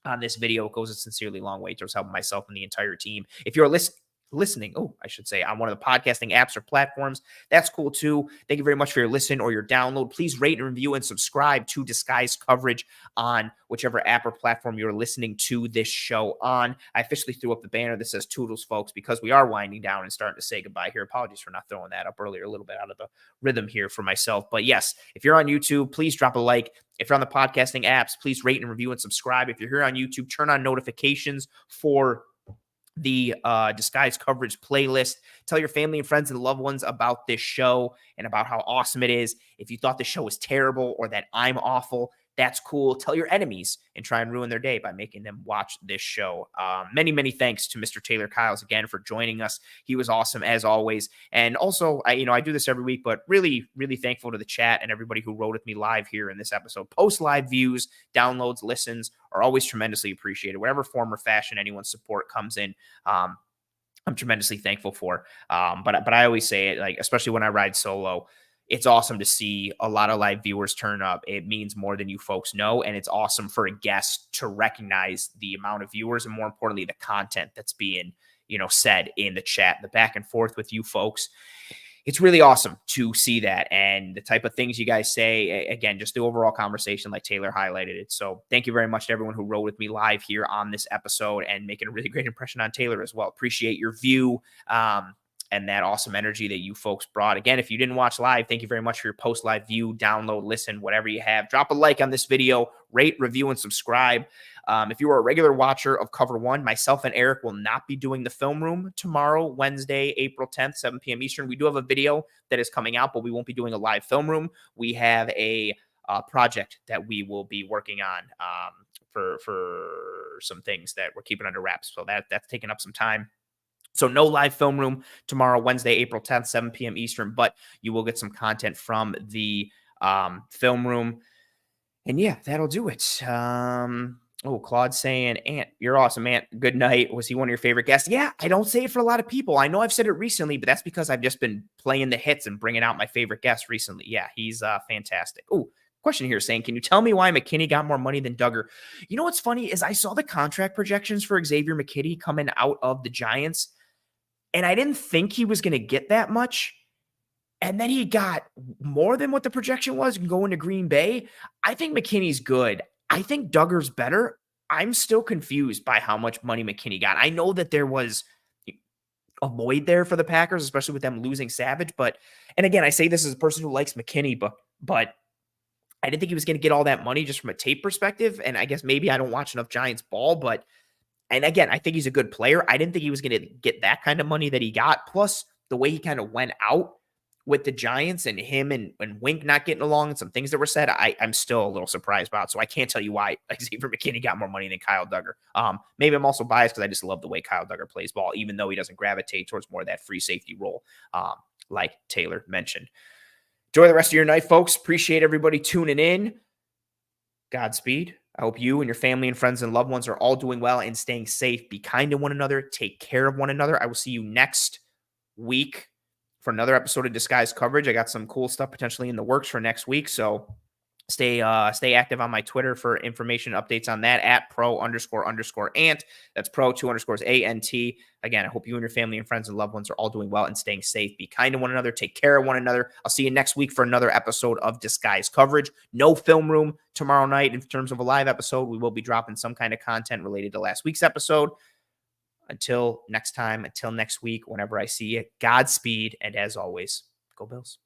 on this video. It goes a sincerely long way towards helping myself and the entire team. If you're listening, I should say, on one of the podcasting apps or platforms, that's cool too. Thank you very much for your listen or your download. Please rate and review and subscribe to Disguised Coverage on whichever app or platform you're listening to this show on. I officially threw up the banner that says Toodles, folks, because we are winding down and starting to say goodbye here. Apologies for not throwing that up earlier, a little bit out of the rhythm here for myself. But yes, if you're on YouTube, please drop a like. If you're on the podcasting apps, please rate and review and subscribe. If you're here on YouTube, turn on notifications for the Disguised Coverage playlist. Tell your family and friends and loved ones about this show and about how awesome it is. If you thought the show was terrible or that I'm awful, that's cool. Tell your enemies and try and ruin their day by making them watch this show. Many, many thanks to Mr. Taylor Kyles again for joining us. He was awesome as always. And also, I do this every week, but really, really thankful to the chat and everybody who rode with me live here in this episode. Post live views, downloads, listens are always tremendously appreciated. Whatever form or fashion anyone's support comes in, I'm tremendously thankful for. But I always say it, like, especially when I ride solo, it's awesome to see a lot of live viewers turn up. It means more than you folks know. And it's awesome for a guest to recognize the amount of viewers and more importantly, the content that's being, said in the chat, the back and forth with you folks. It's really awesome to see that and the type of things you guys say. Again, just the overall conversation like Taylor highlighted it. So thank you very much to everyone who rode with me live here on this episode and making a really great impression on Taylor as well. Appreciate your view. And that awesome energy that you folks brought. Again, if you didn't watch live, thank you very much for your post-live view, download, listen, whatever you have. Drop a like on this video, rate, review, and subscribe. If you are a regular watcher of Cover One, myself and Eric will not be doing the film room tomorrow, Wednesday, April 10th, 7 p.m. Eastern. We do have a video that is coming out, but we won't be doing a live film room. We have a project that we will be working on for some things that we're keeping under wraps. So that's taking up some time. So no live film room tomorrow, Wednesday, April 10th, 7 p.m. Eastern, but you will get some content from the film room. And yeah, that'll do it. Claude saying, Ant, you're awesome, Ant. Good night. Was he one of your favorite guests? Yeah, I don't say it for a lot of people. I know I've said it recently, but that's because I've just been playing the hits and bringing out my favorite guests recently. Yeah, he's fantastic. Oh, question here saying, can you tell me why McKinney got more money than Duggar? You know what's funny is I saw the contract projections for Xavier McKinney coming out of the Giants, and I didn't think he was going to get that much. And then he got more than what the projection was going to Green Bay. I think McKinney's good. I think Duggar's better. I'm still confused by how much money McKinney got. I know that there was a void there for the Packers, especially with them losing Savage. And again, I say this as a person who likes McKinney, but I didn't think he was going to get all that money just from a tape perspective. And I guess maybe I don't watch enough Giants ball, and again, I think he's a good player. I didn't think he was going to get that kind of money that he got. Plus the way he kind of went out with the Giants and him and Wink not getting along and some things that were said, I'm still a little surprised about. So I can't tell you why Xavier McKinney got more money than Kyle Duggar. Maybe I'm also biased because I just love the way Kyle Duggar plays ball, even though he doesn't gravitate towards more of that free safety role, like Taylor mentioned. Enjoy the rest of your night, folks. Appreciate everybody tuning in. Godspeed. I hope you and your family and friends and loved ones are all doing well and staying safe. Be kind to one another. Take care of one another. I will see you next week for another episode of Disguise Coverage. I got some cool stuff potentially in the works for next week. So stay active on my Twitter for information updates on that at pro__ant. That's pro2_ANT. Again, I hope you and your family and friends and loved ones are all doing well and staying safe. Be kind to one another. Take care of one another. I'll see you next week for another episode of Disguise Coverage. No film room tomorrow night in terms of a live episode. We will be dropping some kind of content related to last week's episode. Until next time, until next week, whenever I see you, Godspeed. And as always, go Bills.